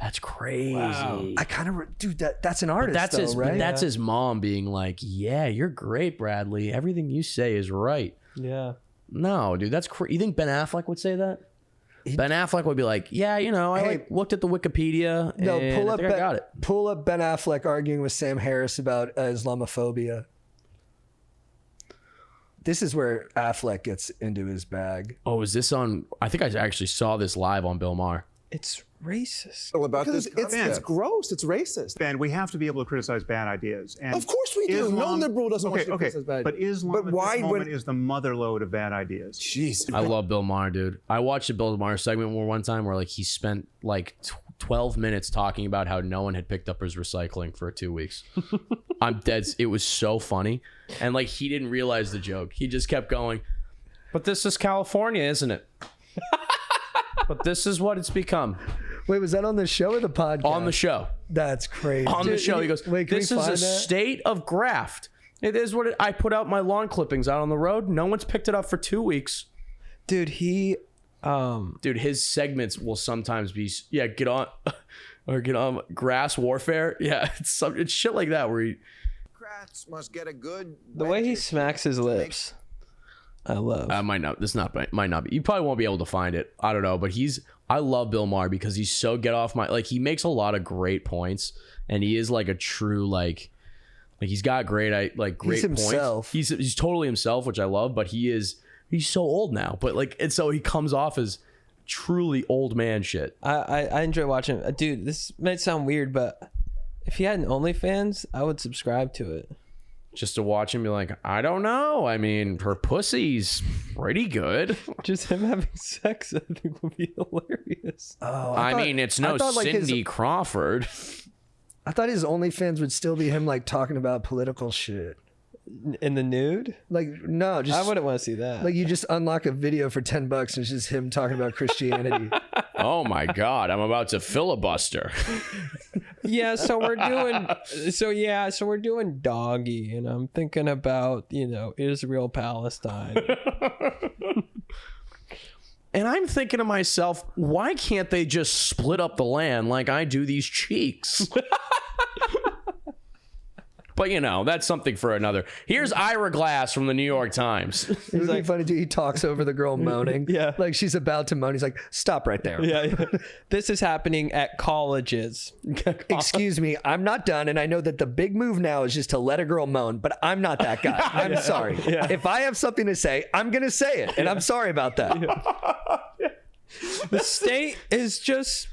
That's crazy. Wow. I kind of, dude, that's an artist, That's though, his. right? That's his mom being like, "Yeah, you're great, Bradley. Everything you say is right." Yeah. No, dude, that's crazy. You think Ben Affleck would say that? Ben Affleck would be like, "Yeah, you know, I looked at the Wikipedia. No, and pull I up think I got it." Pull up Ben Affleck arguing with Sam Harris about Islamophobia. This is where Affleck gets into his bag. Oh, is this on? I think I actually saw this live on Bill Maher. It's racist. About Because this it's gross. It's racist. Ben, we have to be able to criticize bad ideas. And Of course we do. No liberal doesn't want you to criticize bad But ideas. Islam But at why this would- moment is the mother lode of bad ideas. Jeez. I love Bill Maher, dude. I watched a Bill Maher segment one time where like he spent like 12 minutes talking about how no one had picked up his recycling for 2 weeks. I'm dead. It was so funny. And like he didn't realize the joke. He just kept going, "But this is California, isn't it? But this is what it's become." Wait, was that on the show or the podcast? On the show. That's crazy. On the show, he goes, Wait, can "This we is find a that? state of graft. It is what I put out my lawn clippings out on the road. No one's picked it up for 2 weeks." Dude, Dude, his segments will sometimes be, yeah, get on grass warfare. Yeah, it's shit like that where he. Democrats must get a good. the way he smacks his lips, I love. Might not be. You probably won't be able to find it. I don't know, but I love Bill Maher because he's so get off my, like he makes a lot of great points and he is like a true like he's got great great He's points. himself. He's totally himself, which I love, but he's so old now. But like, and so he comes off as truly old man shit. I enjoy watching him. Dude, this might sound weird, but If he had an OnlyFans, I would subscribe to it. Just to watch him be like, I don't know. I mean, her pussy's pretty good. Just him having sex, I think, would be hilarious. Oh, I mean, it's no Cindy Crawford. I thought his OnlyFans would still be him like talking about political shit. In the nude? Like, no, just I wouldn't want to see that. like you just unlock a video for $10 and it's just him talking about Christianity. Oh my God, I'm about to filibuster. Yeah, so we're doing doggy, and I'm thinking about, Israel, Palestine. And I'm thinking to myself, why can't they just split up the land like I do these cheeks? But that's something for another. Here's Ira Glass from the New York Times. It would be funny too. He talks over the girl moaning. Yeah. Like she's about to moan. He's like, stop right there. Yeah. This is happening at colleges. Excuse me, I'm not done. And I know that the big move now is just to let a girl moan, but I'm not that guy. I'm sorry. Yeah. If I have something to say, I'm going to say it. And I'm sorry about that. The state is just...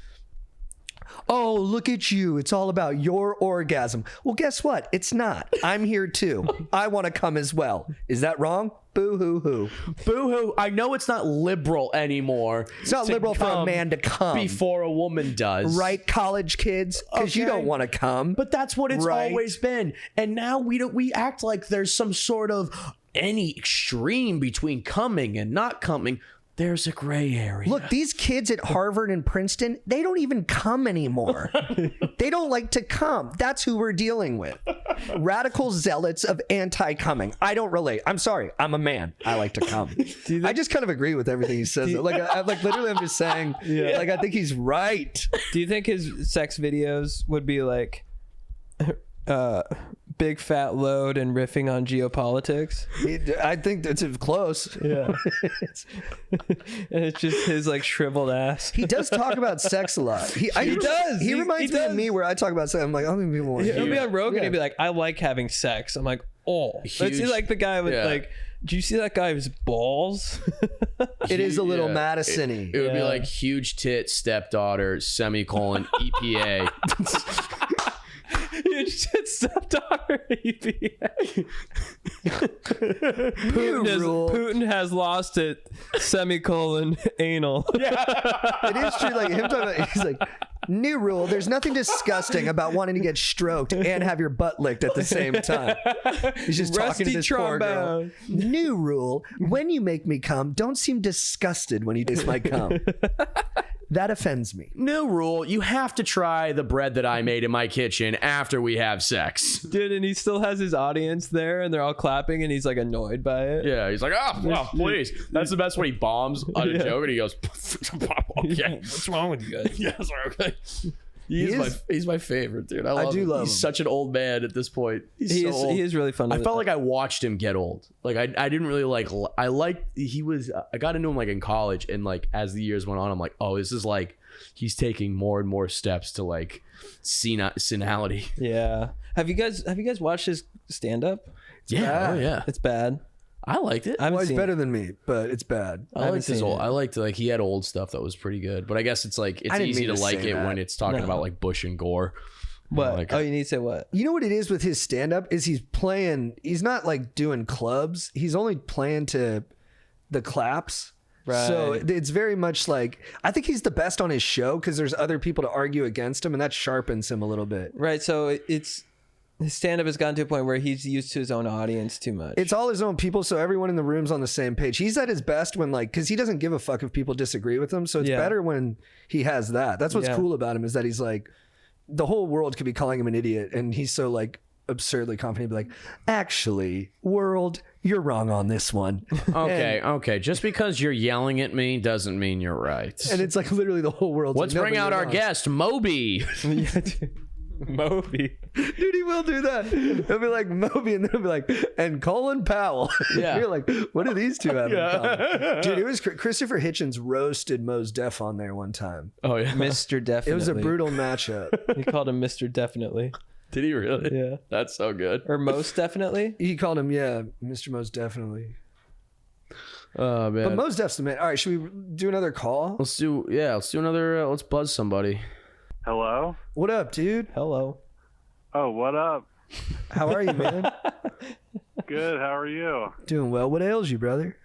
Oh, look at you. It's all about your orgasm. Well, guess what? It's not. I'm here too. I want to come as well. Is that wrong? Boo-hoo-hoo. Boo-hoo. I know it's not liberal anymore. It's not liberal for a man to come. Before a woman does. Right, college kids? Because you don't want to come. But that's what it's always been. And now we act like there's some sort of any extreme between coming and not coming. There's a gray area. Look, these kids at Harvard and Princeton, they don't even come anymore. They don't like to come. That's who we're dealing with. Radical zealots of anti-coming. I don't relate. I'm sorry. I'm a man. I like to come. I just kind of agree with everything he says. Like literally, I'm just saying, like, I think he's right. Do you think his sex videos would be like... big fat load and riffing on geopolitics? I think that's close. Yeah. And it's just his like shriveled ass. He does talk about sex a lot. He does. He reminds me of me where I talk about sex. I'm like, I don't think people want to hear. He'll be on Rogan and be like, I like having sex. I'm like, oh. Let's see like the guy with like, do you see that guy's balls? It is a little Madison-y. It would be like huge tit stepdaughter, semicolon, EPA. Huge tit stepdaughter, EPA. Putin has lost it, semicolon, anal. It is true. Like him talking about, he's like, new rule, there's nothing disgusting about wanting to get stroked and have your butt licked at the same time. He's just talking to this poor girl. New rule, when you make me come, don't seem disgusted when you taste my cum. That offends me. New rule, you have to try the bread that I made in my kitchen after we have sex. Dude, and he still has his audience there and they're all clapping and he's like annoyed by it. Yeah, he's like, oh, well, please. That's the best when he bombs on a joke and he goes, okay. What's wrong with you guys? Yeah, sorry, okay. He's my favorite, dude. I do love him. He's such an old man at this point. He's so old. He is really fun. I felt like I watched him get old. Like I didn't really like. I got into him like in college, and like as the years went on, I'm like, oh, this is like he's taking more and more steps to like senility. Yeah. Have you guys watched his stand up? Yeah. Oh yeah. It's bad. I liked it. Well, it's better than me, but it's bad. I liked his old. I liked like he had old stuff that was pretty good, but I guess it's like it's easy to like it when it's talking about like Bush and Gore. What? Like, you need to say what? You know what it is with his stand-up is he's not like doing clubs. He's only playing to the claps. Right. So it's very much like, I think he's the best on his show because there's other people to argue against him, and that sharpens him a little bit. Right. So it's his stand-up has gotten to a point where he's used to his own audience too much. It's all his own people, so everyone in the room's on the same page. He's at his best when like, because he doesn't give a fuck if people disagree with him, so it's better when he has that. That's what's cool about him, is that he's like, the whole world could be calling him an idiot, and he's so like absurdly confident, like, actually, world, you're wrong on this one. Okay. Just because you're yelling at me doesn't mean you're right. And it's like literally the whole world. Let's bring out our guest, Moby. Moby. Dude, he will do that. He'll be like Moby, and then he'll be like, and Colin Powell. Yeah. You're like, what do these two have in common? Dude, it was Christopher Hitchens roasted Mos Def on there one time. Oh yeah, Mr. Definitely. It was a brutal matchup. He called him Mr. Definitely. Did he really? Yeah. That's so good. Or Most Definitely? He called him, Mr. Most Definitely. Oh man. But Mos Def's the man. All right, should we do another call? Let's do another. Let's buzz somebody. Hello? What up, dude? Hello. Oh, what up? How are you, man? Good. How are you? Doing well. What ails you, brother?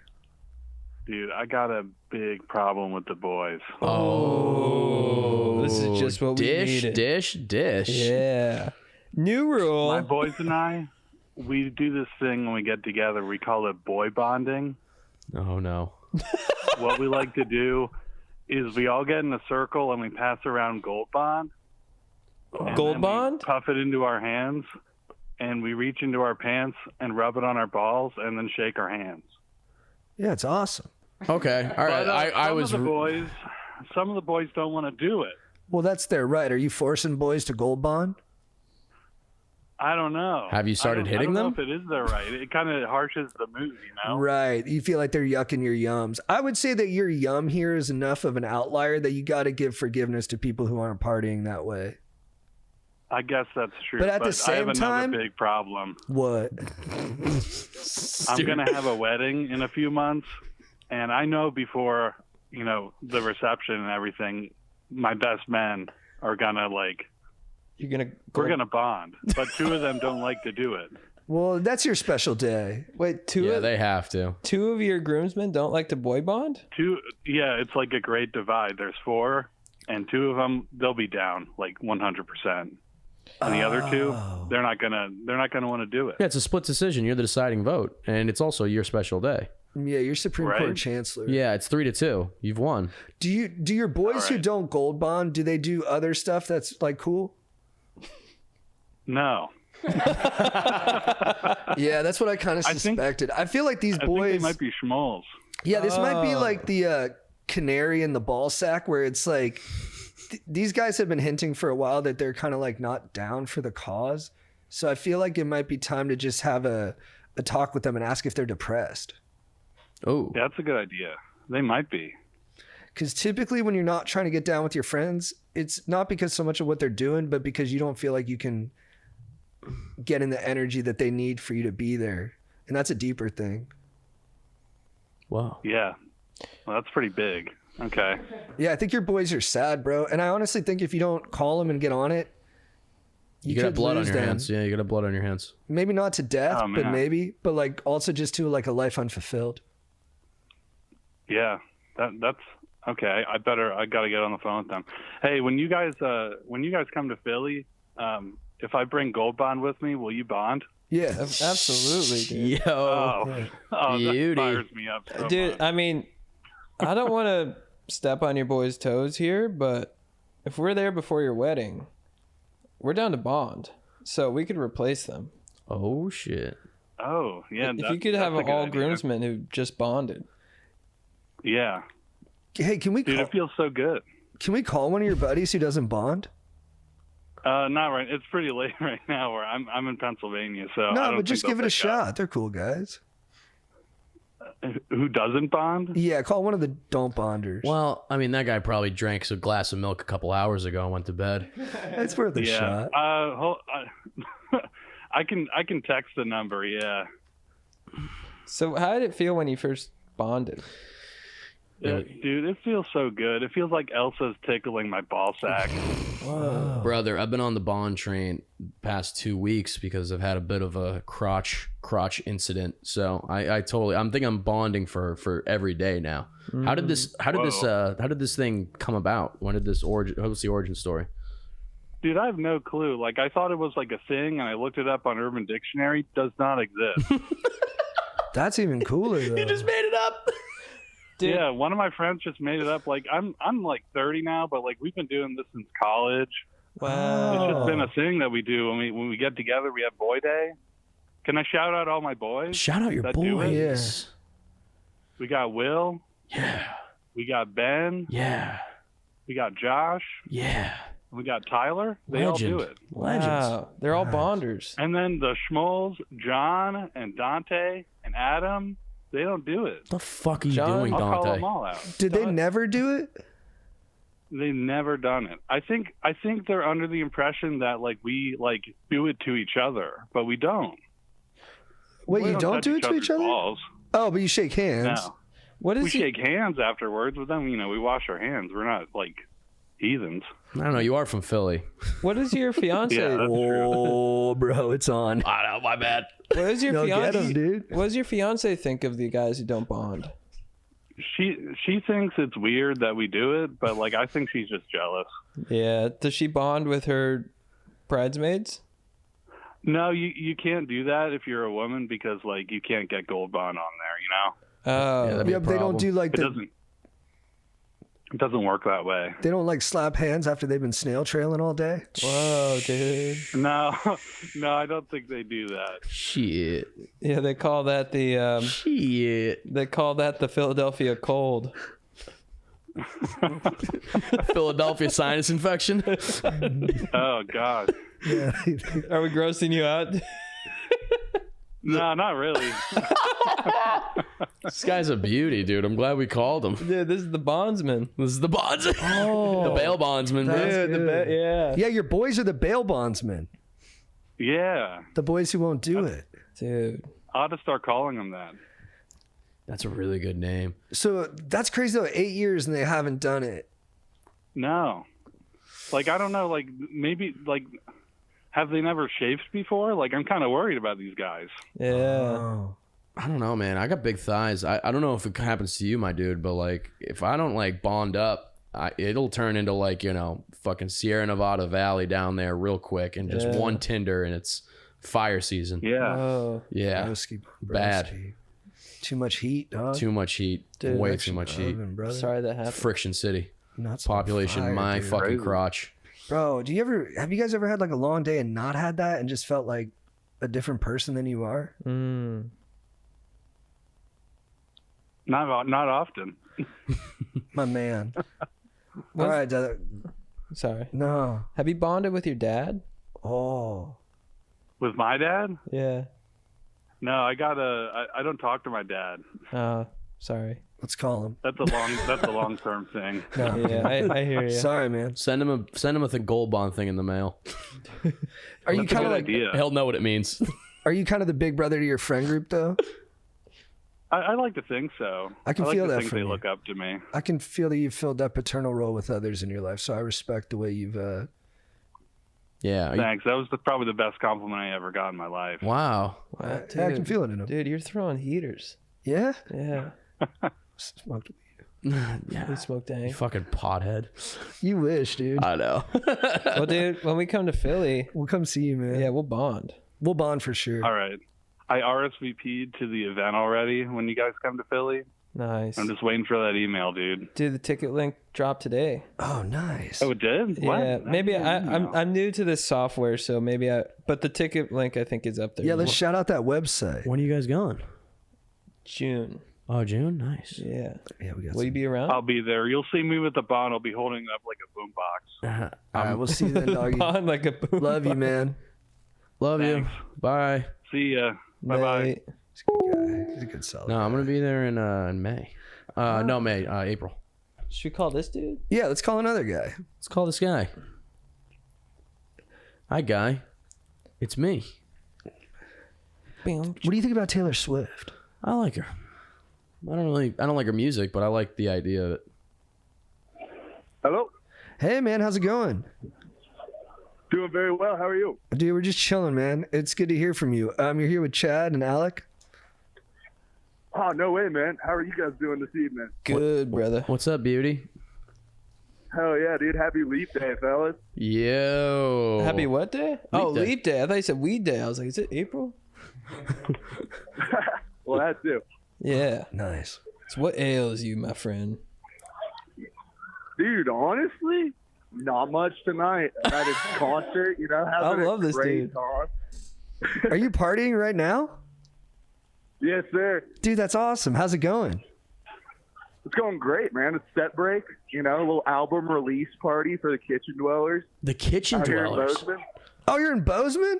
Dude, I got a big problem with the boys. Oh, this is just what we needed. Dish. Yeah. New rule. My boys and I, we do this thing when we get together. We call it boy bonding. Oh, no. What we like to do is we all get in a circle and we pass around Gold Bond. Gold Bond? Puff it into our hands, and we reach into our pants and rub it on our balls and then shake our hands. Yeah, it's awesome. Okay. All right. But, some of the boys don't want to do it. Well, that's their right. Are you forcing boys to Gold Bond? I don't know. Have you started hitting I them? don't know if it is their right. It kind of harshes the mood, you know? Right. You feel like they're yucking your yums. I would say that your yum here is enough of an outlier that you got to give forgiveness to people who aren't partying that way. I guess that's true. But at the I same have time, another big problem. What? I'm going to have a wedding in a few months, and I know before, you know, the reception and everything, my best men are going to we're going to bond, but two of them don't like to do it. Well, that's your special day. Wait, they have to. Two of your groomsmen don't like to boy bond? Yeah, it's like a great divide. There's 4, and 2 of them, they'll be down like 100%. And the other 2, they're not gonna want to do it. Yeah, it's a split decision. You're the deciding vote, and it's also your special day. Yeah, you're Supreme Court Chancellor. Yeah, it's 3-2. You've won. Do your boys who don't Gold Bond, do they do other stuff that's like cool? No. Yeah, that's what I kind of suspected. I feel like these boys I think they might be schmoles. Yeah, this might be like the canary in the ball sack, where it's like these guys have been hinting for a while that they're kind of like not down for the cause. So I feel like it might be time to just have a talk with them and ask if they're depressed. Oh, yeah, that's a good idea. They might be. Because typically when you're not trying to get down with your friends, it's not because so much of what they're doing, but because you don't feel like you can get in the energy that they need for you to be there. And that's a deeper thing. Wow. Yeah. Well, that's pretty big. Okay. Yeah, I think your boys are sad, bro. And I honestly think if you don't call them and get on it, You got could blood on lose your them. hands. Yeah, you got blood on your hands. Maybe not to death, Oh, but man. maybe. But like also just to like a life unfulfilled. Yeah. That's okay. I got to get on the phone with them. Hey, when you guys come to Philly, if I bring Gold Bond with me, will you bond? Yeah, absolutely, dude. Oh, that fires me up so Dude, much. I mean, I don't want to step on your boys' toes here, but if we're there before your wedding, we're down to bond, so we could replace them. Oh shit! Oh yeah. If you could have that's a good all idea. groomsmen who just bonded. Yeah. Hey, can we? Dude, it feels so good. Can we call one of your buddies who doesn't bond? Not right. It's pretty late right now. Where I'm in Pennsylvania, so I No, don't but just think give it they'll a shot. They're cool guys. pick up. Who doesn't bond? Yeah, call one of the don't bonders. Well, I mean, that guy probably drank a glass of milk a couple hours ago and went to bed. It's worth a shot. I can text the number. Yeah. So how did it feel when you first bonded? Dude, it feels so good. It feels like Elsa's tickling my ball sack. Brother, I've been on the bond train past 2 weeks because I've had a bit of a crotch incident. So I'm thinking I'm bonding for every day now. How did this thing come about? What was the origin story? Dude, I have no clue. Like, I thought it was like a thing, and I looked it up on Urban Dictionary. Does not exist. That's even cooler though. You just made it up. Dude. Yeah, one of my friends just made it up. Like, I'm like 30 now, but like we've been doing this since college. Wow. It's just been a thing that we do when we get together. We have boy day. Can I shout out all my boys? Shout out your that do it? boys. We got Will. Yeah. We got Ben. Yeah. We got Josh. Yeah. We got Tyler. They all do it. Wow. They're all bonders. And then the Schmoles, John and Dante and Adam, they don't do it. What the fuck are you John, doing, I'll call Dante? them all out. Did they never do it? They've never done it. I think they're under the impression that like we like do it to each other, but we don't. Wait, We you don't touch do it to other's each other? balls. Oh, but you shake hands. No. What is We shake hands afterwards, but then we wash our hands. We're not like heathens. I don't know. You are from Philly. What is your fiance? Yeah, that's true. Oh, bro, it's on. I know, my bad. What is your No, fiance? get him, dude. What does your fiance think of the guys who don't bond? She thinks it's weird that we do it, but like I think she's just jealous. Yeah. Does she bond with her bridesmaids? No, you can't do that if you're a woman because like you can't get gold bond on there, you know? Oh. Yeah, that'd be a Yeah, but they don't problem. do like It doesn't work that way. They don't like slap hands after they've been snail trailing all day. Whoa, dude. No, I don't think they do that. Shit. Yeah, they call that the Shit. they call that the Philadelphia cold. Philadelphia sinus infection. Oh God. Yeah. Are we grossing you out? No, not really. This guy's a beauty, dude. I'm glad we called him. Dude, this is the bondsman. This is the bondsman. Oh, the bail bondsman, bro. that's Dude, good. yeah. Yeah, your boys are the bail bondsmen. Yeah, The boys who won't do it. Dude. I ought to start calling them that. That's a really good name. So that's crazy though. 8 years and they haven't done it. No, like I don't know. Like maybe like have they never shaved before? Like I'm kind of worried about these guys. Yeah. Oh. I don't know, man. I got big thighs. I don't know if it happens to you, my dude, but like if I don't like bond up, it'll turn into like, you know, fucking Sierra Nevada Valley down there real quick and just one Tinder and it's fire season. Yeah. Oh. Yeah. Broski, Bad. broski. Too much heat, dog. Too much heat. Dude, Way Actually too much heat. loving, brother. Sorry that happened. Friction City. Nuts on Population, fire, my dude. fucking Crazy. crotch. Bro, have you guys ever had like a long day and not had that and just felt like a different person than you are? Mm. Not often. My man. All right, Sorry. no. Have you bonded with your dad? Oh. With my dad? Yeah. No, I don't talk to my dad. Oh, sorry. Let's call him. That's a long term thing. No. Yeah, I hear you. Sorry, man. Send him a gold bond thing in the mail. Are you That's a kind good of like? idea. He'll know what it means. Are you kind of the big brother to your friend group though? I like to think so. I can like feel to that think from they you. look up to me. I can feel that you've filled that paternal role with others in your life, so I respect the way you've. Yeah. Thanks. That was probably the best compliment I ever got in my life. Wow. Wow, Yeah, I can feel it in him. Dude, you're throwing heaters. Yeah. Yeah. Smoked. Yeah. We smoked You dank. fucking pothead. You wish, dude. I know. Well, dude, when we come to Philly, We'll come see you, man. yeah, we'll bond. We'll bond for sure. All right. I RSVP'd to the event already when you guys come to Philly. Nice. I'm just waiting for that email, dude. Dude, the ticket link dropped today. Oh, nice. Oh, it did? What? Yeah, maybe I'm new to this software, so maybe but the ticket link I think is up there. Yeah, let's shout out that website. When are you guys going? June. Oh, June? Nice. Yeah. Yeah, we got. Will you be around? I'll be there. You'll see me with the bond. I'll be holding up like a boombox. All right, we'll see you then, doggy. Bond like a boom. Love you, man. Love Thanks. you. Bye. See ya. Bye-bye. Mate. He's a good guy. He's a good solid. No, I'm guy. gonna be there in May. No, May. April. Should we call this dude? Yeah, let's call another guy. Let's call this guy. Hi, guy. It's me. What do you think about Taylor Swift? I like her. I don't like her music, but I like the idea of it. Hello. Hey, man, how's it going? Doing very well. How are you? Dude, we're just chilling, man. It's good to hear from you. You're here with Chad and Alec. Oh, no way, man. How are you guys doing this evening? Good, brother. What's up, beauty? Hell yeah, dude. Happy Leap Day, fellas. Yo. Happy what day? Leap day. I thought you said weed day. I was like, is it April? Well, that too. Yeah. Nice. So what ails you, my friend? Dude, honestly, not much tonight. I'm at a concert, you know, having I love a this great dude. time. Are you partying right now? Yes, sir. Dude, that's awesome. How's it going? It's going great, man. It's set break, you know, a little album release party for the Kitchen Dwellers. The Kitchen out here in Dwellers. Bozeman. Oh, you're in Bozeman?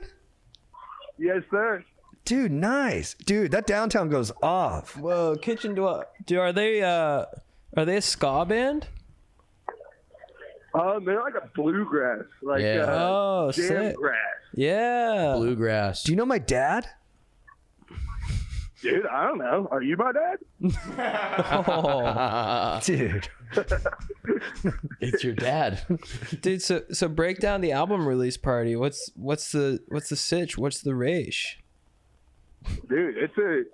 Yes, sir. Dude, nice. Dude, that downtown goes off. Whoa, Kitchen Dwell. Dude, are they a ska band? They're like a bluegrass, like Yeah. Oh, jam sick. grass. Yeah. Bluegrass. Do you know my dad? Dude, I don't know. Are you my dad? Oh, dude. It's your dad. Dude, so break down the album release party. What's the sitch? What's the race? Dude, it's the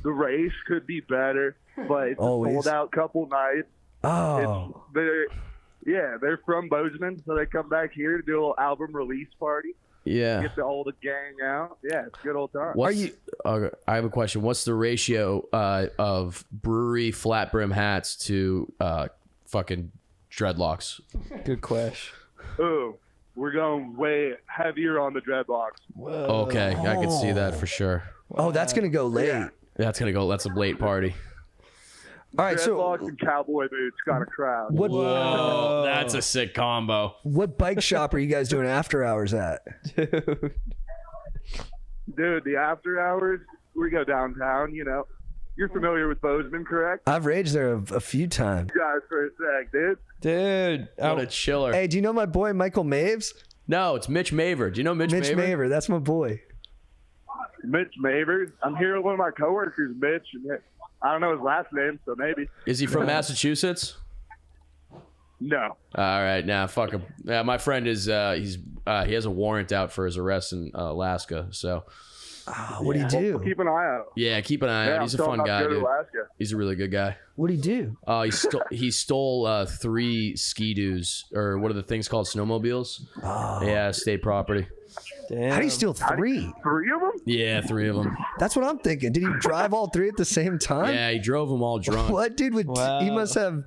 race could be better, but it's Always. a sold out couple nights. Oh. They're from Bozeman, so they come back here to do a little album release party. Yeah. Get the old gang out. Yeah, it's a good old time. I have a question. What's the ratio of brewery flat brim hats to fucking dreadlocks? Good question. Ooh, we're going way heavier on the dreadlocks. Okay, I can see that for sure. Oh, that's gonna go late. That's a late party. All right, dreadlocks and cowboy boots got a crowd. What? Whoa, that's a sick combo. What bike shop are you guys doing after hours at? Dude, the after hours, we go downtown. You're familiar with Bozeman, correct? I've raged there a few times. You guys for a sec, dude. Dude, what a chiller. Hey, do you know my boy Michael Maves? No, it's Mitch Maver. Do you know Mitch Maver? That's my boy. Mitch Maver. I'm here with one of my coworkers, Mitch, and I don't know his last name, so maybe. Is he from Massachusetts? No. All right, nah, fuck him. Yeah, my friend is he has a warrant out for his arrest in Alaska. So, what do you do? Keep an eye out. Yeah, keep an eye out. He's a fun guy, dude. He's a really good guy. What do you do? He stole 3 ski-doos, or what are the things called, snowmobiles? Yeah, state property. Damn. How do you steal 3? 3 of them? Yeah, 3 of them. That's what I'm thinking. Did he drive all 3 at the same time? Yeah, he drove them all drunk. What dude would? He must have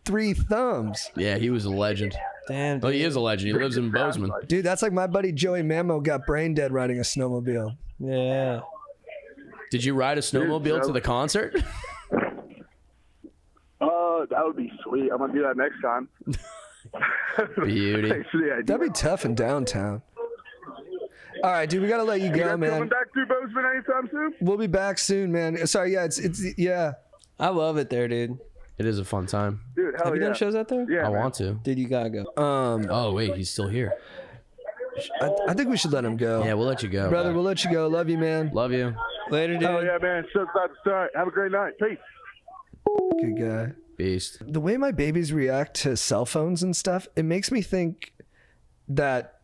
3 thumbs. Yeah, he was a legend. Damn. Oh, he is a legend. He lives in Bozeman. Dude, that's like my buddy Joey Mamo got brain dead riding a snowmobile. Yeah. Did you ride a snowmobile to the concert? That would be sweet. I'm gonna do that next time. Beauty. Thanks for the idea. That'd be tough in downtown. All right, dude, we gotta let you go, man. Coming back through Bozeman anytime soon? We'll be back soon, man. Sorry, yeah, it's yeah. I love it there, dude. It is a fun time. Dude, hell Have you yeah. done shows out there? Yeah, I man. want to. Dude, you gotta go. Oh wait, he's still here. I think we should let him go. Yeah, we'll let you go, brother. We'll let you go. Love you, man. Love you. Later, dude. Hell yeah, man. Show's about to start. Have a great night. Peace. Good guy. Beast. The way my babies react to cell phones and stuff, it makes me think that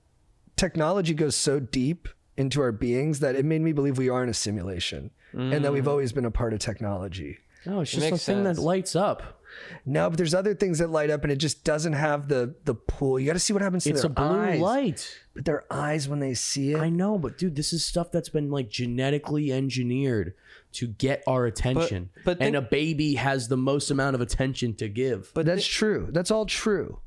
technology goes so deep into our beings that it made me believe we are in a simulation and that we've always been a part of technology. No, it's just something that lights up. No, but there's other things that light up and it just doesn't have the pull. You got to see what happens to It's their a blue eyes. light. But their eyes when they see it. I know, but dude, this is stuff that's been like genetically engineered to get our attention. And a baby has the most amount of attention to give. But that's true. That's all true.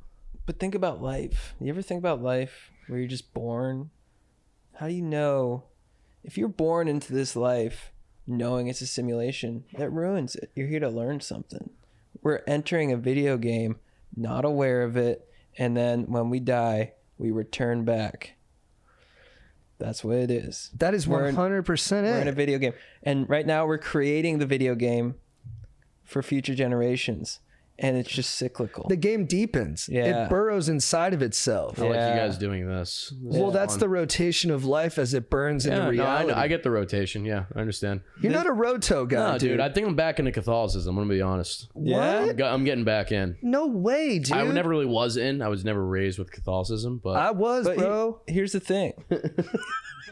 But think about life. You ever think about life where you're just born? How do you know if you're born into this life knowing it's a simulation? That ruins it. You're here to learn something. We're entering a video game, not aware of it, and then when we die, we return back. That's what it is. That is 100% it. We're in a video game. And right now we're creating the video game for future generations. And it's just cyclical. The game deepens. Yeah. It burrows inside of itself. I like you guys doing this. Well, that's the rotation of life as it burns into reality. I get the rotation. Yeah, I understand. You're not a roto guy, No, dude. I think I'm back into Catholicism. I'm gonna be honest. Yeah? I'm getting back in. No way, dude. I never really was in. I was never raised with Catholicism, but I was, But bro. Here's the thing.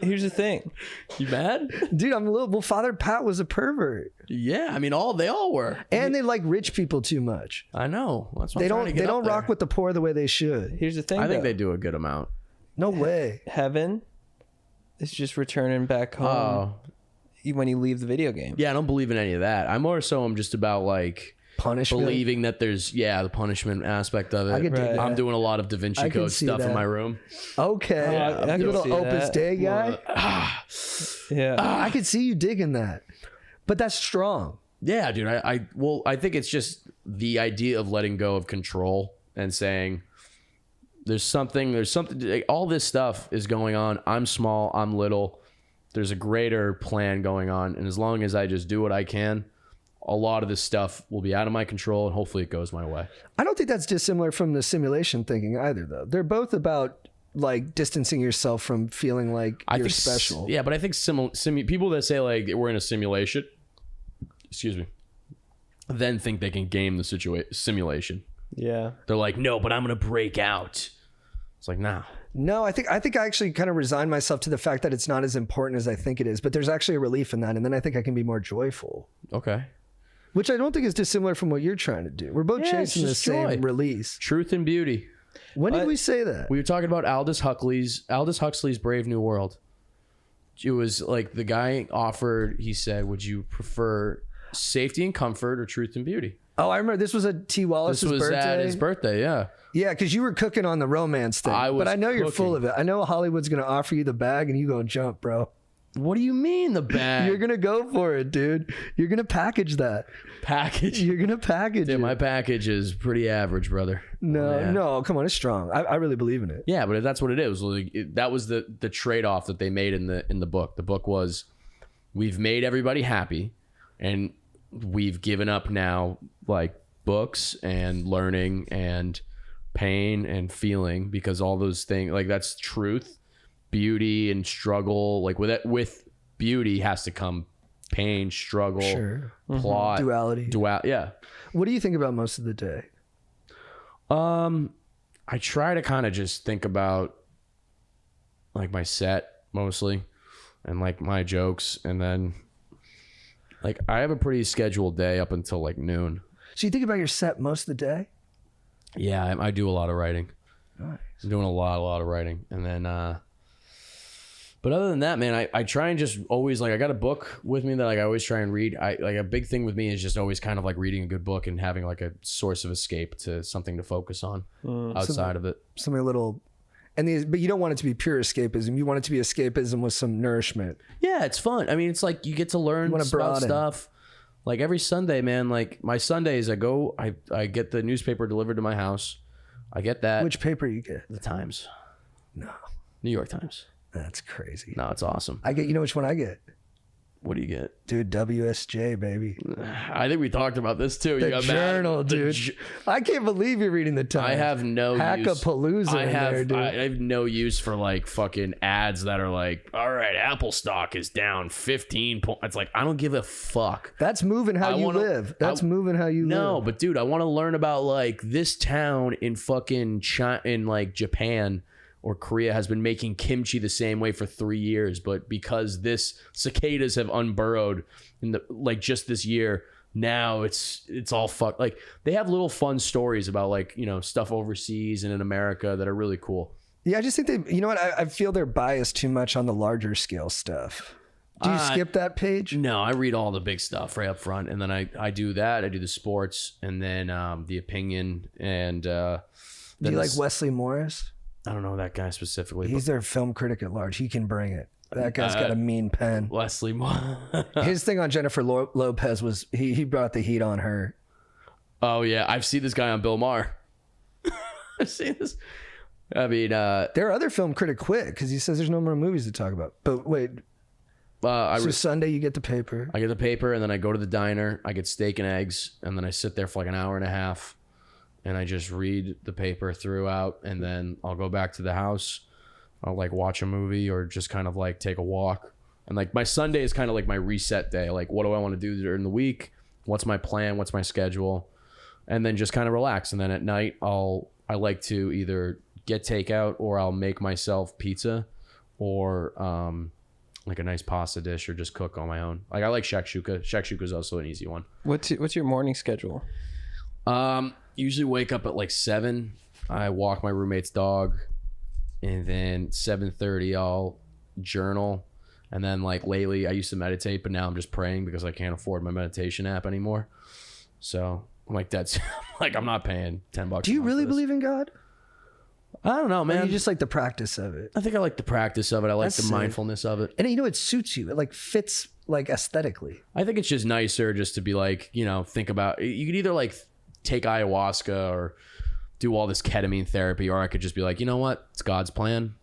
Here's the thing. You mad? Dude, I'm a little. Well, Father Pat was a pervert. Yeah, I mean, they all were. And they like rich people too much. I know. That's what They I'm trying don't. to They get don't up rock there. with the poor the way they should. Here's the thing. I think though. they do a good amount. No way. Heaven is just returning back home when you leave the video game. Yeah, I don't believe in any of that. I'm just about like punishment, believing that there's the punishment aspect of it. I could dig that. I'm doing a lot of Da Vinci I can Code see stuff in that. my room. Okay. Yeah, I you can little see Opus that. Dei guy. Yeah. I could see you digging that, but that's strong. Yeah, dude. I think it's just the idea of letting go of control and saying there's something like, all this stuff is going on. I'm small, I'm little. There's a greater plan going on, and as long as I just do what I can, a lot of this stuff will be out of my control, and hopefully it goes my way. I don't think that's dissimilar from the simulation thinking either, though. They're both about like distancing yourself from feeling like you're special. Yeah, but I think people that say like we're in a simulation, excuse me, then think they can game the simulation. Yeah. They're like, no, but I'm gonna break out. It's like, nah. No, I think I actually kind of resign myself to the fact that it's not as important as I think it is, but there's actually a relief in that, and then I think I can be more joyful. Okay. Which I don't think is dissimilar from what you're trying to do. We're both chasing the same release. Truth and beauty. When did we say that? We were talking about Aldous Huxley's Brave New World. It was like the guy offered, he said, would you prefer safety and comfort or truth and beauty? Oh, I remember this was at T. Wallace's birthday. This was at his birthday, yeah. Yeah, because you were cooking on the romance thing. But I know you're full of it. I know Hollywood's going to offer you the bag and you go and jump, bro. What do you mean the bag? You're going to go for it, dude. You're going to package that. You're going to package it. My package is pretty average, brother. No, come on. It's strong. I really believe in it. Yeah, but that's what it is. That was the trade-off that they made in the book. The book was, we've made everybody happy and we've given up now like books and learning and pain and feeling, because all those things, like that's truth, beauty and struggle. Like with beauty has to come pain, struggle, plot, duality. Yeah. What do you think about most of the day? I try to kind of just think about like my set mostly and like my jokes, and then like I have a pretty scheduled day up until like noon. So you think about your set most of the day? Yeah, I do a lot of writing. Nice. I'm doing a lot of writing. And then, but other than that, man, I try and just always like, I got a book with me that like I always try and read. Like a big thing with me is just always kind of like reading a good book and having like a source of escape to something to focus on outside of it. Something a little, but you don't want it to be pure escapism. You want it to be escapism with some nourishment. Yeah, it's fun. I mean, it's like you get to learn about stuff. Like every Sunday, man, like my Sundays, I get the newspaper delivered to my house. I get that. Which paper you get? The Times. No. New York Times. That's crazy. No, it's awesome. You know which one I get? What do you get? Dude, WSJ, baby. I think we talked about this too. The Journal, dude. I can't believe you're reading the Times. I have no Hackapalooza I have, there, dude. I have no use for like fucking ads that are like, all right, Apple stock is down 15 points. It's like, I don't give a fuck. That's moving how you live. That's moving how you live. No, but dude, I want to learn about like this town in fucking China, in like Japan or Korea has been making kimchi the same way for 3 years, but because cicadas have unburrowed in the like just this year, now it's all fucked. Like they have little fun stories about like, you know, stuff overseas and in America that are really cool. Yeah, I just think you know what? I feel they're biased too much on the larger scale stuff. Do you skip that page? No, I read all the big stuff right up front, and then I do that. I do the sports, and then the opinion, and do you like Wesley Morris? I don't know that guy specifically. He's their film critic at large. He can bring it. That guy's got a mean pen. Wesley Morris. His thing on Jennifer Lopez was he brought the heat on her. Oh yeah, I've seen this guy on Bill Maher. I've seen this. I mean, their other film critic quit because he says there's no more movies to talk about. But wait, so Sunday you get the paper. I get the paper, and then I go to the diner. I get steak and eggs, and then I sit there for like an hour and a half. And I just read the paper throughout, and then I'll go back to the house. I'll like watch a movie or just kind of like take a walk. And like my Sunday is kind of like my reset day. Like, what do I want to do during the week? What's my plan? What's my schedule? And then just kind of relax. And then at night, I like to either get takeout or I'll make myself pizza or like a nice pasta dish or just cook on my own. Like I like shakshuka. Shakshuka is also an easy one. What's your morning schedule? Usually wake up at like 7. I walk my roommate's dog, and then 7:30 I'll journal, and then like lately I used to meditate, but now I'm just praying because I can't afford my meditation app anymore. So I'm like, I'm not paying $10. Do you really believe in God? I don't know, man. Or you just like the practice of it? I think I like the practice of it. I like the mindfulness of it, and you know it suits you. It like fits like aesthetically. I think it's just nicer just to be like, you know, think about. You could either like take ayahuasca or do all this ketamine therapy, or I could just be like, you know what, it's God's plan.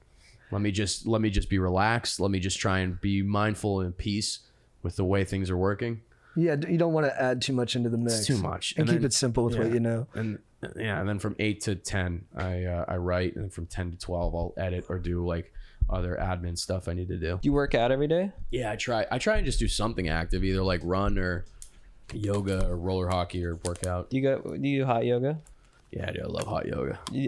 Let me just be relaxed. Let me just try and be mindful and peace with the way things are working. Yeah, you don't want to add too much into the mix. It's too much. And keep it simple with what you know. And Yeah, and then from 8 to 10, I write, and then from 10 to 12, I'll edit or do like other admin stuff I need to do. Do you work out every day? Yeah, I try and just do something active, either like run or yoga or roller hockey or workout. Do you do hot yoga? Yeah, I do. I love hot yoga. Do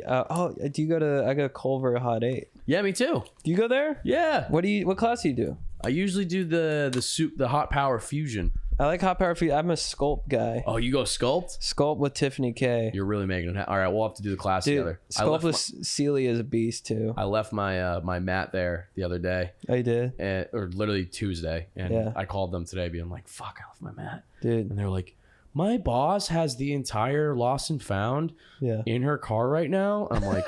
you go to? I go to Culver Hot 8. Yeah, me too. Do you go there? Yeah. What class do you do? I usually do the hot power fusion. I like hot power fusion. I'm a sculpt guy. Oh, you go sculpt? Sculpt with Tiffany K. You're really making it. All right, we'll have to do the class together. Sculpt with Celia is a beast too. I left my my mat there the other day. Oh, you did? Or literally Tuesday, and Yeah. I called them today, being like, "Fuck, I left my mat." Dude. And they're like, "My boss has the entire lost and found in her car right now." I'm like,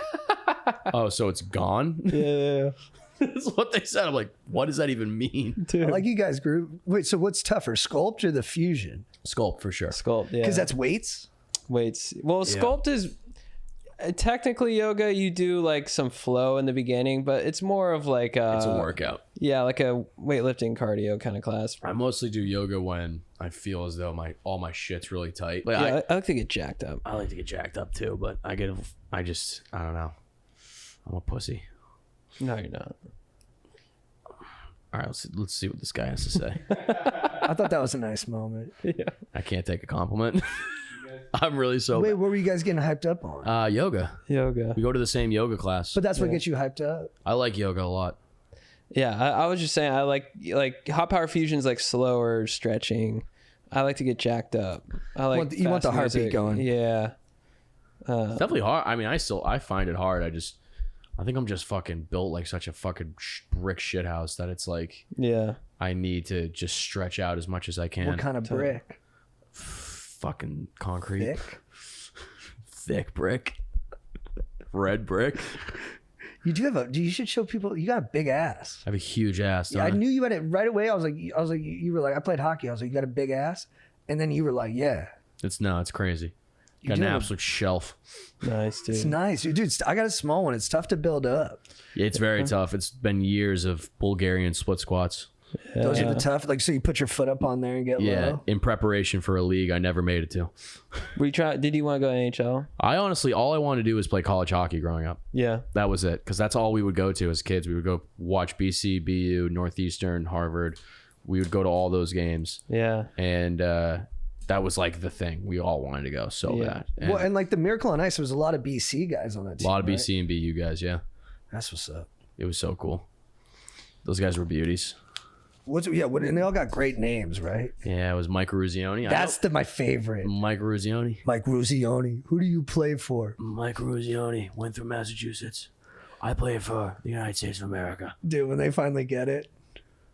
"Oh, so it's gone?" Yeah. That's what they said. I'm like, what does that even mean? I like you guys group. Wait, so what's tougher, sculpt or the fusion? Sculpt for sure. Sculpt, yeah. Because that's weights. Weights. Well, sculpt is technically yoga. You do like some flow in the beginning, but it's more of like It's a workout. Yeah, like a weightlifting cardio kind of class. I mostly do yoga when I feel as though all my shit's really tight. Like Yeah, I like to get jacked up. I like to get jacked up too, but I don't know. I'm a pussy. No, you're not. All right, let's see what this guy has to say. I thought that was a nice moment. Yeah. I can't take a compliment. I'm really sober. Wait, what were you guys getting hyped up on? Yoga. Yoga. We go to the same yoga class. But that's what gets you hyped up. I like yoga a lot. Yeah, I was just saying I like hot power fusion's like slower stretching. I like to get jacked up. I like You want the fast heartbeat music. going. Yeah. It's definitely hard. I mean, I find it hard. I think I'm just fucking built like such a fucking brick shithouse that it's like, yeah, I need to just stretch out as much as I can. What kind of brick? Fucking concrete. Thick? Thick brick. Red brick. You should show people. You got a big ass. I have a huge ass. Yeah, I knew you had it right away. I was like, you were like, I played hockey. I was like, you got a big ass, and then you were like, yeah. It's crazy. You Got do an have a- absolute shelf. Nice, dude. It's nice, dude. I got a small one. It's tough to build up. Yeah, it's very tough. It's been years of Bulgarian split squats. Those are the tough. Like, so you put your foot up on there and get low. In preparation for a league I never made it to. Did you want to go NHL? I honestly, all I wanted to do was play college hockey growing up. Yeah. That was it. Because that's all we would go to as kids. We would go watch BC, BU, Northeastern, Harvard. We would go to all those games. Yeah. And that was like the thing. We all wanted to go so bad. And And like the Miracle on Ice, there was a lot of BC guys on that team. a lot of right? BC and BU guys, yeah. That's what's up. It was so cool. Those guys were beauties. And they all got great names, right? Yeah, it was Mike Ruzioni. That's my favorite. Mike Ruzioni. Mike Ruzioni. Who do you play for? Mike Ruzioni went through Massachusetts. I play for the United States of America. Dude, when they finally get it.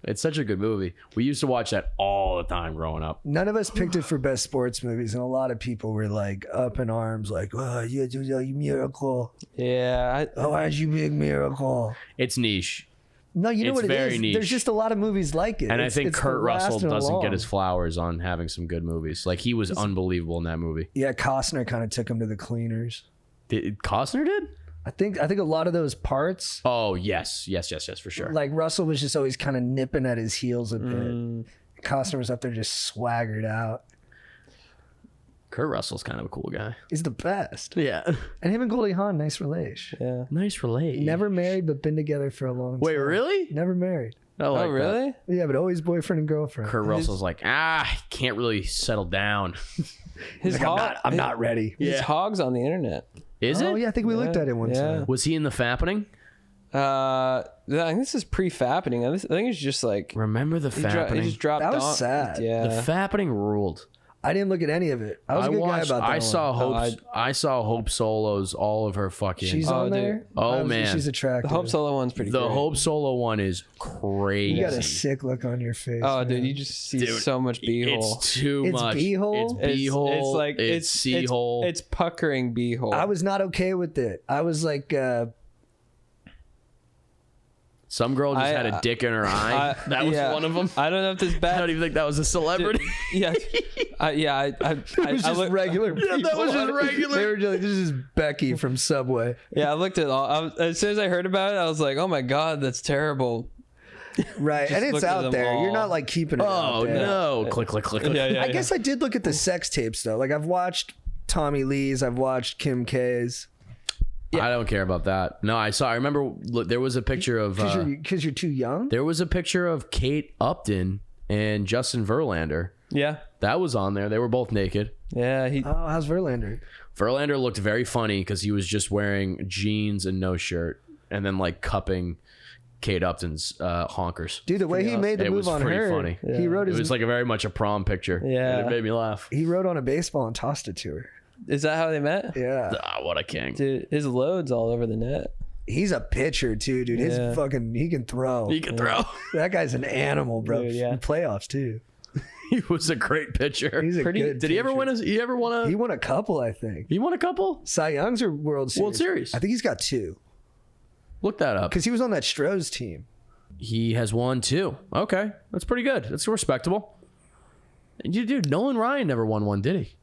It's such a good movie. We used to watch that all the time growing up. None of us picked it for best sports movies, and a lot of people were like up in arms, like, "Oh, you Miracle! Yeah. Oh, aren't you big Miracle?" It's niche. No, you know It's what it very is. niche. There's just a lot of movies like it. And I It's- think it's Kurt the Russell lasting doesn't along. get his flowers on having some good movies. Like, he was unbelievable in that movie. Yeah, Costner kind of took him to the cleaners. Costner did? I think a lot of those parts. Oh, yes, for sure. Like Russell was just always kind of nipping at his heels a bit. Costner was up there just swaggered out. Kurt Russell's kind of a cool guy. He's the best. Yeah. And him and Goldie Hawn, nice relation. Yeah. Nice relation. Never married, but been together for a long time. Wait, really? Never married. I like really? Yeah, but always boyfriend and girlfriend. Kurt Russell's like, can't really settle down. His I'm not ready. His hog's on the internet. Is it? Oh, yeah, I think we looked at it one time. Was he in the fappening? I think this is pre-fappening. I think it's just like remember the fappening. He just dropped. That was on, sad. Yeah, The fappening ruled. I didn't look at any of it. I was a good guy about that. I saw one. Hope. I saw Hope Solo's all of her fucking. She's on there. Oh man, she's attractive. the Hope Solo one's pretty. The great. Hope Solo one is crazy. You got a sick look on your face. Oh, man. dude, you just see so much b-hole. It's too It's much. b-hole? It's b-hole. It's like it's c-hole. It's puckering b-hole. I was not okay with it. I was like, Some girl just had a dick in her eye. That was one of them. I don't know if this bad. I don't even think that was a celebrity. Yeah, I it was just regular people. that was just regular. They were just like, this is Becky from Subway. Yeah, I looked at all. As soon as I heard about it, I was like, "Oh my god, that's terrible." Right, and it's looked at out them there. all. You're not like keeping it out Oh there. no! Click, click, click. Yeah, yeah. I guess I did look at the sex tapes though. Like I've watched Tommy Lee's. I've watched Kim K's. I don't care about that. No, I remember there was a picture of because you're too young. There was a picture of Kate Upton and Justin Verlander. Yeah, that was on there. They were both naked. Yeah. How's Verlander? Verlander looked very funny because he was just wearing jeans and no shirt, and then like cupping Kate Upton's honkers. Dude, the way he made the move on her, pretty funny. Yeah. He wrote it was like a very much a prom picture. Yeah, and it made me laugh. He rode on a baseball and tossed it to her. Is that how they met? Yeah. What a king. Dude, his load's all over the net. He's a pitcher too, dude. His Yeah. he can throw. He can throw. That guy's an animal, bro. Dude, yeah. In playoffs too. He was a great pitcher. He's a good Did he ever win? He ever won a? He won a couple, I think. He won a couple. Cy Young's or World Series? I think he's got 2. Look that up. Because he was on that Stroh's team. He has won 2. Okay, that's pretty good. That's respectable. And dude, Nolan Ryan never won one, did he?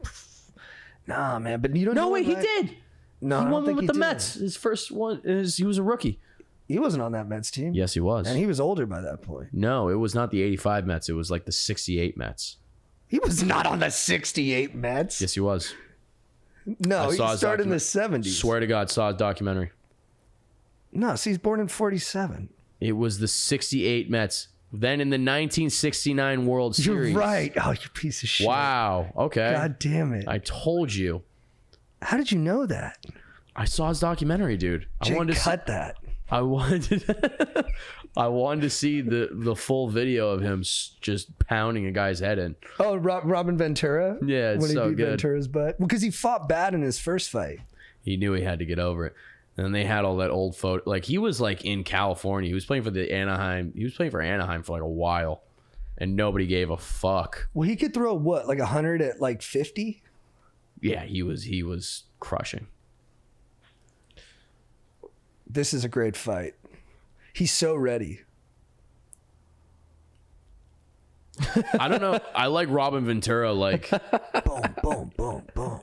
Nah, man. But you don't. No, know wait, he did. No, he I don't won one think with he the did. Mets. His first one is he was a rookie. He wasn't on that Mets team. Yes, he was. And he was older by that point. No, it was not the 85 Mets. It was like the 68 Mets. He was not on the 68 Mets. Yes, he was. No, he started in the 70s. Swear to God, saw his documentary. No, see, he's born in 47. It was the 68 Mets. Then in the 1969 World Series. You're right. Oh, you piece of shit. Wow. Okay. God damn it. I told you. How did you know that? I saw his documentary, dude. Jake, I wanted to cut that. I wanted to see the full video of him just pounding a guy's head in. Oh, Robin Ventura? Yeah, it's when he so beat good. Ventura's butt. Well, because he fought bad in his first fight. He knew he had to get over it. And then they had all that old photo. Like, he was like in California. He was playing for Anaheim. He was playing for Anaheim for like a while. And nobody gave a fuck. Well, he could throw what, like 100 at like 50? Yeah, he was crushing. This is a great fight. He's so ready. I don't know. I like Robin Ventura. Like, boom, boom, boom, boom.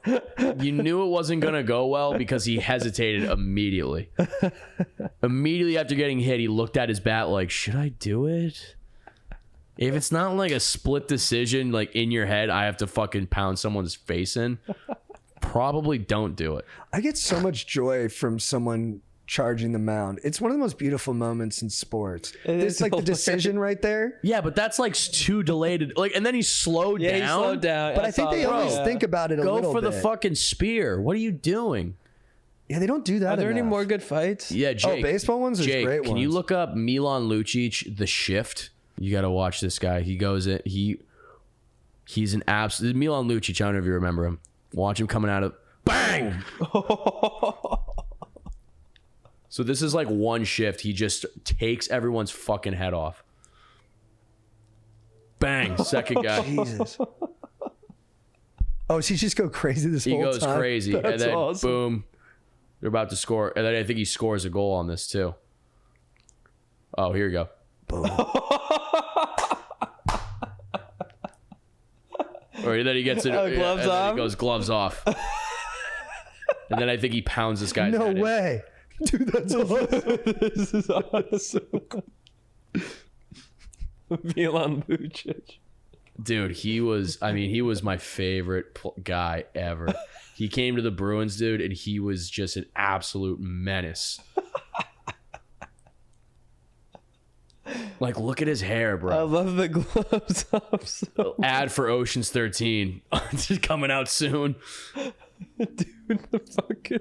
You knew it wasn't going to go well because he hesitated immediately. Immediately after getting hit, he looked at his bat like, should I do it? If it's not like a split decision, like in your head, I have to fucking pound someone's face in, probably don't do it. I get so much joy from someone charging the mound. It's one of the most beautiful moments in sports. It's like the decision right there. Yeah, but that's like too delayed. Like, and then he slowed down. He slowed down. But I think they always think about it a little Go for bit. the fucking spear. What are you doing? Yeah, they don't do that. Are there any enough. more good fights? Yeah, Jake. baseball ones? There's Jake, great can you ones. look up Milan Lucic, The Shift? You got to watch this guy. He goes in. He's an absolute Milan Lucic. I don't know if you remember him. Watch him coming out of bang. So this is like one shift. He just takes everyone's fucking head off. Bang. Second guy. Jesus. Oh, so he just go crazy this He whole goes time? crazy. And That's then awesome. boom. They're about to score. And then I think he scores a goal on this too. Oh, here you go. Boom. Or then he gets it. Oh, gloves and then off? He goes gloves off. And then I think he pounds this guy's No head in. way. Dude, that's awesome. This is awesome. Milan Lucic. Dude, he was my favorite guy ever. He came to the Bruins, dude, and he was just an absolute menace. Like, look at his hair, I bro. love the gloves off. So Ad for Ocean's 13. Just coming out soon. dude, the fucking.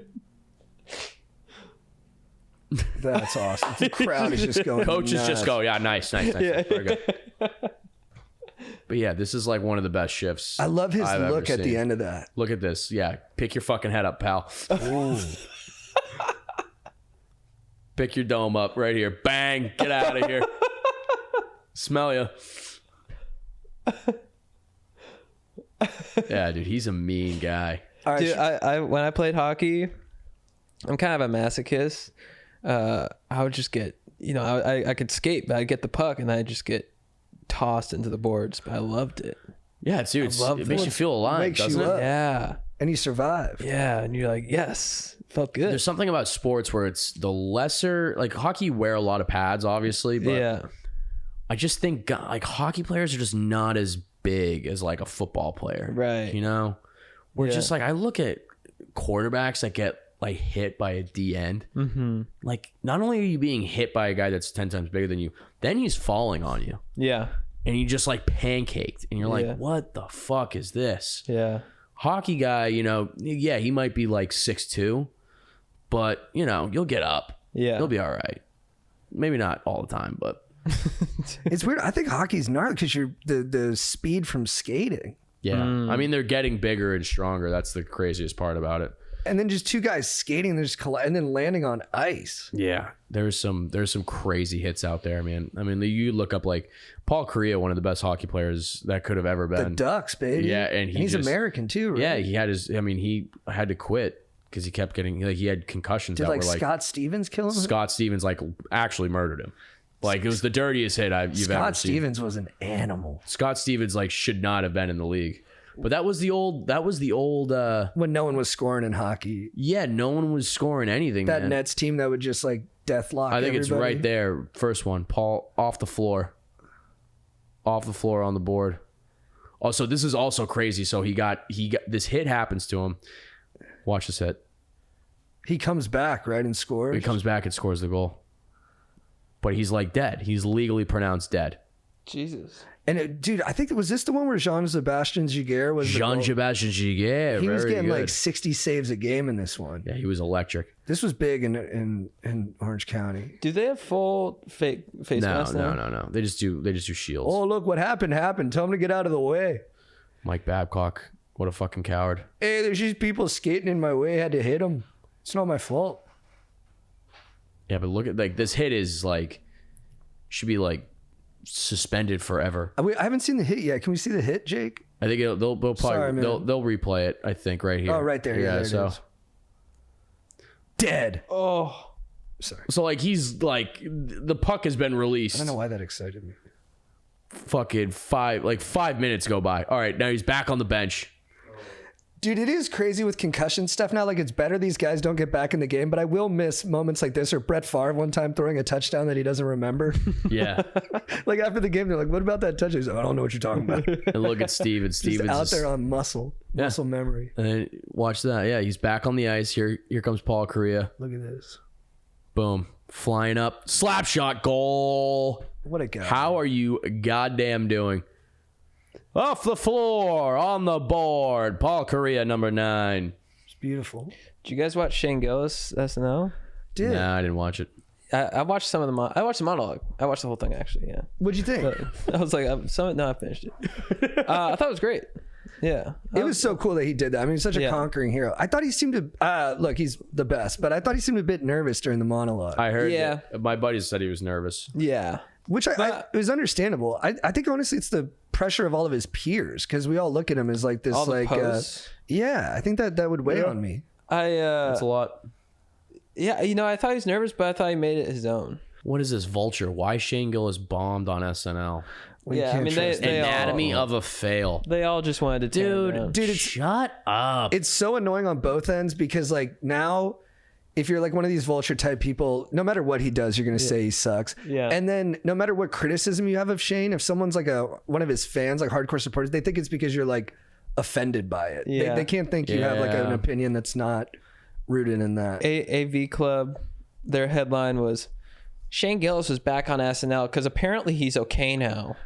That's awesome. The crowd is just going Coach is nuts. just go, yeah, nice. Yeah. Very good. But yeah, this is like one of the best shifts. I love his I've look ever at the seen. end of that. Look at this. Yeah, pick your fucking head up, pal. Ooh. Pick your dome up right here. Bang. Get out of here. Smell ya. Yeah, dude, he's a mean guy. All right, Dude, I when I played hockey, I'm kind of a masochist. I would just get, I could skate, but I'd get the puck and I'd just get tossed into the boards. But I loved it. Yeah, dude, love it makes that. you feel alive, Makes you doesn't it? up. Yeah. And he survived. Yeah. And you're like, yes, felt good. There's something about sports where it's the lesser, like hockey, you wear a lot of pads, obviously, but Yeah. I just think like hockey players are just not as big as like a football player, Right. You know, Where Yeah. just like I look at quarterbacks that get like hit by a D end. Mm-hmm. Like not only are you being hit by a guy that's 10 times bigger than you, then he's falling on you. Yeah. And you just like pancaked, and you're Yeah. like, what the fuck is this? Yeah. Hockey guy, you know, yeah, he might be like 6'2", but you know, you'll get up. Yeah. You'll be all right. Maybe not all the time, but It's weird. I think hockey's gnarly because you're the speed from skating. yeah. I mean, they're getting bigger and stronger. That's the craziest part about it. And then just two guys skating, and just and then landing on ice. Yeah, there's some crazy hits out there, man. I mean, you look up like Paul Kariya, one of the best hockey players that could have ever been. The Ducks, baby. Yeah, and he's just, American too, right? Yeah, he had his. I mean, he had to quit because he kept getting like he had concussions. Did that like were like Scott Stevens kill him? Scott Stevens like actually murdered him. Like it was the dirtiest hit you've ever seen. Scott Stevens was an animal. Scott Stevens like should not have been in the league. But that was the old when no one was scoring in hockey. Yeah, no one was scoring anything. That man. Nets team that would just like deathlock. I think it's everybody. right there. First one, Paul off the floor on the board. Also, this is also crazy. So he got this hit happens to him. Watch this hit. He comes back right and scores. He comes back and scores the goal. But he's like dead. He's legally pronounced dead. Jesus. And dude, I think was this the one where Jean-Sebastian Giguère was Jean-Sebastian Giguère. He was very getting good. like 60 saves a game in this one. Yeah, he was electric. This was big in Orange County. Do they have full face masks now? No. They just do shields. Oh, look what happened. Tell him to get out of the way. Mike Babcock, what a fucking coward. Hey, there's just people skating in my way. I had to hit them. It's not my fault. Yeah, but look at like this hit is like should be like suspended forever. I haven't seen the hit yet. Can we see the hit, Jake? I think they'll probably Sorry, man. they'll replay it. I think right here. Oh, right there. Yeah, there so it is. Dead. Oh, sorry. So like he's like the puck has been released. I don't know why that excited me. Fucking 5 minutes go by. All right, now he's back on the bench. Dude, it is crazy with concussion stuff now. Like, it's better these guys don't get back in the game, but I will miss moments like this, or Brett Favre one time throwing a touchdown that he doesn't remember. Yeah. Like, after the game, they're like, what about that touchdown? He's like, I don't know what you're talking about. And look at Steven. Steven's Just out there on muscle memory. And then watch that. Yeah, he's back on the ice. Here comes Paul Kariya. Look at this. Boom. Flying up. Slap shot. Goal. What a guy. How are you goddamn doing? Off the floor, on the board. Paul Kariya, number 9. It's beautiful. Did you guys watch Shane Gillis SNL? Did. Nah, I didn't watch it. I watched some of the I watched the monologue. I watched the whole thing actually. Yeah. What'd you think? But I was like, I finished it. I thought it was great. Yeah. It was so cool that he did that. I mean, he's such a conquering hero. I thought he seemed to look, he's the best, but I thought he seemed a bit nervous during the monologue. I heard. Yeah. My buddies said he was nervous. Yeah. Which it was understandable. I think honestly it's the pressure of all of his peers, because we all look at him as like this, all the like posts. yeah, I think that would weigh on me. That's a lot. Yeah, I thought he was nervous, but I thought he made it his own. What is this vulture? Why Shane Gillis bombed on SNL? Well, yeah, I mean they Anatomy all, of a fail. They all just wanted to tear him down. Dude, shut up. It's so annoying on both ends, because like now, if you're like one of these vulture type people, no matter what he does, you're gonna say he sucks. Yeah. And then no matter what criticism you have of Shane, if someone's like one of his fans, like hardcore supporters, they think it's because you're like offended by it. Yeah. They can't think you have like an opinion that's not rooted in that. AV Club, their headline was Shane Gillis was back on SNL because apparently he's okay now.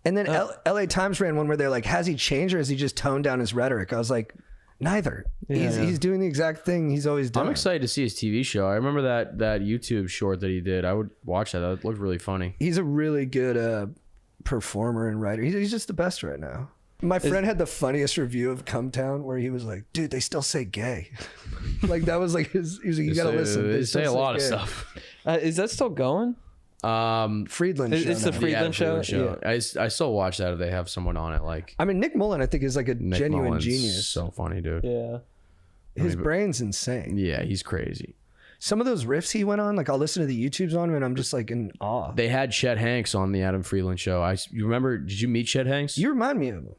And then LA Times ran one where they're like, has he changed or has he just toned down his rhetoric? I was like, neither. He's doing the exact thing he's always done. I'm excited to see his TV show. I remember that YouTube short that he did. I would watch that. That looked really funny. He's a really good performer and writer. He's just the best right now. My friend had the funniest review of Come Town where he was like, dude, they still say gay. Like that was like his, he was like, you gotta listen. They still say a lot gay. of stuff. Is that still going? Friedland show. It's the now. Friedland show. show. I still watch that if they have someone on it. Like I mean, Nick Mullen, I think, is like a Nick genuine Mullen's genius. So funny, dude. Yeah. His brain's insane. Yeah, he's crazy. Some of those riffs he went on, like I'll listen to the YouTubes on him and I'm just like in awe. They had Chet Hanks on the Adam Friedland show. You remember? Did you meet Chet Hanks? You remind me of him.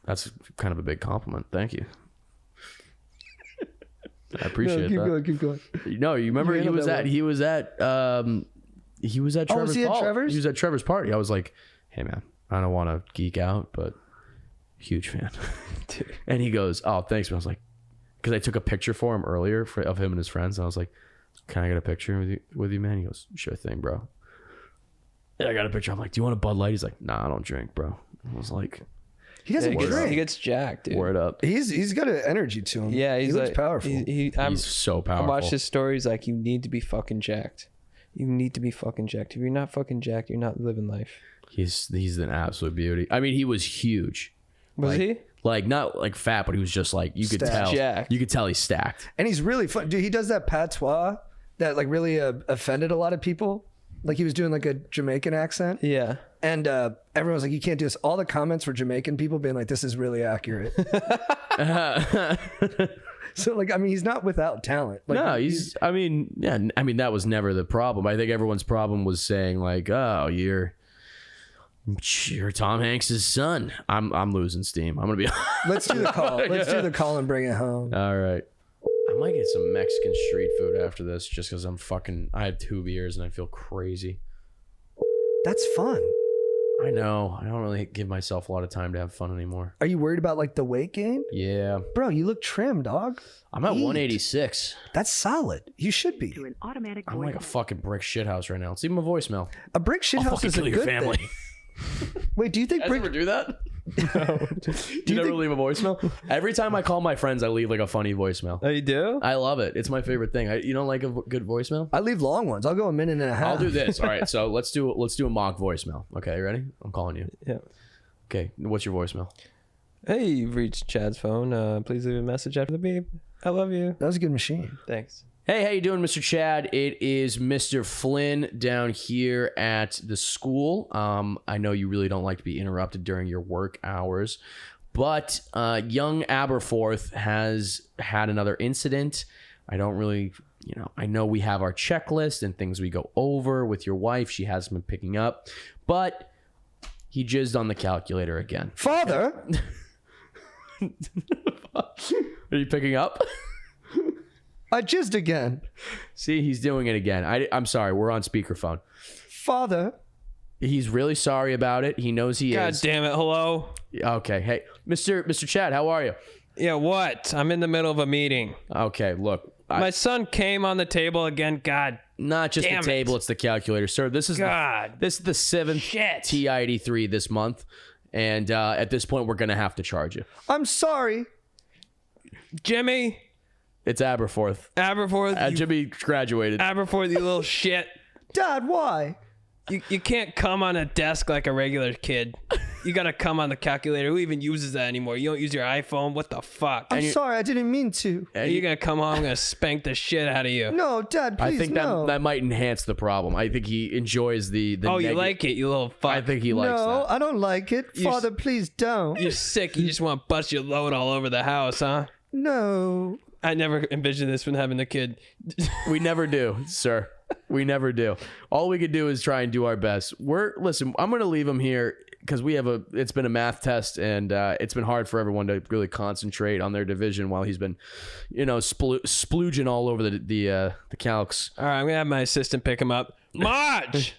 That's kind of a big compliment. Thank you. I appreciate that. Keep going. No, you remember he was at Trevor's was he at party. Trevor's? He was at Trevor's party. I was like, hey man, I don't want to geek out, but huge fan. And he goes, oh, thanks. And I was like, because I took a picture for him earlier of him and his friends. And I was like, can I get a picture with you, man? He goes, sure thing, bro. And I got a picture. I'm like, do you want a Bud Light? He's like, nah, I don't drink, bro. I was like, he doesn't drink. He gets jacked, dude. Word up. He's got an energy to him. Yeah, he looks powerful. He's so powerful. I watched his stories. Like, you need to be fucking jacked. You need to be fucking jacked. If you're not fucking jacked, you're not living life. He's an absolute beauty. I mean, he was huge. Was he? Like, not like fat, but he was just like, you could tell. Jacked. You could tell he's stacked. And he's really fun. Dude, he does that patois that like really offended a lot of people. Like he was doing like a Jamaican accent. Yeah. And everyone was like, you can't do this. All the comments were Jamaican people being like, this is really accurate. So like, I mean, he's not without talent. Like, no, I mean, that was never the problem. I think everyone's problem was saying like, oh, you're Tom Hanks's son. I'm losing steam. I'm gonna be. Let's do the call. Let's do the call and bring it home. All right. I might get some Mexican street food after this, just because I had 2 beers and I feel crazy. That's fun. I know. I don't really give myself a lot of time to have fun anymore. Are you worried about like the weight gain? Yeah. Bro, you look trim, dog. I'm at 186. That's solid. You should be. I'm like a fucking brick shithouse right now. Let's leave him a voicemail. A brick shithouse is a good thing. Wait, do you think I never do that? No. Do you never leave a voicemail? Every time I call my friends, I leave like a funny voicemaal. Oh, you do? I love it. It's my favorite thing. You don't like a good voicemail? I leave long ones. I'll go a minute and a half. I'll do this. All right, so let's do a mock voicemail. Okay, you ready? I'm calling you. Yeah. Okay, what's your voicemail? Hey, you've reached Chad's phone. Please leave a message after the beep. I love you. That was a good machine. Thanks. Hey, how you doing, Mr. Chad? It is Mr. Flynn down here at the school. I know you really don't like to be interrupted during your work hours, but young Aberforth has had another incident. I don't really, I know we have our checklist and things we go over with your wife. She hasn't been picking up, but he jizzed on the calculator again. Father? Are you picking up? I jizzed again. See, he's doing it again. I'm sorry. We're on speakerphone. Father. He's really sorry about it. He knows he is. God damn it. Hello? Okay. Hey, Mr. Chad, how are you? Yeah, what? I'm in the middle of a meeting. Okay, look. My son came on the table again. God. Not just the table, it's the calculator. Sir, this is the 7th TI-83 this month. And at this point, we're going to have to charge you. I'm sorry. Jimmy. It's Aberforth. Aberforth. Jimmy graduated. Aberforth, you little shit. Dad, why? You can't come on a desk like a regular kid. You gotta come on the calculator. Who even uses that anymore? You don't use your iPhone? What the fuck? I'm sorry, I didn't mean to. You're gonna come home, I'm gonna spank the shit out of you. No, Dad, please, I think that might enhance the problem. I think he enjoys the you like it, you little fuck. I think he likes that. No, I don't like it. Father, please don't. You're sick. You just want to bust your load all over the house, huh? No. I never envisioned this when having a kid. We never do, sir. We never do. All we could do is try and do our best. Listen, I'm going to leave him here because it's been a math test and it's been hard for everyone to really concentrate on their division while he's been, splooging all over the calcs. All right, I'm going to have my assistant pick him up. Marge!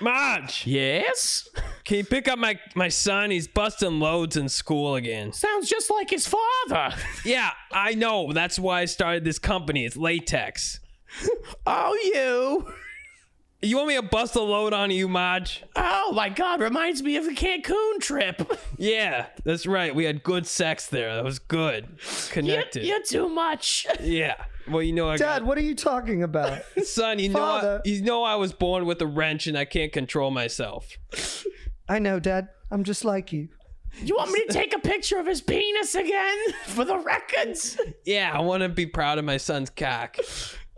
Marge! Yes? Can you pick up my son? He's busting loads in school again. Sounds just like his father. Yeah, I know. That's why I started this company. It's latex. Oh, you. You want me to bust a load on you, Marge? Oh, my God. Reminds me of the Cancun trip. Yeah, that's right. We had good sex there. That was good. Connected. You're too much. Yeah. Well, Dad, what are you talking about? Son, you know I was born with a wrench and I can't control myself. I know, Dad. I'm just like you. You want me to take a picture of his penis again for the records? Yeah, I want to be proud of my son's cock.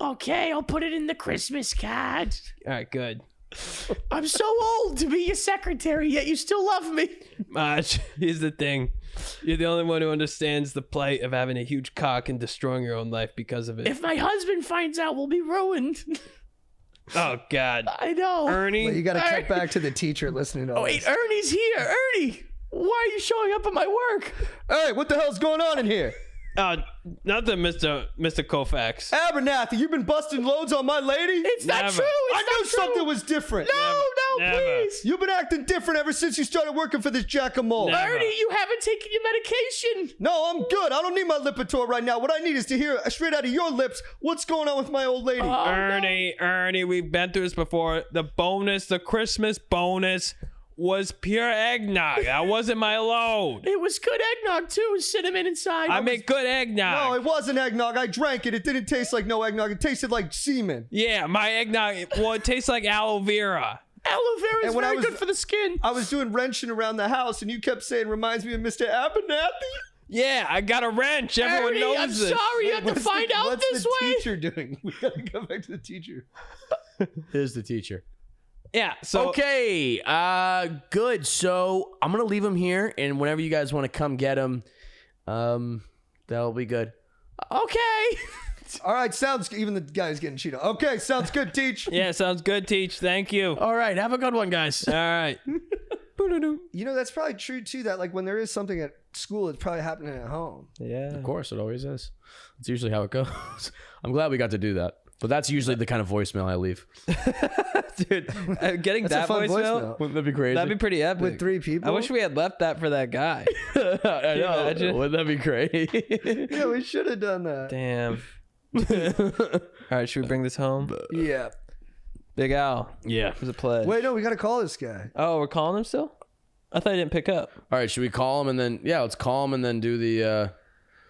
Okay, I'll put it in the Christmas card. All right, good. I'm so old to be your secretary, yet you still love me. Marge, here's the thing. You're the only one who understands the plight of having a huge cock and destroying your own life because of it. If my husband finds out, we'll be ruined. Oh, God. I know. Ernie? Well, you got to cut back to the teacher listening to all wait, this. Ernie's here. Ernie, why are you showing up at my work? Hey, what the hell's going on in here? Nothing, Mr. Koufax. Abernathy, you've been busting loads on my lady? It's not Never. true. I knew something was different. No, Never. please. You've been acting different ever since you started working for this jackhamole. Never. Ernie, you haven't taken your medication. No, I'm good. I don't need my Lipitor right now. What I need is to hear straight out of your lips what's going on with my old lady. Ernie, we've been through this before. The Christmas bonus was pure eggnog. That wasn't my load. It was good eggnog too, with cinnamon inside. I make good eggnog. No, it wasn't eggnog. I drank it. It didn't taste like no eggnog. It tasted like semen. Yeah, my eggnog, well, it tastes like aloe vera. Aloe vera is when very I was- good for the skin. I was doing wrenching around the house, and you kept saying, reminds me of Mr. Abernathy. Yeah, I got a wrench. Everyone Ernie, knows I'm this. sorry you have to find out what's this the way. teacher doing? We gotta go back to the teacher. Here's the teacher. Yeah, so Okay, good. So I'm gonna leave him here, and whenever you guys want to come get him, that'll be good. Okay. All right, sounds even the guy's getting cheated. Okay, sounds good, Teach. yeah, sounds good, Teach. Thank you. All right, have a good one, guys. All right. You know, that's probably true too, that like when there is something at school, it's probably happening at home. Yeah. Of course, it always is. It's usually how it goes. I'm glad we got to do that. But that's usually the kind of voicemail I leave. Dude, getting That's a that fun voicemail, Wouldn't that be crazy? that'd be pretty epic. With 3 people. I wish we had left that for that guy. I know. imagine? Wouldn't that be great? Yeah, we should have done that. Damn. All right, should we bring this home? Yeah. Big Al. Yeah. It was a pledge. Wait, no, we gotta call this guy. Oh, we're calling him still? I thought he didn't pick up. All right, should we call him and then, let's call him and then do the,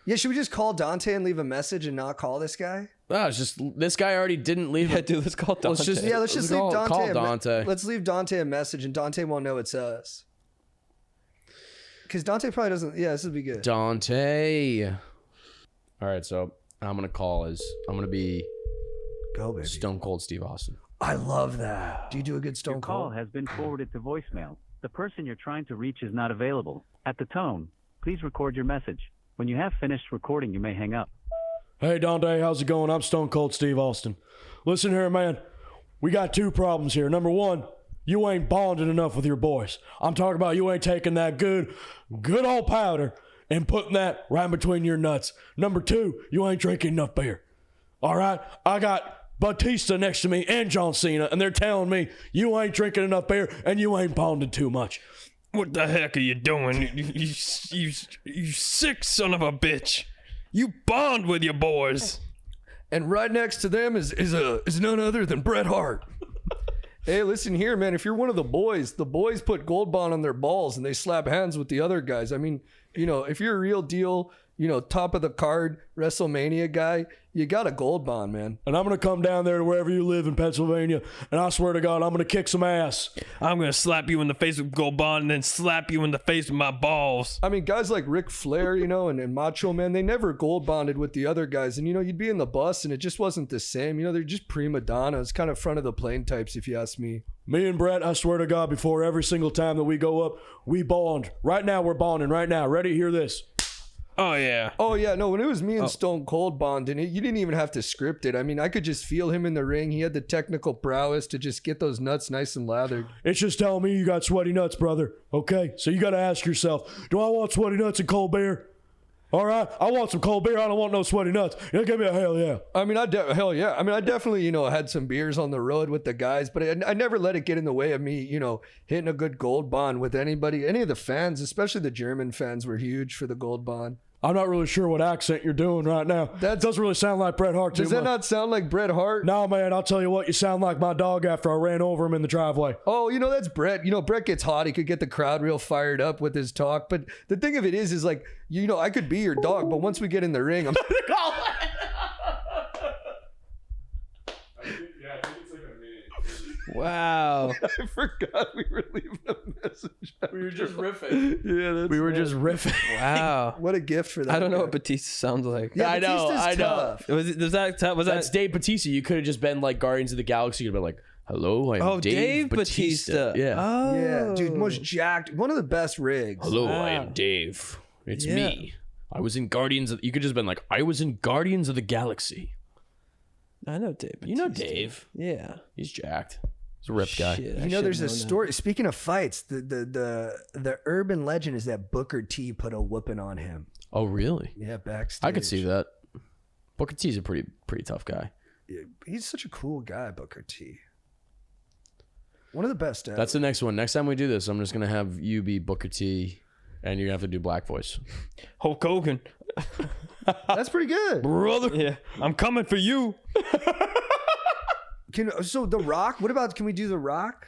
Yeah, should we just call Dante and leave a message and not call this guy? it's just, this guy already didn't leave. Yeah, dude, let's call Dante. Let's just, Let's just leave Dante. Call Dante. Let's leave Dante a message, and Dante won't know it's us. Because Dante probably doesn't. Yeah, this would be good. Dante. All right, so I'm going to be Go, baby. Stone Cold Steve Austin. I love that. Do you do a good Stone Your call Cold? has been forwarded to voicemail. The person you're trying to reach is not available. At the tone, please record your message. When you have finished recording, you may hang up. Hey, Dante, how's it going? I'm Stone Cold Steve Austin. Listen here, man. We got 2 problems here. Number 1, you ain't bonded enough with your boys. I'm talking about you ain't taking that good old powder and putting that right between your nuts. Number 2, you ain't drinking enough beer. All right? I got Batista next to me and John Cena, and they're telling me you ain't drinking enough beer and you ain't bonded too much. What the heck are you doing? You sick son of a bitch. You bond with your boys. And right next to them is none other than Bret Hart. Hey, listen here, man. If you're one of the boys put Gold Bond on their balls and they slap hands with the other guys. I mean, you know, if you're a real deal, you know, top of the card WrestleMania guy, you got a Gold Bond, man. And I'm going to come down there to wherever you live in Pennsylvania, and I swear to God, I'm going to kick some ass. I'm going to slap you in the face with Gold Bond and then slap you in the face with my balls. I mean, guys like Ric Flair, you know, and Macho Man, they never Gold Bonded with the other guys. And, you know, you'd be in the bus and it just wasn't the same. You know, they're just prima donnas, kind of front of the plane types, if you ask me. Me and Brett, I swear to God, before every single time that we go up, we bond. Right now, we're bonding. Right now. Ready? Hear this. Oh, yeah. Oh, yeah. No, when it was me and Stone Cold bonding, you didn't even have to script it. I mean, I could just feel him in the ring. He had the technical prowess to just get those nuts nice and lathered. It's just telling me you got sweaty nuts, brother. Okay? So you got to ask yourself, do I want sweaty nuts and cold beer? All right? I want some cold beer. I don't want no sweaty nuts. Yeah, give me a hell yeah. I mean, hell yeah. I mean, I definitely, you know, had some beers on the road with the guys, but I never let it get in the way of me, you know, hitting a good Gold Bond with anybody. Any of the fans, especially the German fans, were huge for the Gold Bond. I'm not really sure what accent you're doing right now. That doesn't really sound like Bret Hart too Does that much. not sound like Bret Hart? No, man, I'll tell you what, you sound like my dog after I ran over him in the driveway. Oh, you know, that's Bret. You know, Bret gets hot. He could get the crowd real fired up with his talk. But the thing of it is like, you know, I could be your dog, but once we get in the ring, I'm... Wow. I forgot we were leaving a message. We were just riffing. Yeah, that's We were just riffing. Wow. What a gift for that. I don't know guy. what Batista sounds like. Yeah, I know, Batista's I know. tough. Was That's that Dave Batista. You could have just been like Guardians of the Galaxy. You'd been like, hello, I'm Dave Batista. Yeah. Oh. Yeah, dude, most jacked. One of the best rigs. Hello, Wow. I am Dave. It's Yeah. me. I was in Guardians of... You could just been like, I was in Guardians of the Galaxy. I know Dave. You know Batista. Dave. Yeah. He's jacked. He's a ripped guy. Shit, I You know, there's a should've known story. Speaking of fights, the urban legend is that Booker T put a whooping on him. Oh, really? Yeah, backstage. I could see that. Booker T's a pretty tough guy. Yeah, he's such a cool guy, Booker T. One of the best ever. That's the next one. Next time we do this, I'm just gonna have you be Booker T, and you're gonna have to do black voice. Hulk Hogan. That's pretty good, brother. Yeah, I'm coming for you. So The Rock. What about? Can we do The Rock?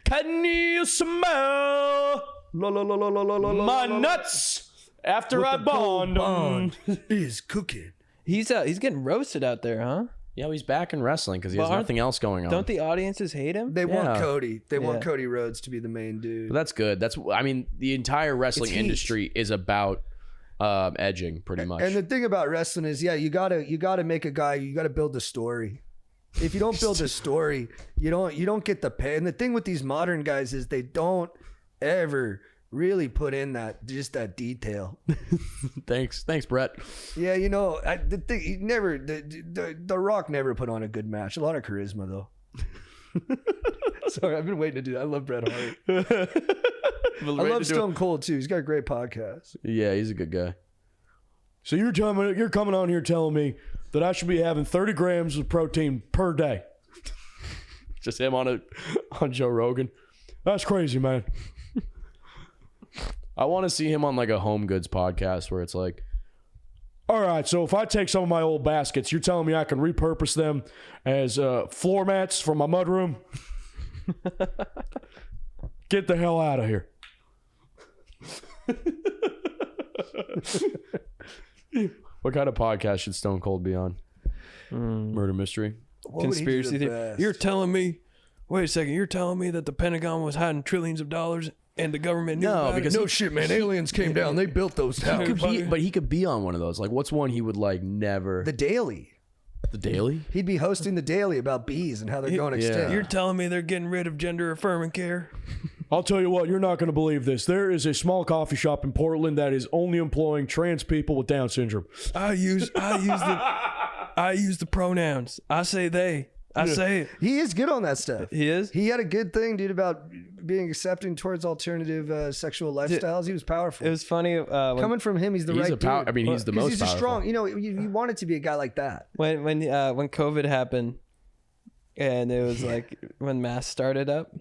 Can you smell my nuts after I bond them? Is cooking. He's getting roasted out there, huh? Yeah, he's back in wrestling because he has Well, nothing else going on. Don't the audiences hate him? They want Yeah. Cody. They want Yeah. Cody Rhodes to be the main dude. But that's good. I mean, the entire wrestling It's heat. industry is about edging, pretty much. And the thing about wrestling is, yeah, you gotta make a guy. You gotta build the story. If you don't build a story, you don't get the pay. And the thing with these modern guys is they don't ever really put in that detail. Thanks, Brett. Yeah, you know, the thing he never the Rock never put on a good match. A lot of charisma though. Sorry, I've been waiting to do that. I love Bret Hart. I love Stone Cold too. He's got a great podcast. Yeah, he's a good guy. So you're coming on here telling me that I should be having 30 grams of protein per day. Just him on Joe Rogan. That's crazy, man. I want to see him on like a home goods podcast where it's like, all right, so if I take some of my old baskets, you're telling me I can repurpose them as floor mats for my mudroom? Get the hell out of here. what kind of podcast should Stone Cold be on? Murder mystery, Conspiracy theory. You're telling me? Wait a second. You're telling me that the Pentagon was hiding trillions of dollars and the government knew about because it? No shit, man. Aliens came down. They built those towers. He could be on one of those. Like, what's one he would like never? The Daily. The Daily? He'd be hosting the Daily about bees and how they're going extinct. You're telling me they're getting rid of gender affirming care? I'll tell you what, you're not going to believe this. There is a small coffee shop in Portland that is only employing trans people with Down syndrome. I use the pronouns. I say they. I say it. He is good on that stuff. He is? He had a good thing, dude, about being accepting towards alternative sexual lifestyles. He was powerful. It was funny. Coming from him, he's the right dude. I mean, he's the most he's powerful. a strong, you know, you wanted to be a guy like that. When COVID happened and it was like when masks started up,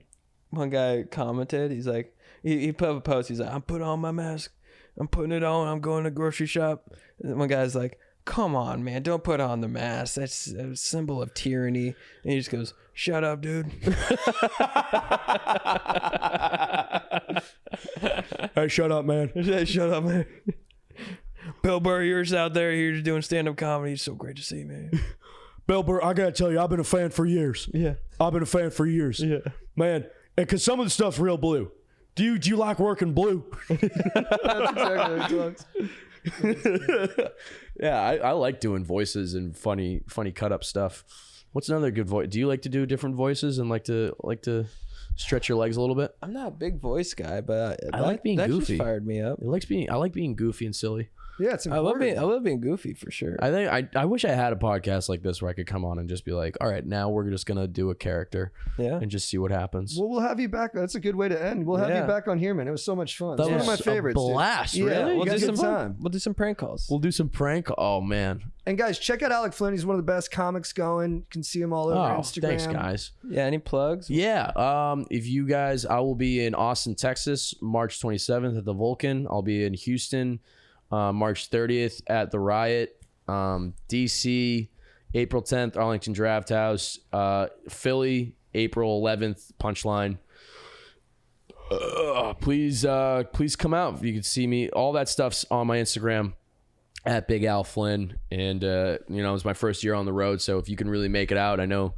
one guy commented, he's like, he put up a post, he's like, I'm putting on my mask. I'm putting it on. I'm going to the grocery shop. And one guy's like, come on, man, don't put on the mask. That's a symbol of tyranny. And he just goes, shut up, dude. Hey, shut up, man. Hey, shut up, man. Bill Burr, you're just out there. You're just doing stand-up comedy. It's so great to see, man. Bill Burr, I got to tell you, I've been a fan for years. Yeah. I've been a fan for years. Yeah. Man, because some of the stuff's real blue. Do you like working blue? That's exactly what he talks. Yeah, I like doing voices and funny cut up stuff. What's another good voice? Do you like to do different voices and like to stretch your legs a little bit? I'm not a big voice guy, but I like being that goofy. Just fired me up. I like being goofy and silly. Yeah, it's I important. love being goofy for sure. I think I wish I had a podcast like this where I could come on and just be like, all right, now we're just gonna do a character, and just see what happens. Well, we'll have you back. That's a good way to end. We'll have you back on here, man. It was so much fun. That It's one of my was a favorites. blast, dude. Yeah, really? We'll you do got some good time. We'll do some prank calls. We'll do some prank. Oh man. And guys, check out ALEC FLYNN. He's one of the best comics going. You can see him all over Instagram. Thanks, guys. Yeah, any plugs? Yeah. If you guys, I will be in Austin, Texas, March 27th at the Vulcan. I'll be in Houston, March 30th at the Riot. DC, April 10th, Arlington Draft House. Philly, April 11th, Punchline. Please come out. You can see me. All that stuff's on my Instagram at Big Al Flynn. And, it was my first year on the road. So if you can really make it out, I know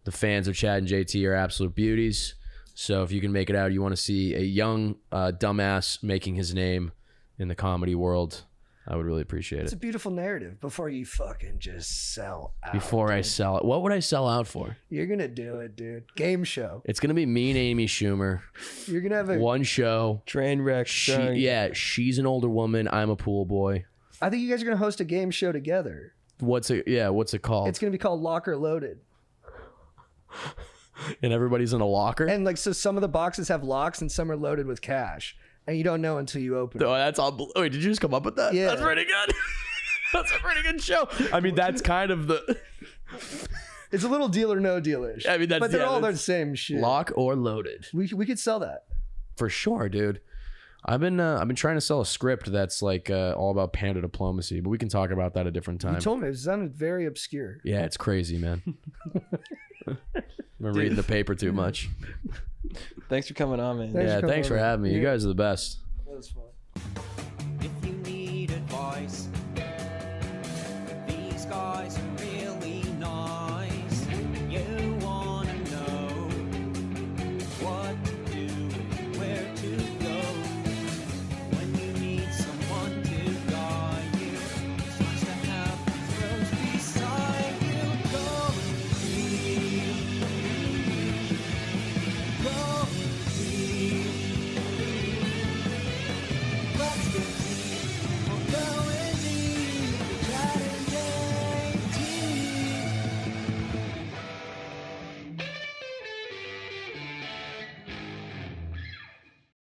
the fans of Chad and JT are absolute beauties. So if you can make it out, you want to see a young dumbass making his name in the comedy world, I would really appreciate It's it. a beautiful narrative before you fucking just sell out. Before I sell it. What would I sell out for? You're going to do it, dude. Game show. It's going to be me and Amy Schumer. You're going to have a... One show. Train wreck. She's an older woman. I'm a pool boy. I think you guys are going to host a game show together. What's it called? It's going to be called Locker Loaded. And everybody's in a locker. And like, so some of the boxes have locks and some are loaded with cash, and you don't know until you open it. Oh, that's all. Wait, did you just come up with that? Yeah. That's pretty good. That's a pretty good show. I mean, that's kind of the. It's a little deal or no deal-ish. I mean, that's, but they're yeah, all that's the same shit. Lock or loaded. We could sell that. For sure, dude. I've been trying to sell a script that's like all about panda diplomacy, but we can talk about that a different time. You told me it sounded very obscure. Yeah, it's crazy, man. I've been reading the paper too much. Thanks for coming on, man. Thanks for having me. You guys are the best. That was fun. If you need advice,